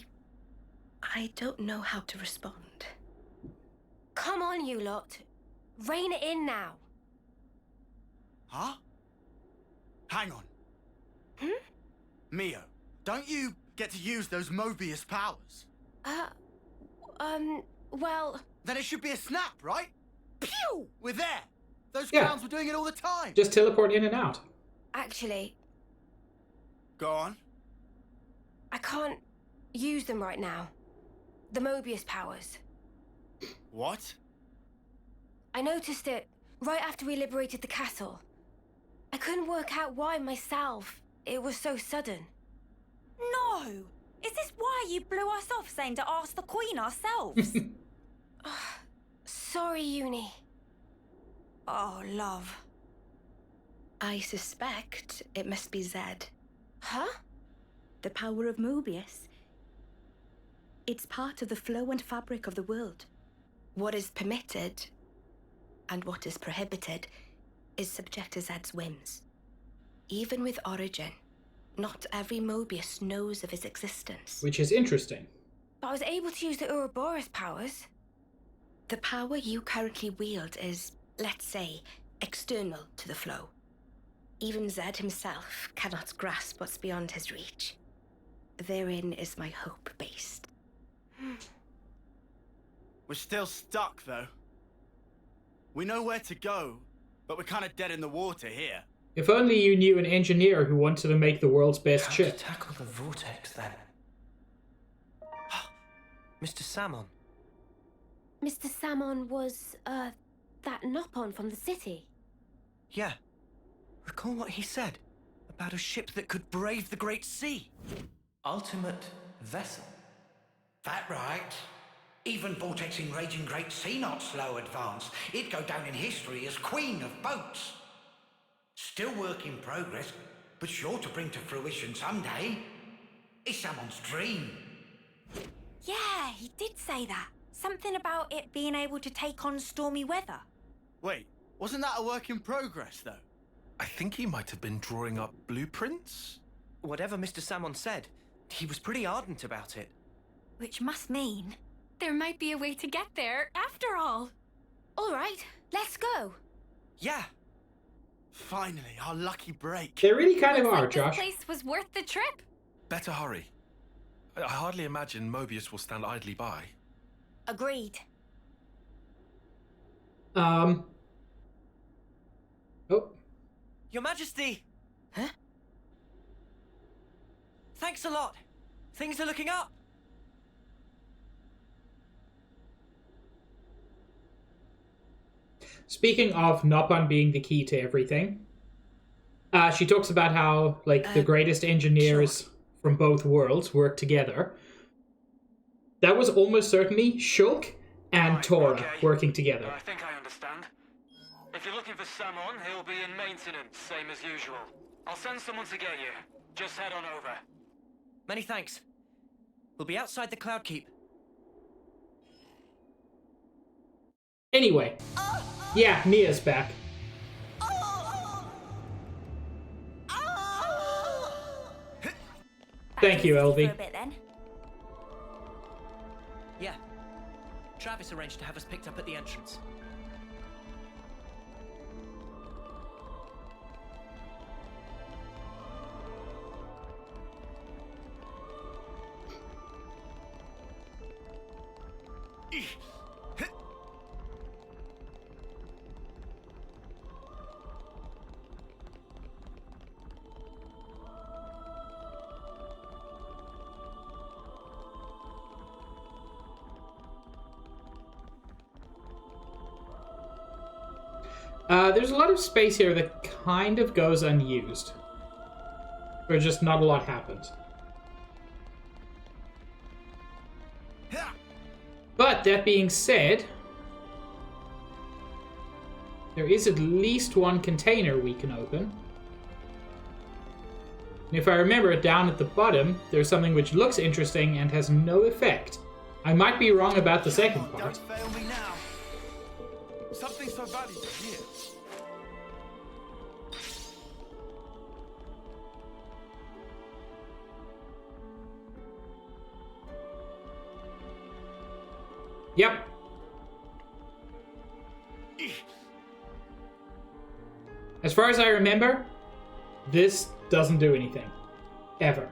don't know how to respond. Come on, you lot. Rein it in now. Huh? Hang on. Mio, don't you get to use those Mobius powers? Well... Then it should be a snap, right? Pew! We're there! Those Yeah. clowns were doing it all the time! Just teleport in and out. Actually, Go on. I can't use them right now. The Mobius powers. What? I noticed it right after we liberated the castle. I couldn't work out why myself. It was so sudden. No! Is this why you blew us off saying to ask the Queen ourselves? Sorry, Uni. Oh, love. I suspect it must be Zed. Huh? The power of Mobius. It's part of the flow and fabric of the world. What is permitted and what is prohibited is subject to Zed's whims. Even with Origin, not every Mobius knows of his existence. Which is interesting. But I was able to use the Ouroboros powers. The power you currently wield is, let's say, external to the flow. Even Zed himself cannot grasp what's beyond his reach. Therein is my hope based. We're still stuck, though. We know where to go, but we're kind of dead in the water here. If only you knew an engineer who wanted to make the world's best How ship. to tackle the vortex, then? Mr. Salmon. Mr. Salmon was, that Nopon from the city. Yeah. Recall what he said about a ship that could brave the Great Sea. Ultimate vessel. That right. Even vortexing raging Great Sea not slow advance. It'd go down in history as Queen of Boats. Still work in progress, but sure to bring to fruition someday. It's someone's dream. Yeah, he did say that. Something about it being able to take on stormy weather. Wait, wasn't that a work in progress, though? I think he might have been drawing up blueprints. Whatever Mr. Salmon said, he was pretty ardent about it. Which must mean... there might be a way to get there, after all. All right, let's go. Yeah. Finally, our lucky break. They really kind of Looks are, like Josh. This place was worth the trip. Better hurry. I hardly imagine Mobius will stand idly by. Agreed. Oh. Your Majesty! Huh? Thanks a lot. Things are looking up. Speaking of Nopon being the key to everything, she talks about how, like, the greatest engineers from both worlds work together. That was almost certainly Shulk and Tora working together. I think I understand. If you're looking for Samon, he'll be in maintenance, same as usual. I'll send someone to get you. Just head on over. Many thanks. We'll be outside the Cloud Keep. Anyway, yeah, Nia's back. Thank you, For a LV. bit, then. Yeah. Travis arranged to have us picked up at the entrance. There's a lot of space here that kind of goes unused. Where just not a lot happens. But that being said, there is at least one container we can open. And if I remember, down at the bottom, there's something which looks interesting and has no effect. I might be wrong about the second part. Don't fail me now. Something so valuable here. Yep. As far as I remember, this doesn't do anything. Ever.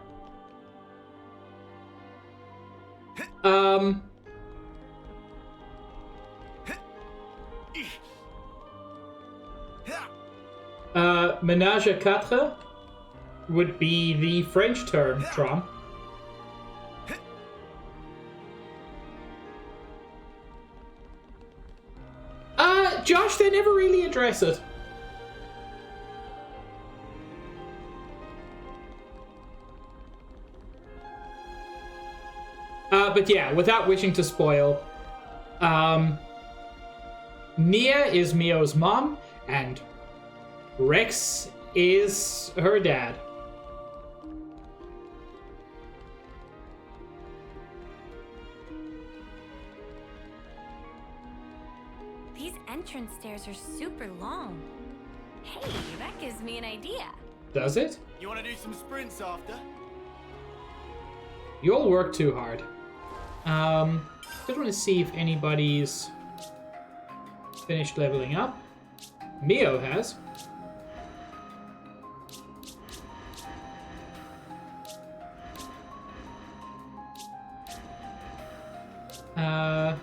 Ménage à quatre would be the French term, Trom. Josh, they never really address it. But yeah, without wishing to spoil, Nia is Mio's mom, and Rex is her dad. These entrance stairs are super long. Hey, that gives me an idea. Does it? You want to do some sprints after? You all work too hard. Just want to see if anybody's finished leveling up. Mio has. I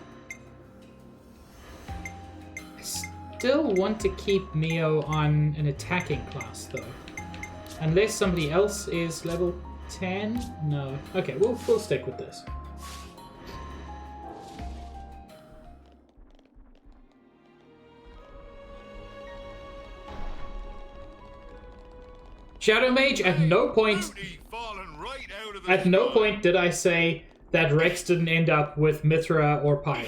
still want to keep Mio on an attacking class, though. Unless somebody else is level 10? No. Okay, we'll stick with this. Shadow Mage, at no point did I say that Rex didn't end up with Mithra or Pyra.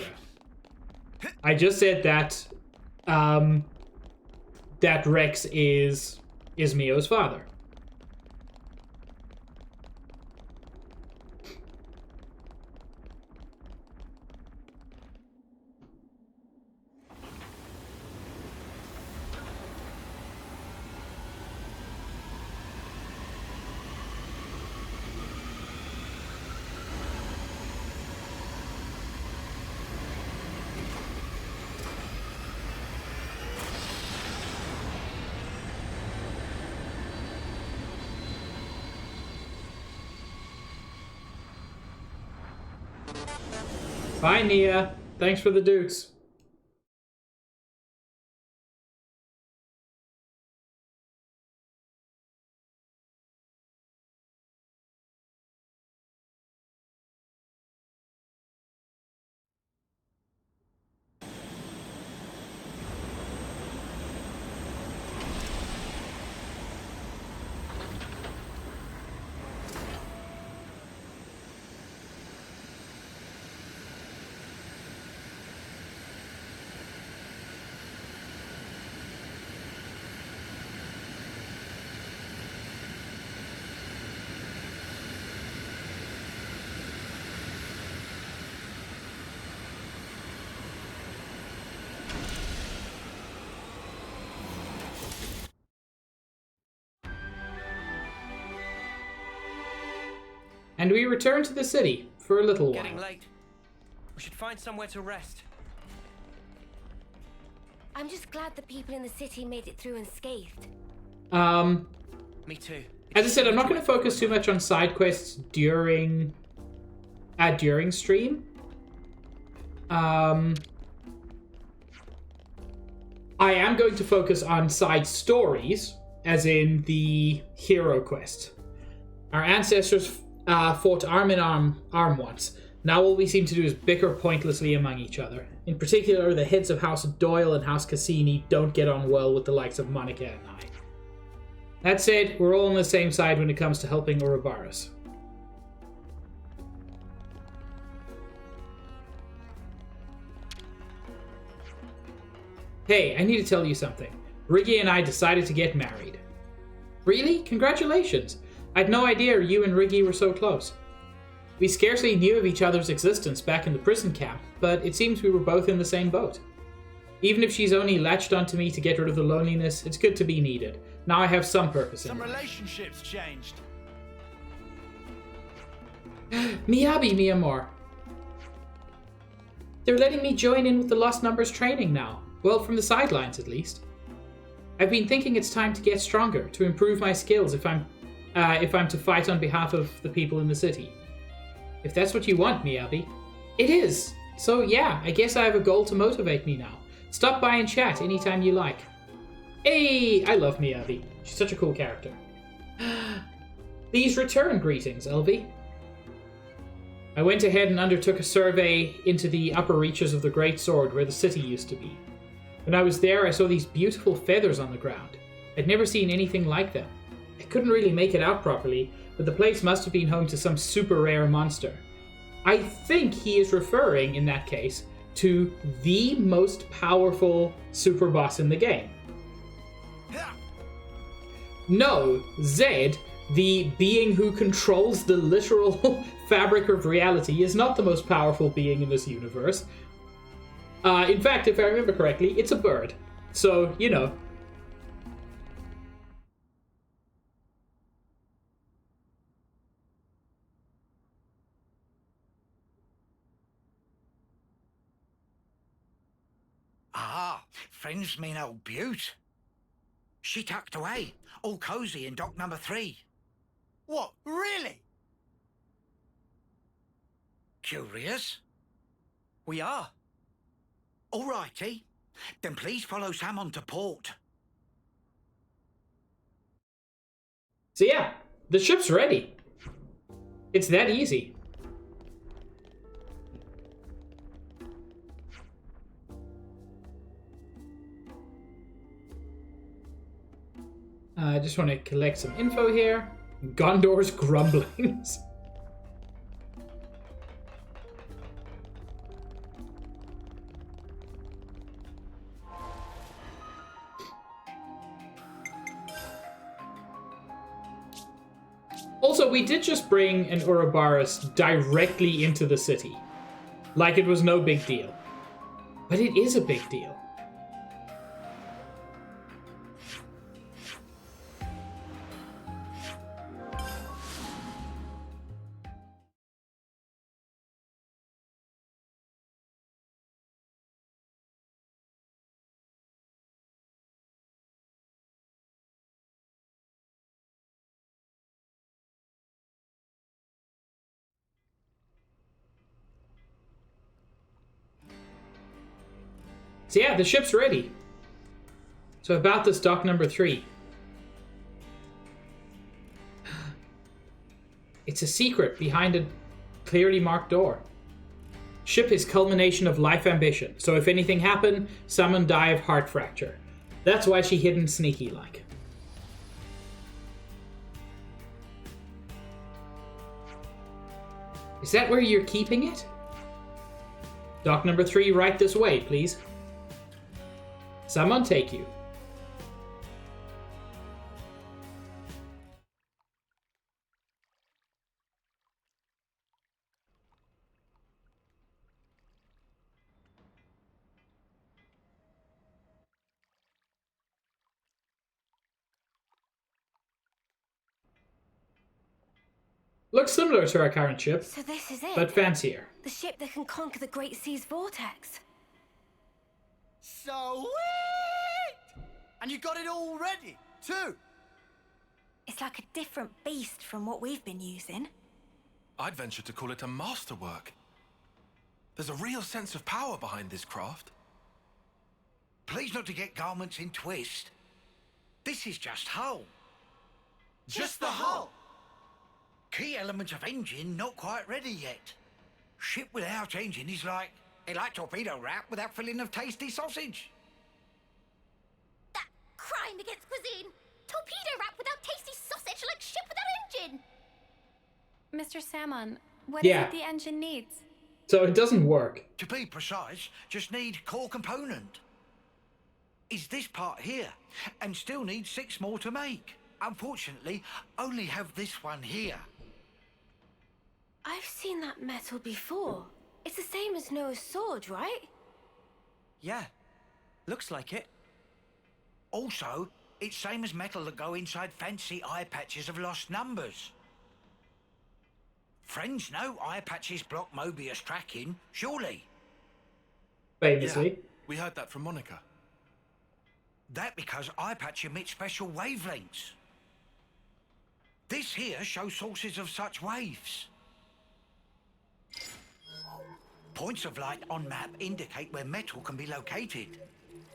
I just said that that Rex is Mio's father. Bye, Nia. Thanks for the dukes. And we return to the city for a little while. Getting late. We should find somewhere to rest. I'm just glad the people in the city made it through unscathed. Me too. As I said, I'm not going to focus too much on side quests during stream. I am going to focus on side stories, as in the hero quest. Our ancestors fought arm in arm once. Now all we seem to do is bicker pointlessly among each other. In particular, the heads of House Doyle and House Cassini don't get on well with the likes of Monica and I. That said, we're all on the same side when it comes to helping Ouroboros. Hey, I need to tell you something. Riggy and I decided to get married. Really? Congratulations! I had no idea you and Riggy were so close. We scarcely knew of each other's existence back in the prison camp, but it seems we were both in the same boat. Even if she's only latched onto me to get rid of the loneliness, it's good to be needed. Now I have some purpose in life. Some relationships changed. Miyabi, mi amor. They're letting me join in with the Lost Numbers training now. Well, from the sidelines at least. I've been thinking it's time to get stronger, to improve my skills if I'm to fight on behalf of the people in the city. If that's what you want, Miyabi. It is! So yeah, I guess I have a goal to motivate me now. Stop by and chat anytime you like. Hey! I love Miyabi. She's such a cool character. These return greetings, Elvie. I went ahead and undertook a survey into the upper reaches of the Great Sword where the city used to be. When I was there, I saw these beautiful feathers on the ground. I'd never seen anything like them. I couldn't really make it out properly, but the place must have been home to some super rare monster. I think he is referring, in that case, to the most powerful super boss in the game. No, Zed, the being who controls the literal fabric of reality, is not the most powerful being in this universe. In fact, if I remember correctly, it's a bird. So, you know. Ah, friends mean old Butte. She tucked away, all cozy in dock number 3. What, really? Curious? We are. All righty. Then please follow Sam on to port. So yeah, the ship's ready. It's that easy. I just want to collect some info here. Gondor's grumblings. Also, we did just bring an Ouroboros directly into the city. Like it was no big deal. But it is a big deal. So yeah, the ship's ready. So about this dock number 3. It's a secret behind a clearly marked door. Ship is culmination of life ambition, so if anything happened, someone die of heart fracture. That's why she hidden sneaky like. Is that where you're keeping it? Dock number 3 right this way, please. Someone take you. Looks similar to our current ship, So this is it. but fancier. The ship that can conquer the Great Sea's vortex. Sweet! And you got it all ready, too? It's like a different beast from what we've been using. I'd venture to call it a masterwork. There's a real sense of power behind this craft. Please not to get garments in twist. This is just hull. Just the hull? Key element of engine not quite ready yet. Ship without engine is like torpedo wrap without filling of tasty sausage. That crime against cuisine. Torpedo wrap without tasty sausage like ship without engine. Mr. Salmon, what is Yeah. it the engine needs? So it doesn't work. To be precise, just need core component. Is this part here, and still need 6 more to make. Unfortunately, only have this one here. I've seen that metal before. It's the same as Noah's sword, right? Yeah, looks like it. Also, it's same as metal that go inside fancy eye patches of lost numbers. Friends know eye patches block Mobius tracking, surely. Famously. Yeah, we heard that from Monica. That because eye patch emits special wavelengths. This here shows sources of such waves. Points of light on map indicate where metal can be located.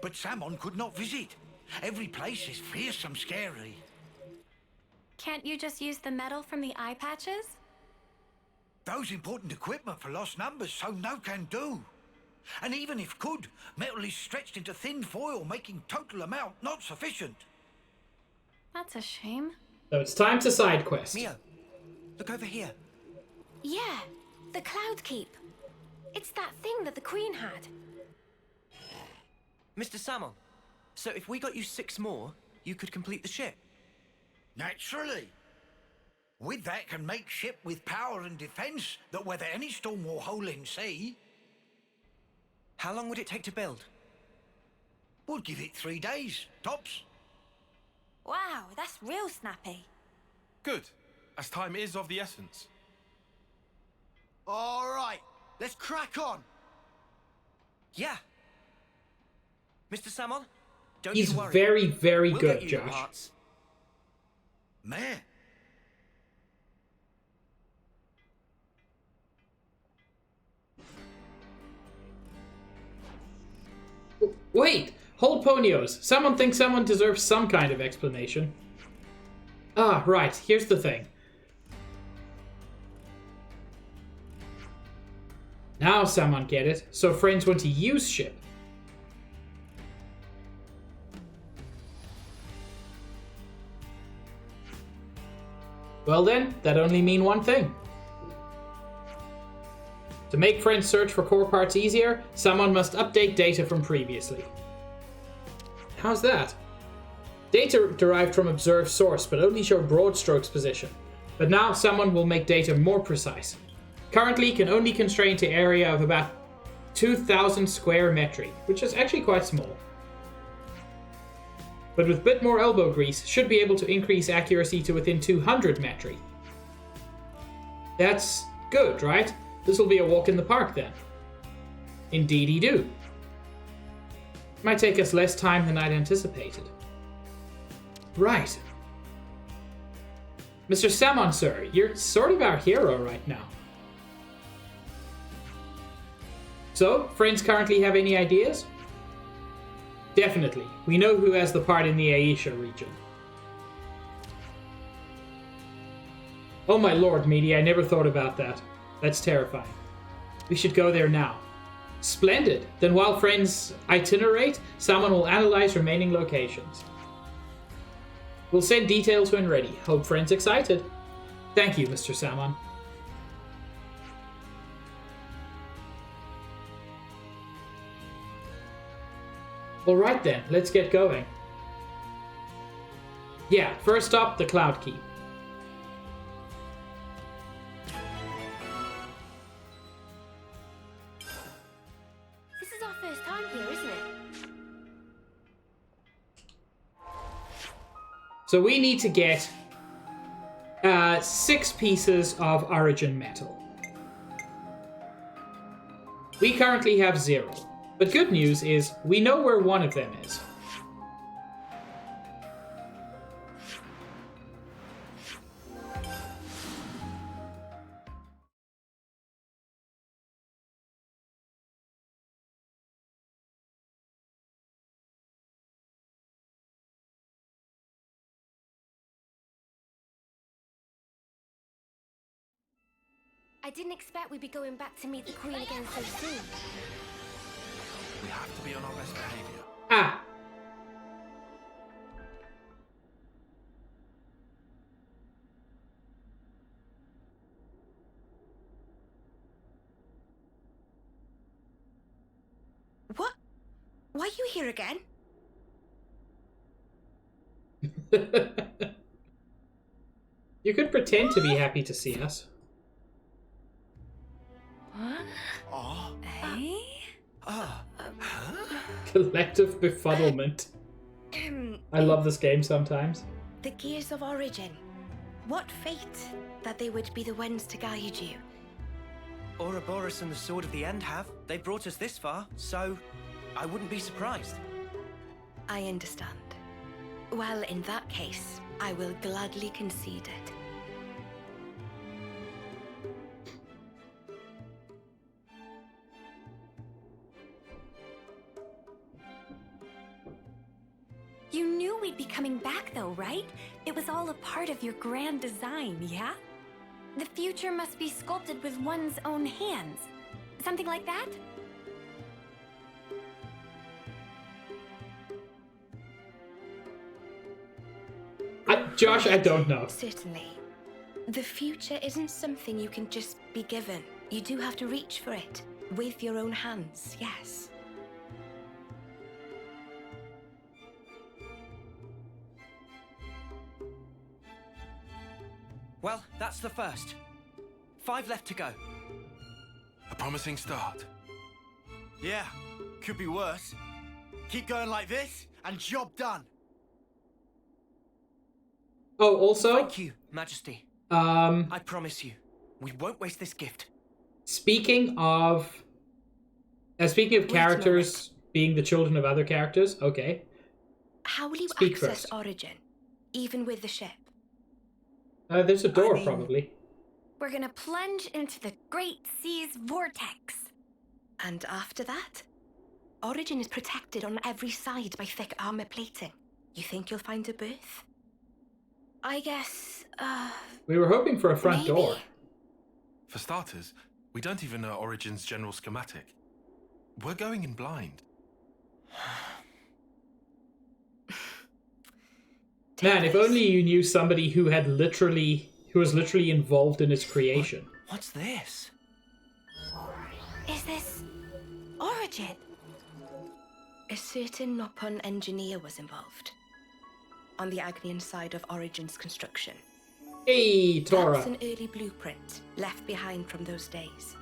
But Salmon could not visit. Every place is fearsome scary. Can't you just use the metal from the eye patches? Those important equipment for lost numbers, so no can do. And even if could, metal is stretched into thin foil, making total amount not sufficient. That's a shame. So it's time to side quest. Mio, look over here. Yeah, the Cloud Keep. It's that thing that the Queen had. Mr. Salmon, so if we got you 6 more, you could complete the ship? Naturally. With that can make ship with power and defense that weather any storm or hole in sea. How long would it take to build? We'll give it 3 days, tops. Wow, that's real snappy. Good, as time is of the essence. All right, let's crack on. Yeah. Mr. Salmon, don't He's you worry. very, very We'll good, get you your Josh. parts. Man. Wait! Hold ponios. Someone thinks someone deserves some kind of explanation. Ah, right. Here's the thing. Now someone get it. So friends want to use ship. Well then, that only mean one thing. To make friends search for core parts easier, someone must update data from previously. How's that? Data derived from observed source, but only show broad strokes position. But now someone will make data more precise. Currently can only constrain to area of about 2,000 square metri, which is actually quite small. But with a bit more elbow grease, should be able to increase accuracy to within 200 metri. That's good, right? This will be a walk in the park then. Indeedy do. Might take us less time than I'd anticipated. Right. Mr. Salmon, sir, you're sort of our hero right now. So, friends currently have any ideas? Definitely. We know who has the part in the Aisha region. Oh my lord, Meaty, I never thought about that. That's terrifying. We should go there now. Splendid. Then while friends itinerate, someone will analyze remaining locations. We'll send details when ready. Hope friends excited. Thank you, Mr. Salmon. Alright then, let's get going. Yeah, first up, the Cloud Keep. This is our first time here, isn't it? So we need to get 6 pieces of origin metal. We currently have 0. But good news is, we know where one of them is. I didn't expect we'd be going back to meet the Queen again so soon. We have to be on our best behavior. Ah! What? Why are you here again? You could pretend to be happy to see us. Hey? Collective befuddlement. I love this game sometimes. The Gears of Origin. What fate that they would be the ones to guide you. Ouroboros and the Sword of the End have. They brought us this far, so I wouldn't be surprised. I understand. Well, in that case, I will gladly concede it. You knew we'd be coming back though, right? It was all a part of your grand design, yeah? The future must be sculpted with one's own hands. Something like that? Josh, I don't know. Certainly. The future isn't something you can just be given. You do have to reach for it. With your own hands, yes. Well, that's the first. 5 left to go. A promising start. Yeah, could be worse. Keep going like this, and job done. Oh, also... Thank you, Majesty. I promise you, we won't waste this gift. Speaking of characters being the children of other characters, okay. How will you Speak access first. Origin, even with the ship? There's a door, probably. We're gonna plunge into the Great Sea's vortex. And after that? Origin is protected on every side by thick armor plating. You think you'll find a berth? I guess, We were hoping for a front maybe. door. For starters, we don't even know Origin's general schematic. We're going in blind. Man, if only you knew somebody who was literally involved in its creation. What's this? Is this Origin? A certain Nopon engineer was involved. On the Agnian side of Origin's construction. Hey, Tora. That's an early blueprint left behind from those days.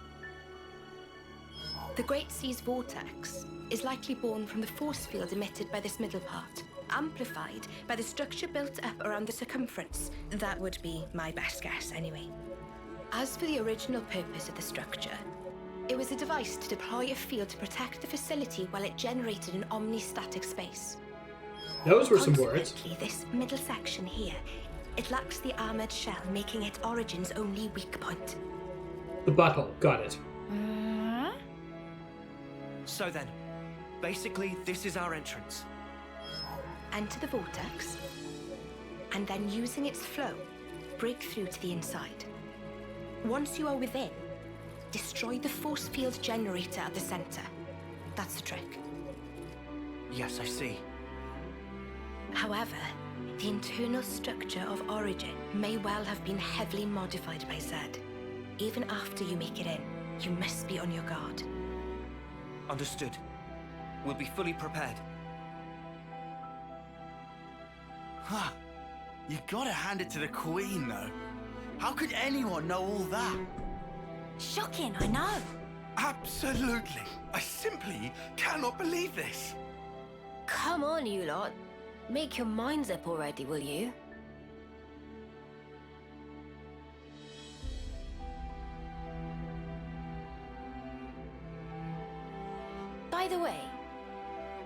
The Great Sea's vortex is likely born from the force field emitted by this middle part, amplified by the structure built up around the circumference. That would be my best guess, anyway. As for the original purpose of the structure, it was a device to deploy a field to protect the facility while it generated an omnistatic space. Those were some words. Consequently, this middle section here, it lacks the armored shell, making it Origin's only weak point. The butthole, got it. So then, basically, this is our entrance. Enter the vortex, and then using its flow, break through to the inside. Once you are within, destroy the force field generator at the center. That's the trick. Yes, I see. However, the internal structure of Origin may well have been heavily modified by Zed. Even after you make it in, you must be on your guard. Understood. We'll be fully prepared. Huh. You gotta hand it to the Queen, though. How could anyone know all that? Shocking, I know. Absolutely. I simply cannot believe this. Come on, you lot. Make your minds up already, will you? By the way,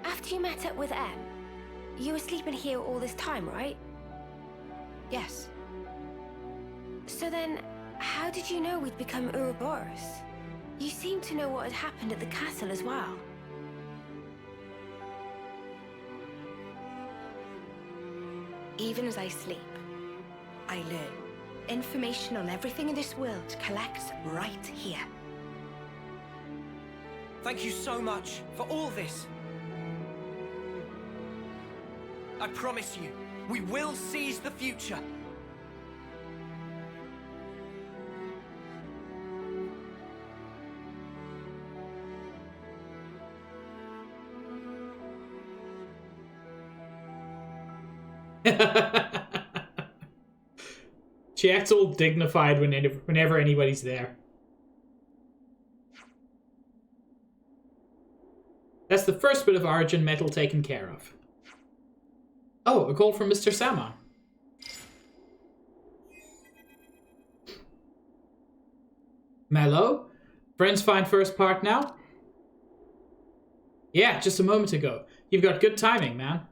after you met up with Em, you were sleeping here all this time, right? Yes. So then, how did you know we'd become Ouroboros? You seem to know what had happened at the castle as well. Even as I sleep, I learn. Information on everything in this world collects right here. Thank you so much for all this. I promise you, we will seize the future. She acts all dignified whenever anybody's there. That's the first bit of Origin metal taken care of. Oh, a call from Mr. Salmon. Mello? Friends find first part now? Yeah, just a moment ago. You've got good timing, man.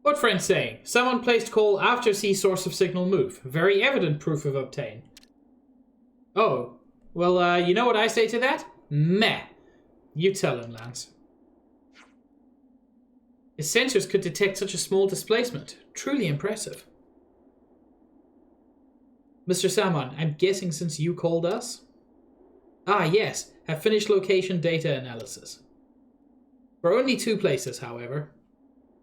What friend saying? Someone placed call after see source of signal move. Very evident proof of obtain. Oh, well, you know what I say to that? Meh. You tell him, Lance. His sensors could detect such a small displacement. Truly impressive. Mr. Salmon, I'm guessing since you called us? Ah, yes. Have finished location data analysis. For only 2 places, however.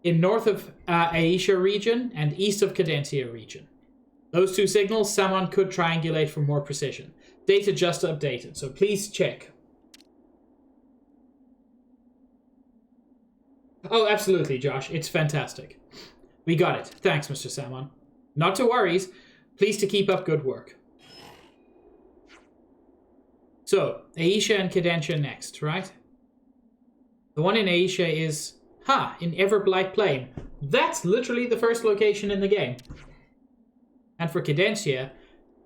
In north of Aisha region and east of Cadencia region. Those 2 signals, someone could triangulate for more precision. Data just updated, so please check. Oh, absolutely, Josh. It's fantastic. We got it. Thanks, Mr. Salmon. Not to worries. Pleased to keep up good work. So, Aisha and Cadencia next, right? The one in Aisha is... in Everblight Plain. That's literally the first location in the game. And for Cadencia,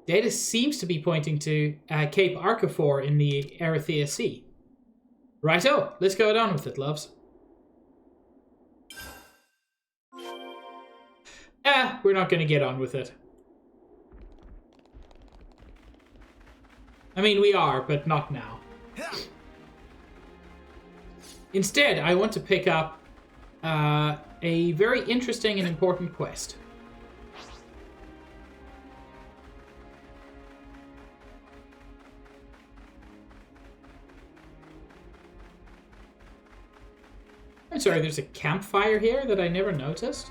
data seems to be pointing to Cape Arcafor in the Erythea Sea. Righto, let's go on with it, loves. We're not going to get on with it. I mean, we are, but not now. Instead, I want to pick up a very interesting and important quest. I'm sorry, there's a campfire here that I never noticed?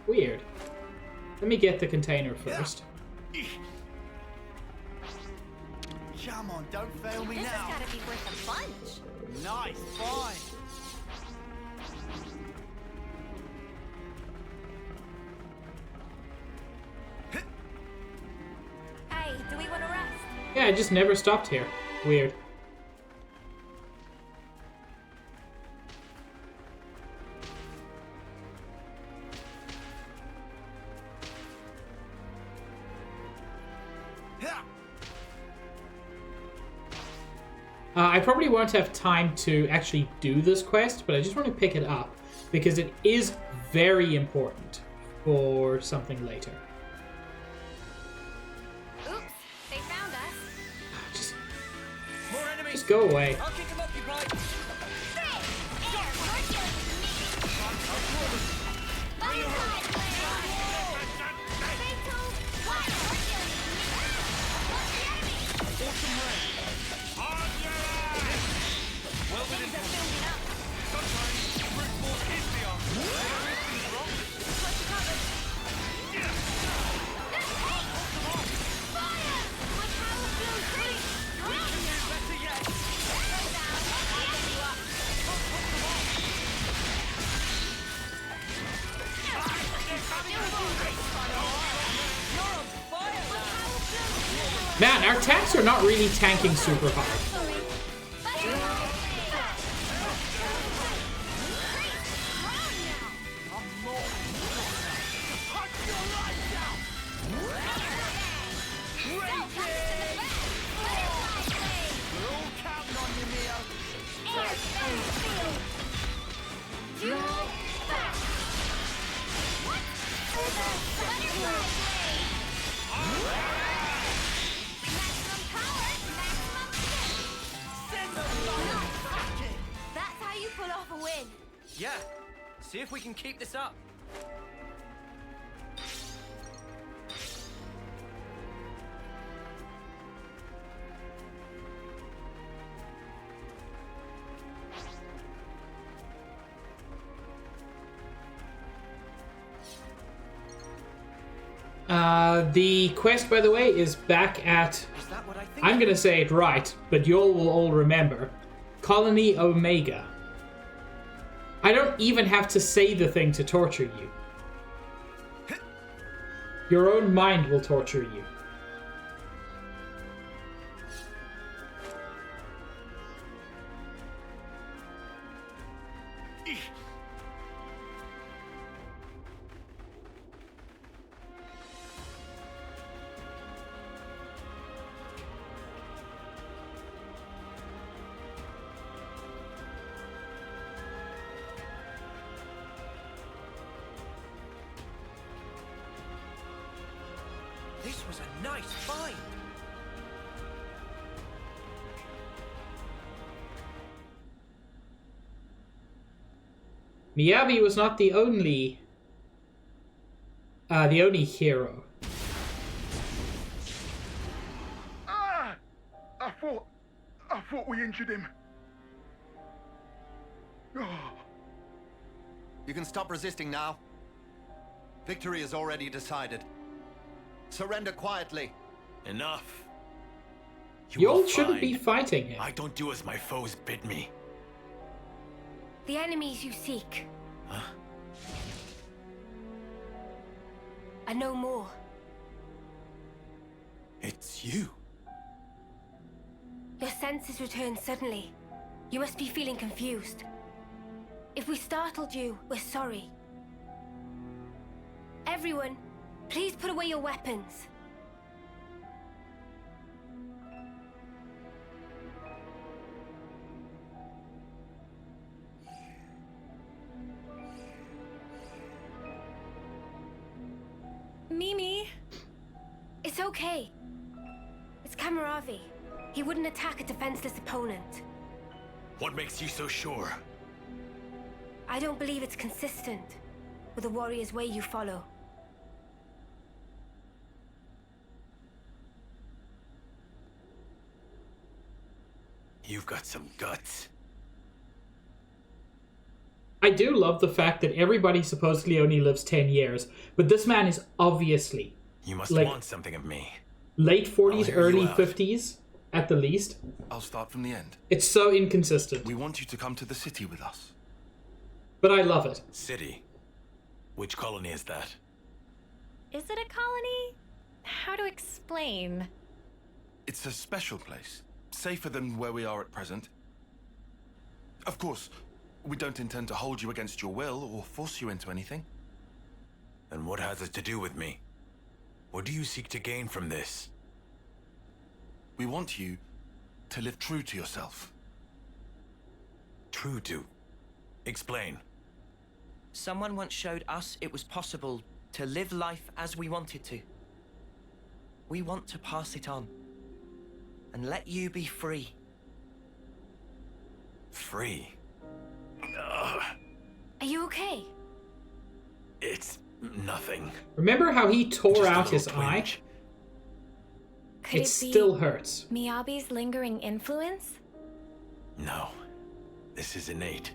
Weird. Let me get the container first. Come on, don't fail me This now. has gotta be worth a bunch. Nice, fine. Hey, do we want to rest? Yeah, I just never stopped here. Weird. I probably won't have time to actually do this quest, but I just want to pick it up because it is very important for something later. Oops, they found us. More enemies. Just go away. I'll keep them occupied. Well within sometimes brute force is the answer. Man, our tanks are not really tanking super hard. Yeah, see if we can keep this up. The quest, by the way, is back at... I'm gonna say it right, but you'll will all remember. Colony Omega. I don't even have to say the thing to torture you. Your own mind will torture you. This was a nice find. Miyabi was not the only hero. Ah! I thought we injured him. Oh. You can stop resisting now. Victory is already decided. Surrender quietly. Enough. You all shouldn't be fighting him. I don't do as my foes bid me. The enemies you seek. Huh? I know more. It's you. Your senses returned suddenly. You must be feeling confused. If we startled you, we're sorry. Everyone, please put away your weapons. Mimi! It's okay. It's Kamaravi. He wouldn't attack a defenseless opponent. What makes you so sure? I don't believe it's consistent with the warrior's way you follow. You've got some guts. I do love the fact that everybody supposedly only lives 10 years, but this man is obviously... You must like, want something of me. Late 40s, I'll hear early you out. 50s, at the least. I'll start from the end. It's so inconsistent. We want you to come to the city with us. But I love it. City? Which colony is that? Is it a colony? How to explain? It's a special place. Safer than where we are at present. Of course, we don't intend to hold you against your will or force you into anything. And what has it to do with me? What do you seek to gain from this? We want you to live true to yourself. True to? Explain. Someone once showed us it was possible to live life as we wanted to. We want to pass it on and let you be free. Free? Are you okay? It's nothing. Remember how he tore Just a out little his eye? twinge. Could It it be still hurts. Miyabi's lingering influence? No. This is innate.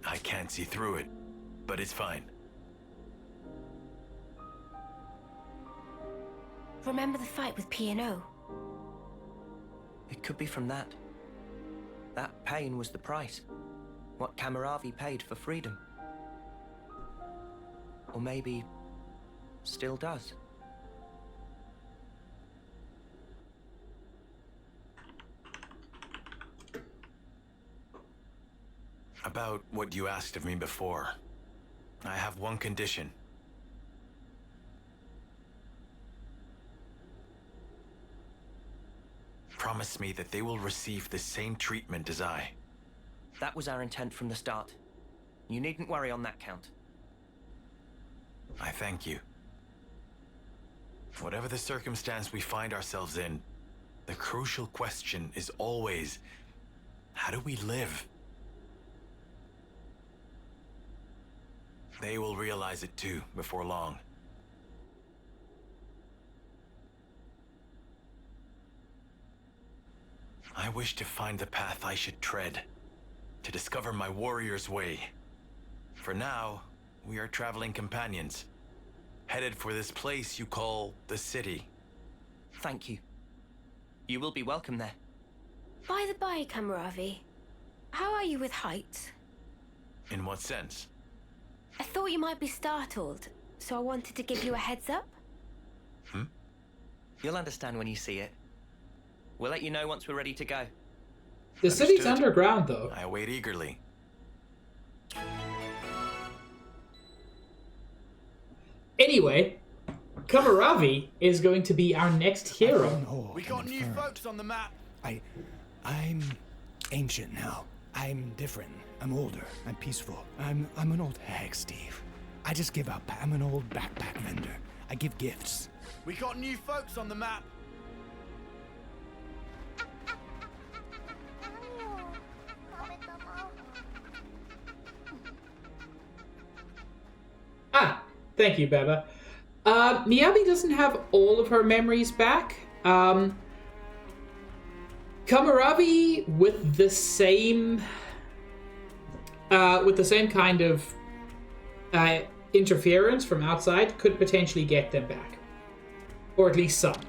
I can't see through it, but it's fine. Remember the fight with P&O? It could be from that. That pain was the price. What Kamaravi paid for freedom. Or maybe still does. About what you asked of me before. I have one condition. Promise me that they will receive the same treatment as I. That was our intent from the start. You needn't worry on that count. I thank you. Whatever the circumstance we find ourselves in, the crucial question is always, how do we live? They will realize it too, before long. I wish to find the path I should tread, to discover my warrior's way. For now, we are traveling companions, headed for this place you call the city. Thank you. You will be welcome there. By the by, Kamaravi, how are you with heights? In what sense? I thought you might be startled, so I wanted to give you a heads up. You'll understand when you see it. We'll let you know once we're ready to go. The city's underground, though. I await eagerly. Anyway, Kamaravi is going to be our next hero. We got new folks on the map. I'm ancient now. I'm different. I'm older. I'm peaceful. I'm an old hag, Steve. I just give up. I'm an old backpack vendor. I give gifts. We got new folks on the map. Ah, thank you, Beba. Miyabi doesn't have all of her memories back. Kamaravi, with the same kind of interference from outside, could potentially get them back, or at least some.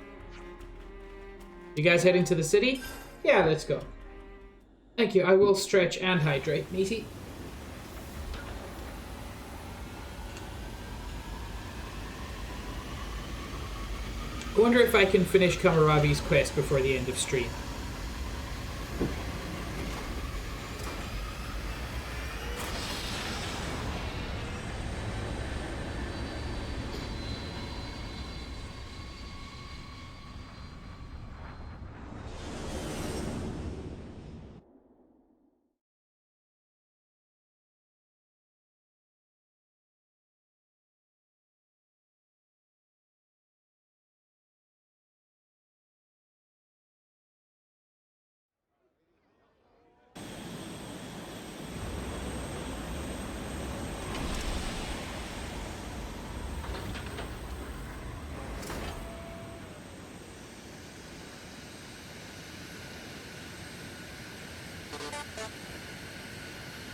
You guys heading to the city? Yeah, let's go. Thank you. I will stretch and hydrate, matey. I wonder if I can finish Kamaravi's quest before the end of stream.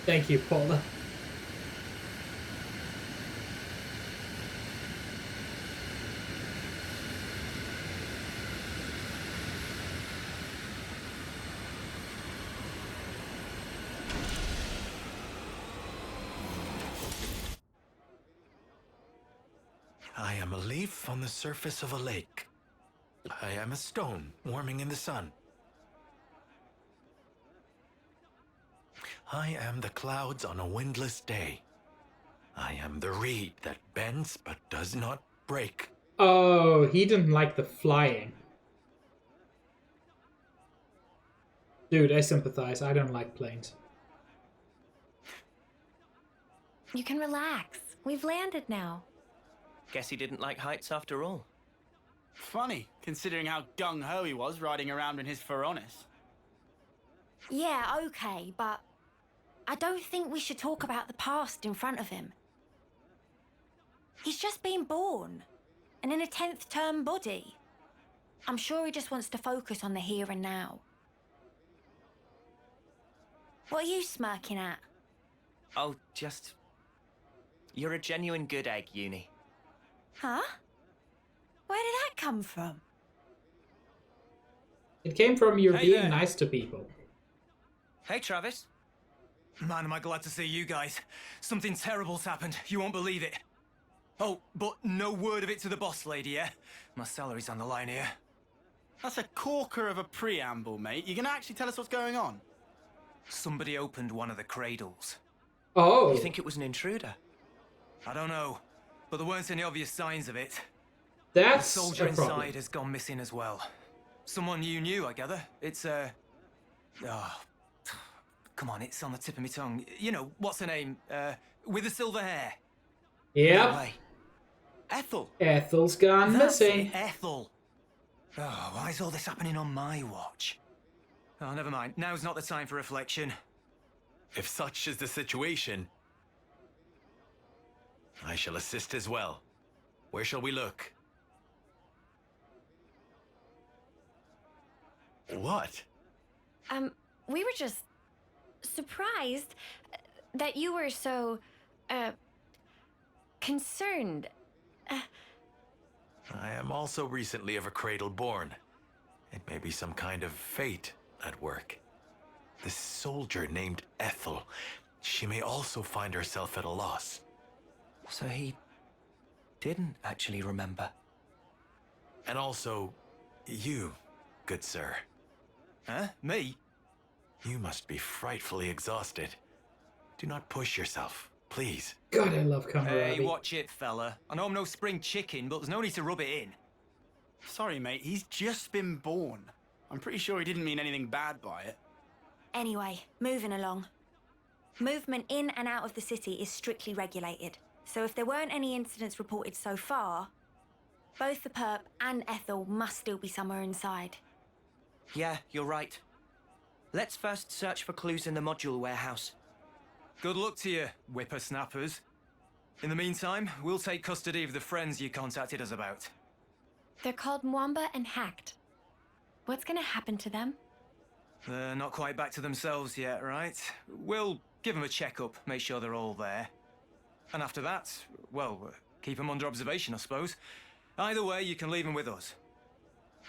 Thank you, Paula. I am a leaf on the surface of a lake. I am a stone warming in the sun. I am the clouds on a windless day. I am the reed that bends but does not break. Oh, he didn't like the flying. Dude, I sympathize. I don't like planes. You can relax. We've landed now. Guess he didn't like heights after all. Funny, considering how gung-ho he was riding around in his Feronis. Yeah, okay, but I don't think we should talk about the past in front of him. He's just been born, and in a 10th term body. I'm sure he just wants to focus on the here and now. What are you smirking at? Oh, just... You're a genuine good egg, Uni. Huh? Where did that come from? It came from you Hey being there. nice to people. Hey, Travis. Man, am I glad to see you guys. Something terrible's happened. You won't believe it. Oh, but no word of it to the boss lady, yeah? My salary's on the line here. That's a corker of a preamble, mate. You gonna actually tell us what's going on? Somebody opened one of the cradles. Oh. You think it was an intruder? I don't know, but there weren't any obvious signs of it. That's the soldier a problem. inside has gone missing as well. Someone you knew, I gather. It's, oh, come on, it's on the tip of my tongue. You know, what's her name? With the silver hair. Yep. No way. Ethel. Ethel's gone That's missing. it, Ethel. Oh, why is all this happening on my watch? Oh, never mind. Now's not the time for reflection. If such is the situation... I shall assist as well. Where shall we look? What? We were just surprised that you were so, concerned. I am also recently of a cradle born. It may be some kind of fate at work. This soldier named Ethel, she may also find herself at a loss. So he didn't actually remember. And also, you, good sir. Huh? Me? You must be frightfully exhausted. Do not push yourself, please. God, I love camaraderie. Hey, watch it, fella. I know I'm no spring chicken, but there's no need to rub it in. Sorry, mate, he's just been born. I'm pretty sure he didn't mean anything bad by it. Anyway, moving along. Movement in and out of the city is strictly regulated. So if there weren't any incidents reported so far, both the perp and Ethel must still be somewhere inside. Yeah, you're right. Let's first search for clues in the module warehouse. Good luck to you, whippersnappers. In the meantime, we'll take custody of the friends you contacted us about. They're called Mwamba and Hacked. What's gonna happen to them? They're not quite back to themselves yet, right? We'll give them a checkup, make sure they're all there. And after that, well, keep them under observation, I suppose. Either way, you can leave them with us.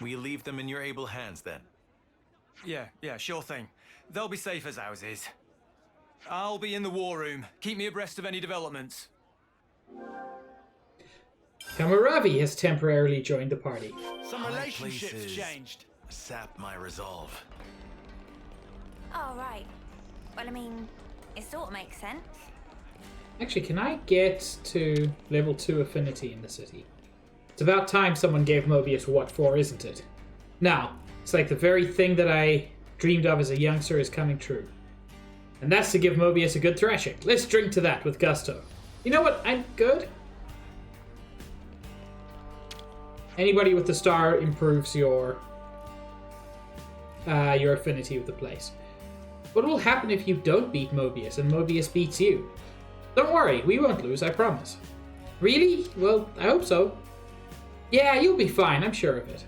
We leave them in your able hands, then? Yeah, sure thing. They'll be safe as houses. I'll be in the war room. Keep me abreast of any developments. Kamaravi has temporarily joined the party. Some High relationships places changed. Sap my resolve. Oh, right. Well, I mean, it sort of makes sense. Actually, can I get to level 2 affinity in the city? It's about time someone gave Mobius what for, isn't it? Now, it's like the very thing that I dreamed of as a youngster is coming true. And that's to give Mobius a good thrashing. Let's drink to that with gusto. You know what? I'm good. Anybody with the star improves your affinity with the place. What will happen if you don't beat Mobius and Mobius beats you? Don't worry, we won't lose, I promise. Really? Well, I hope so. Yeah, you'll be fine, I'm sure of it.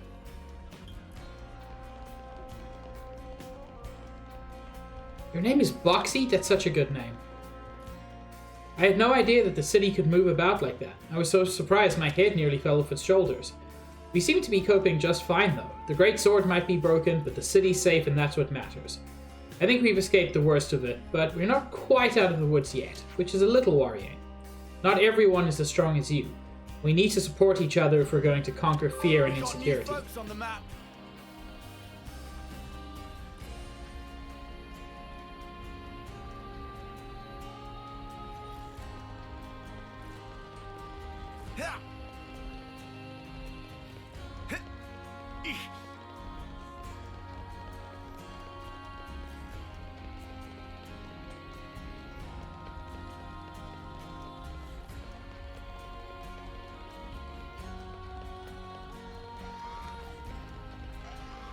Your name is Boxy? That's such a good name. I had no idea that the city could move about like that. I was so surprised my head nearly fell off its shoulders. We seem to be coping just fine though. The great sword might be broken, but the city's safe and that's what matters. I think we've escaped the worst of it, but we're not quite out of the woods yet, which is a little worrying. Not everyone is as strong as you. We need to support each other if we're going to conquer fear and insecurity. Folks on the map.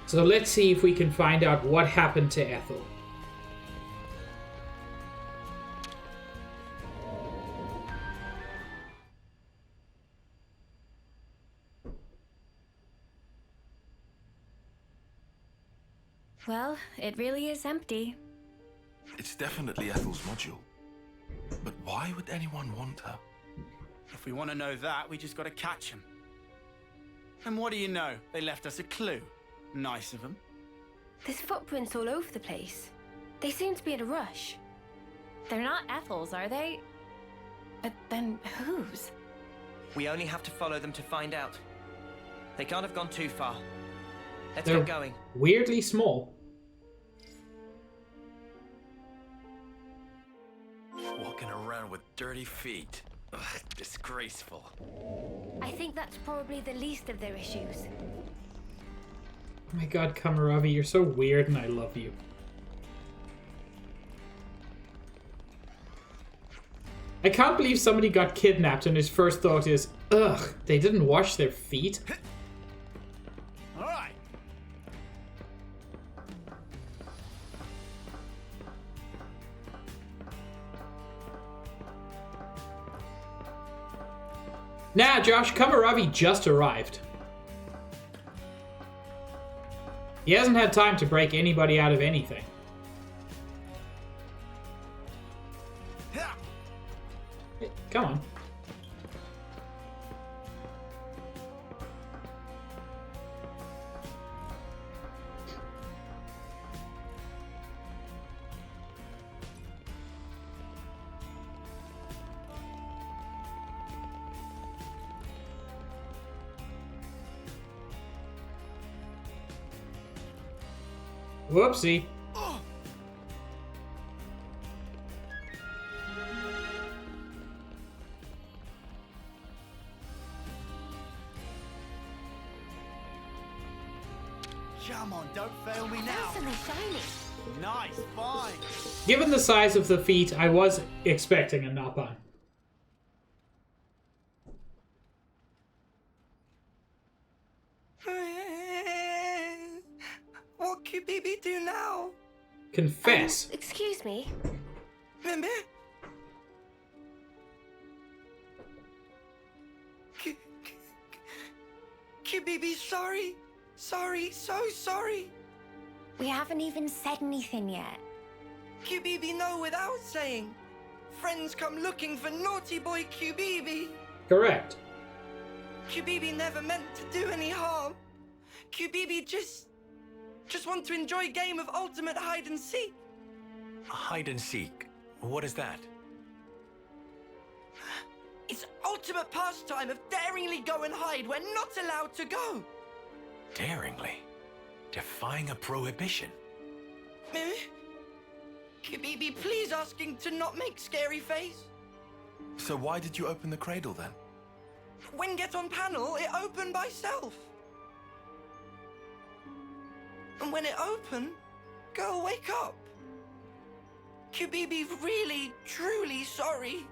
So let's see if we can find out what happened to Ethel. Well, it really is empty. It's definitely Ethel's module. But why would anyone want her? If we want to know that, we just got to catch them. And what do you know? They left us a clue. Nice of them. There's footprints all over the place. They seem to be in a rush. They're not Ethel's, are they? But then whose? We only have to follow them to find out. They can't have gone too far. Let's They're get going. weirdly small. Walking around with dirty feet. Ugh, disgraceful. I think that's probably the least of their issues. Oh my god, Kamaravi, you're so weird and I love you. I can't believe somebody got kidnapped and his first thought is, ugh, they didn't wash their feet? Alright. Nah, Josh, Kamaravi just arrived. He hasn't had time to break anybody out of anything. Come on. Whoopsie. Come on, don't fail me now. Something shiny. Nice, fine. Given the size of the feet, I was expecting a knock-on. What could Bibi do now? Confess. Excuse me. Mimi? Bibi, sorry. Sorry, so sorry. We haven't even said anything yet. Bibi, no, without saying. Friends come looking for naughty boy Bibi. Correct. Bibi never meant to do any harm. Bibi just want to enjoy a game of ultimate hide and seek. Hide and seek? What is that? It's ultimate pastime of daringly go and hide where not allowed to go. Daringly? Defying a prohibition? Bibi, please asking to not make scary face. So why did you open the cradle then? When get on panel, it opened by self. And when it opened, girl, wake up. Bibi, really, truly sorry.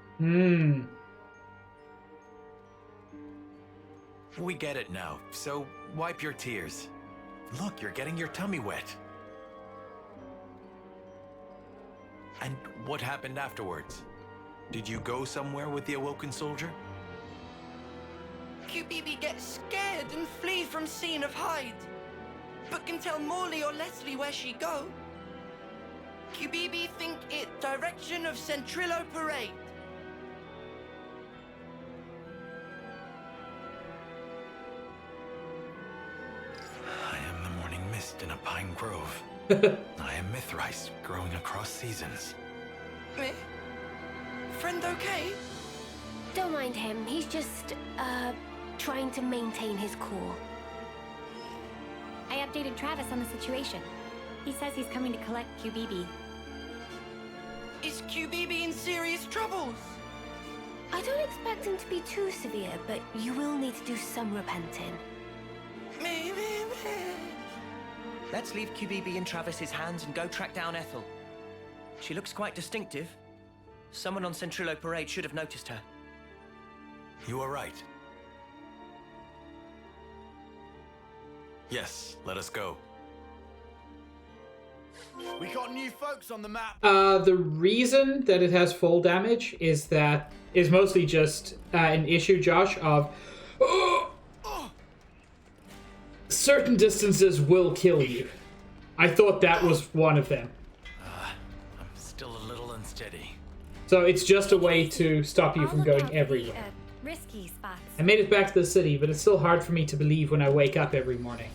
We get it now, so wipe your tears. Look, you're getting your tummy wet. And what happened afterwards? Did you go somewhere with the awoken soldier? Bibi gets scared and flee from scene of hide, but can tell Morley or Leslie where she go. Bibi think it direction of Centrillo Parade. I am the morning mist in a pine grove. I am Mithrice, growing across seasons. Friend okay? Don't mind him. He's just, trying to maintain his cool. I updated Travis on the situation. He says he's coming to collect QBB. Is QBB in serious troubles? I don't expect him to be too severe, but you will need to do some repenting. Let's leave QBB in Travis's hands and go track down Ethel. She looks quite distinctive. Someone on Centrillo Parade should have noticed her. You are right. Yes, let us go. We got new folks on the map. The reason that it has full damage is mostly just an issue, Josh, of certain distances will kill you. I thought that was one of them. I'm still a little unsteady. So it's just a way to stop you from going everywhere. Risky spots. I made it back to the city, but it's still hard for me to believe when I wake up every morning.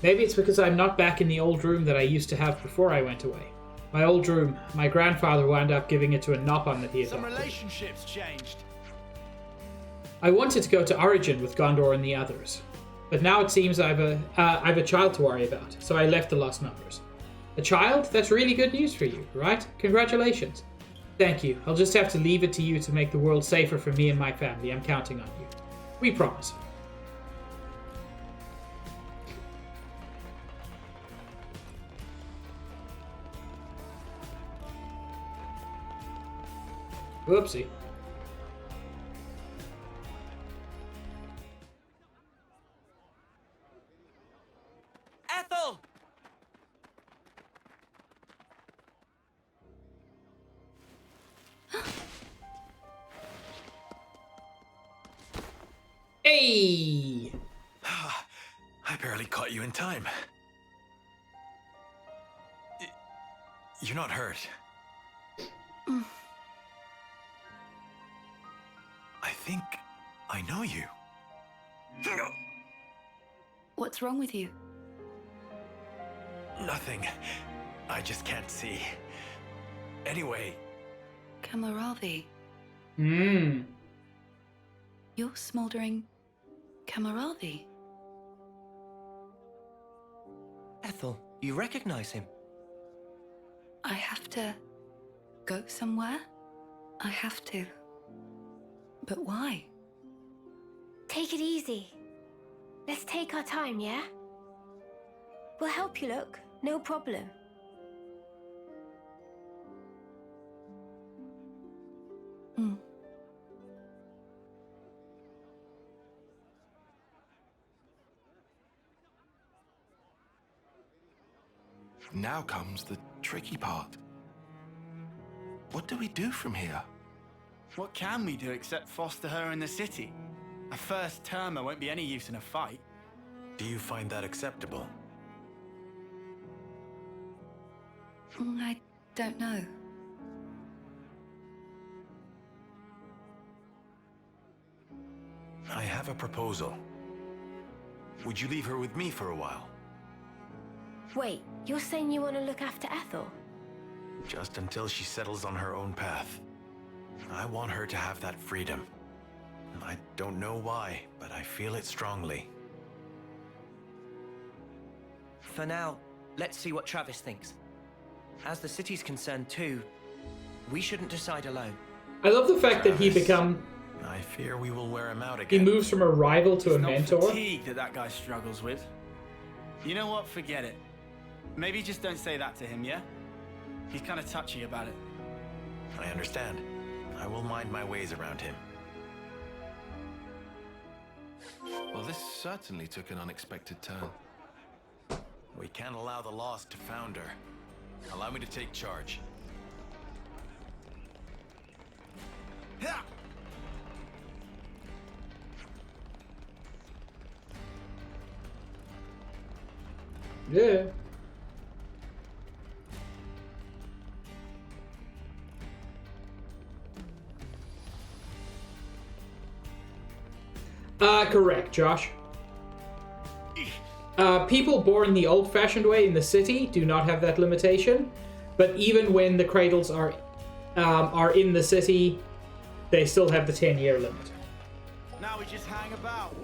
Maybe it's because I'm not back in the old room that I used to have before I went away. My old room, my grandfather wound up giving it to a Nopon that he Some adopted. relationships changed. I wanted to go to Origin with Gondor and the others, but now it seems I've a child to worry about, so I left the Lost Numbers. A child? That's really good news for you, right? Congratulations. Thank you. I'll just have to leave it to you to make the world safer for me and my family. I'm counting on you. We promise. Whoopsie. Ethel! Hey! I barely caught you in time. You're not hurt. I think I know you. What's wrong with you? Nothing. I just can't see. Anyway. Kamaravi. Hmm. You're smoldering Kamaravi. Ethel, you recognize him? I have to go somewhere? I have to. But why? Take it easy. Let's take our time, yeah? We'll help you look, no problem. Now comes the tricky part. What do we do from here? What can we do except foster her in the city? A first termer won't be any use in a fight. Do you find that acceptable? I don't know. I have a proposal. Would you leave her with me for a while? Wait, you're saying you want to look after Ethel? Just until she settles on her own path. I want her to have that freedom. I don't know why, but I feel it strongly. For now, let's see what Travis thinks. As the city's concerned too, we shouldn't decide alone. I love the fact that he become... I fear we will wear him out He again. moves from a rival to a It's not mentor. fatigue that guy struggles with. You know what? Forget it. Maybe just don't say that to him, yeah? He's kind of touchy about it. I understand. I will mind my ways around him. Well, this certainly took an unexpected turn. We can't allow the loss to founder. Allow me to take charge. Yeah. Correct, Josh. People born the old-fashioned way in the city do not have that limitation, but even when the cradles are in the city, they still have the 10-year limit. Now we just hang about.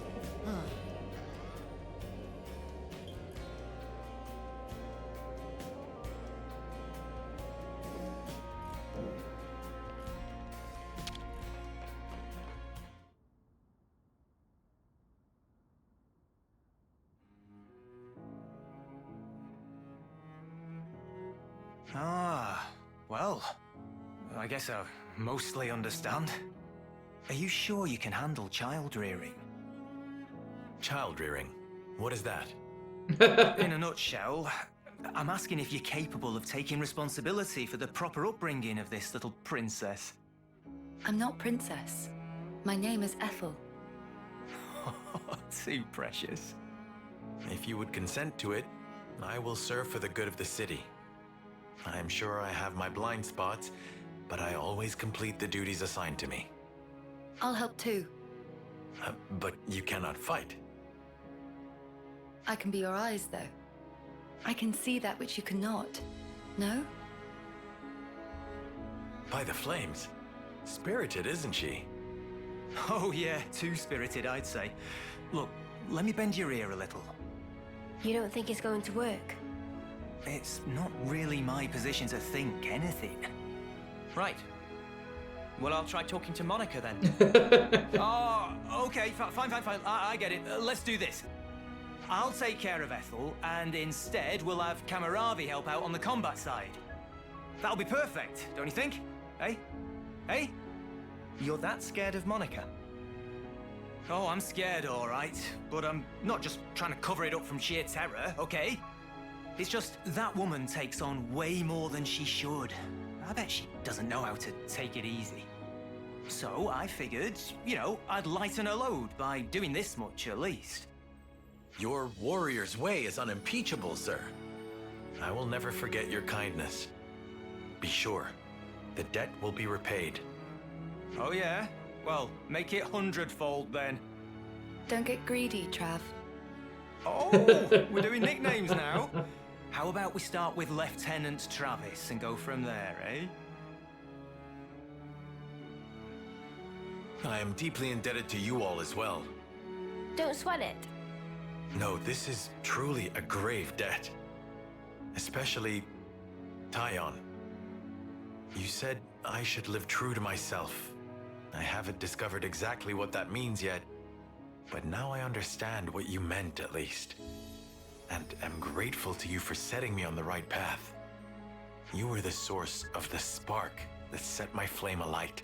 Ah, well, I guess I mostly understand. Are you sure you can handle child rearing? Child rearing? What is that? In a nutshell, I'm asking if you're capable of taking responsibility for the proper upbringing of this little princess. I'm not princess. My name is Ethel. Too precious. If you would consent to it, I will serve for the good of the city. I am sure I have my blind spots, but I always complete the duties assigned to me. I'll help too. But you cannot fight. I can be your eyes, though. I can see that which you cannot. No? By the flames. Spirited, isn't she? Oh yeah, too spirited, I'd say. Look, let me bend your ear a little. You don't think it's going to work? It's not really my position to think anything. Right. Well, I'll try talking to Monica then. Oh, okay, fine. I get it. Let's do this. I'll take care of Ethel, and instead we'll have Kamaravi help out on the combat side. That'll be perfect, don't you think? Hey? Hey? You're that scared of Monica? Oh, I'm scared, all right. But I'm not just trying to cover it up from sheer terror, okay? It's just that woman takes on way more than she should. I bet she doesn't know how to take it easy. So I figured, I'd lighten a load by doing this much at least. Your warrior's way is unimpeachable, sir. I will never forget your kindness. Be sure, the debt will be repaid. Oh yeah? Well, make it 100-fold then. Don't get greedy, Trav. Oh, we're doing nicknames now. How about we start with Lieutenant Travis and go from there, eh? I am deeply indebted to you all as well. Don't sweat it. No, this is truly a grave debt. Especially Tyon. You said I should live true to myself. I haven't discovered exactly what that means yet, but now I understand what you meant at least. And am grateful to you for setting me on the right path. You were the source of the spark that set my flame alight.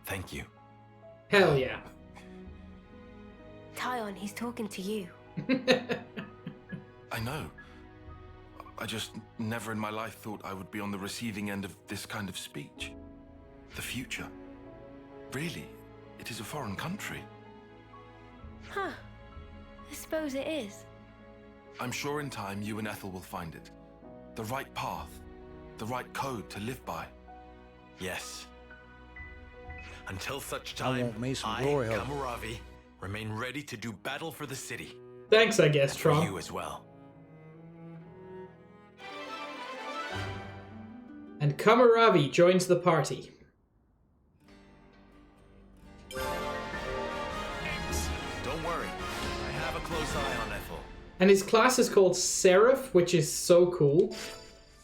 Thank you. Hell yeah. Tyon, he's talking to you. I know. I just never in my life thought I would be on the receiving end of this kind of speech. The future. Really, it is a foreign country. Huh. I suppose it is. I'm sure in time you and Ethel will find it. The right path. The right code to live by. Yes. Until such time, I, glory hole. Kamuravi, remain ready to do battle for the city. Thanks, I guess, For Tron. you as well. And Kamaravi joins the party. Don't worry, I have a close eye on Ethel. And his class is called Seraph, which is so cool.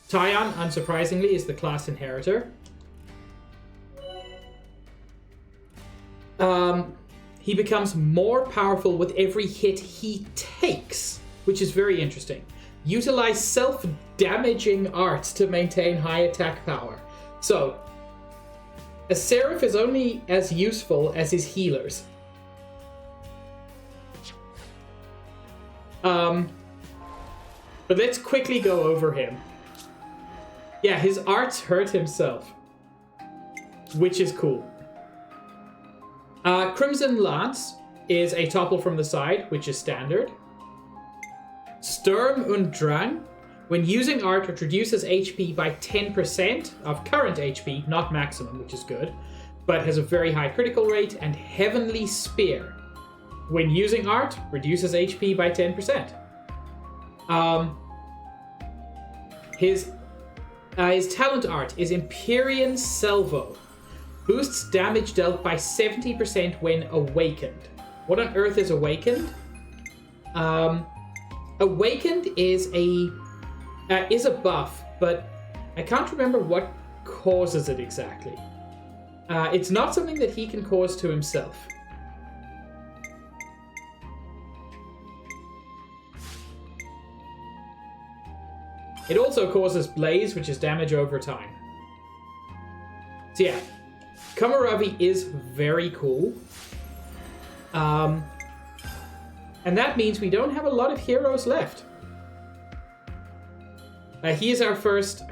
Tyon, unsurprisingly, is the class inheritor. He becomes more powerful with every hit he takes, which is very interesting. Utilize self-damaging arts to maintain high attack power. So, a Seraph is only as useful as his healers. But let's quickly go over him. Yeah, his arts hurt himself, which is cool. Crimson Lance is a topple from the side, which is standard. Sturm und Drang, when using art, it reduces HP by 10% of current HP, not maximum, which is good, but has a very high critical rate. And Heavenly Spear, when using art, reduces HP by 10%. His talent art is Empyrean Salvo. Boosts damage dealt by 70% when awakened. What on earth is awakened? Awakened is a buff, but I can't remember what causes it exactly. It's not something that he can cause to himself. It also causes Blaze, which is damage over time. So yeah, Kamaravi is very cool. And that means we don't have a lot of heroes left. He is our first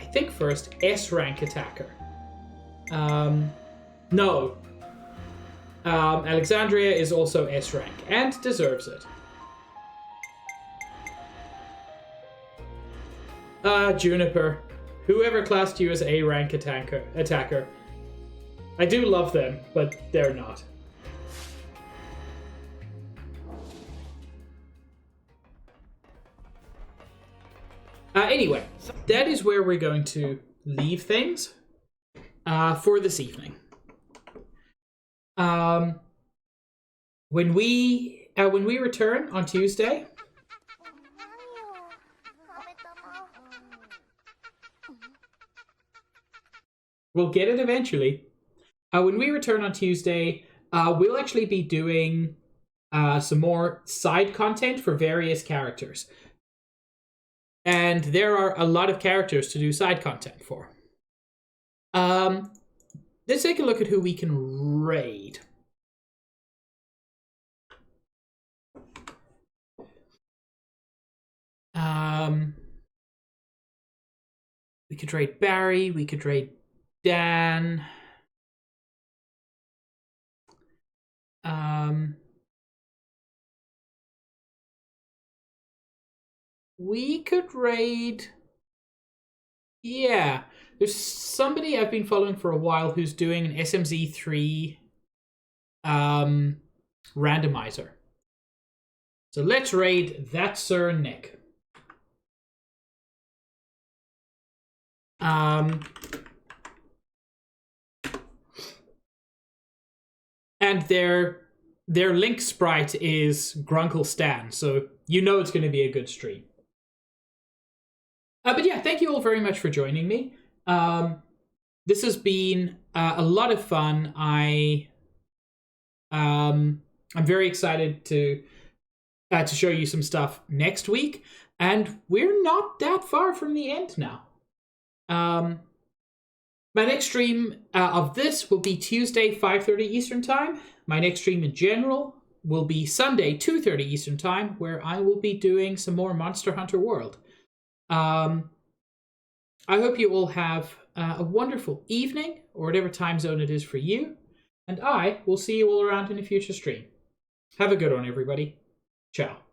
S-rank attacker. No. Alexandria is also S-rank, and deserves it. Juniper. Whoever classed you as A-rank attacker. I do love them, but they're not. Anyway, that is where we're going to leave things for this evening. When we return on Tuesday, we'll get it eventually. When we return on Tuesday, we'll actually be doing some more side content for various characters. And there are a lot of characters to do side content for. Let's take a look at who we can raid. We could raid Barry, we could raid Dan. We could raid. Yeah, there's somebody I've been following for a while who's doing an SMZ3 randomizer. So let's raid that Sir Nick. And their link sprite is Grunkle Stan, so you know it's going to be a good stream. But yeah, thank you all very much for joining me. This has been a lot of fun. I'm very excited to show you some stuff next week, and we're not that far from the end now. My next stream of this will be Tuesday, 5:30 Eastern Time. My next stream in general will be Sunday, 2:30 Eastern Time, where I will be doing some more Monster Hunter World. I hope you all have a wonderful evening, or whatever time zone it is for you, and I will see you all around in a future stream. Have a good one, everybody. Ciao.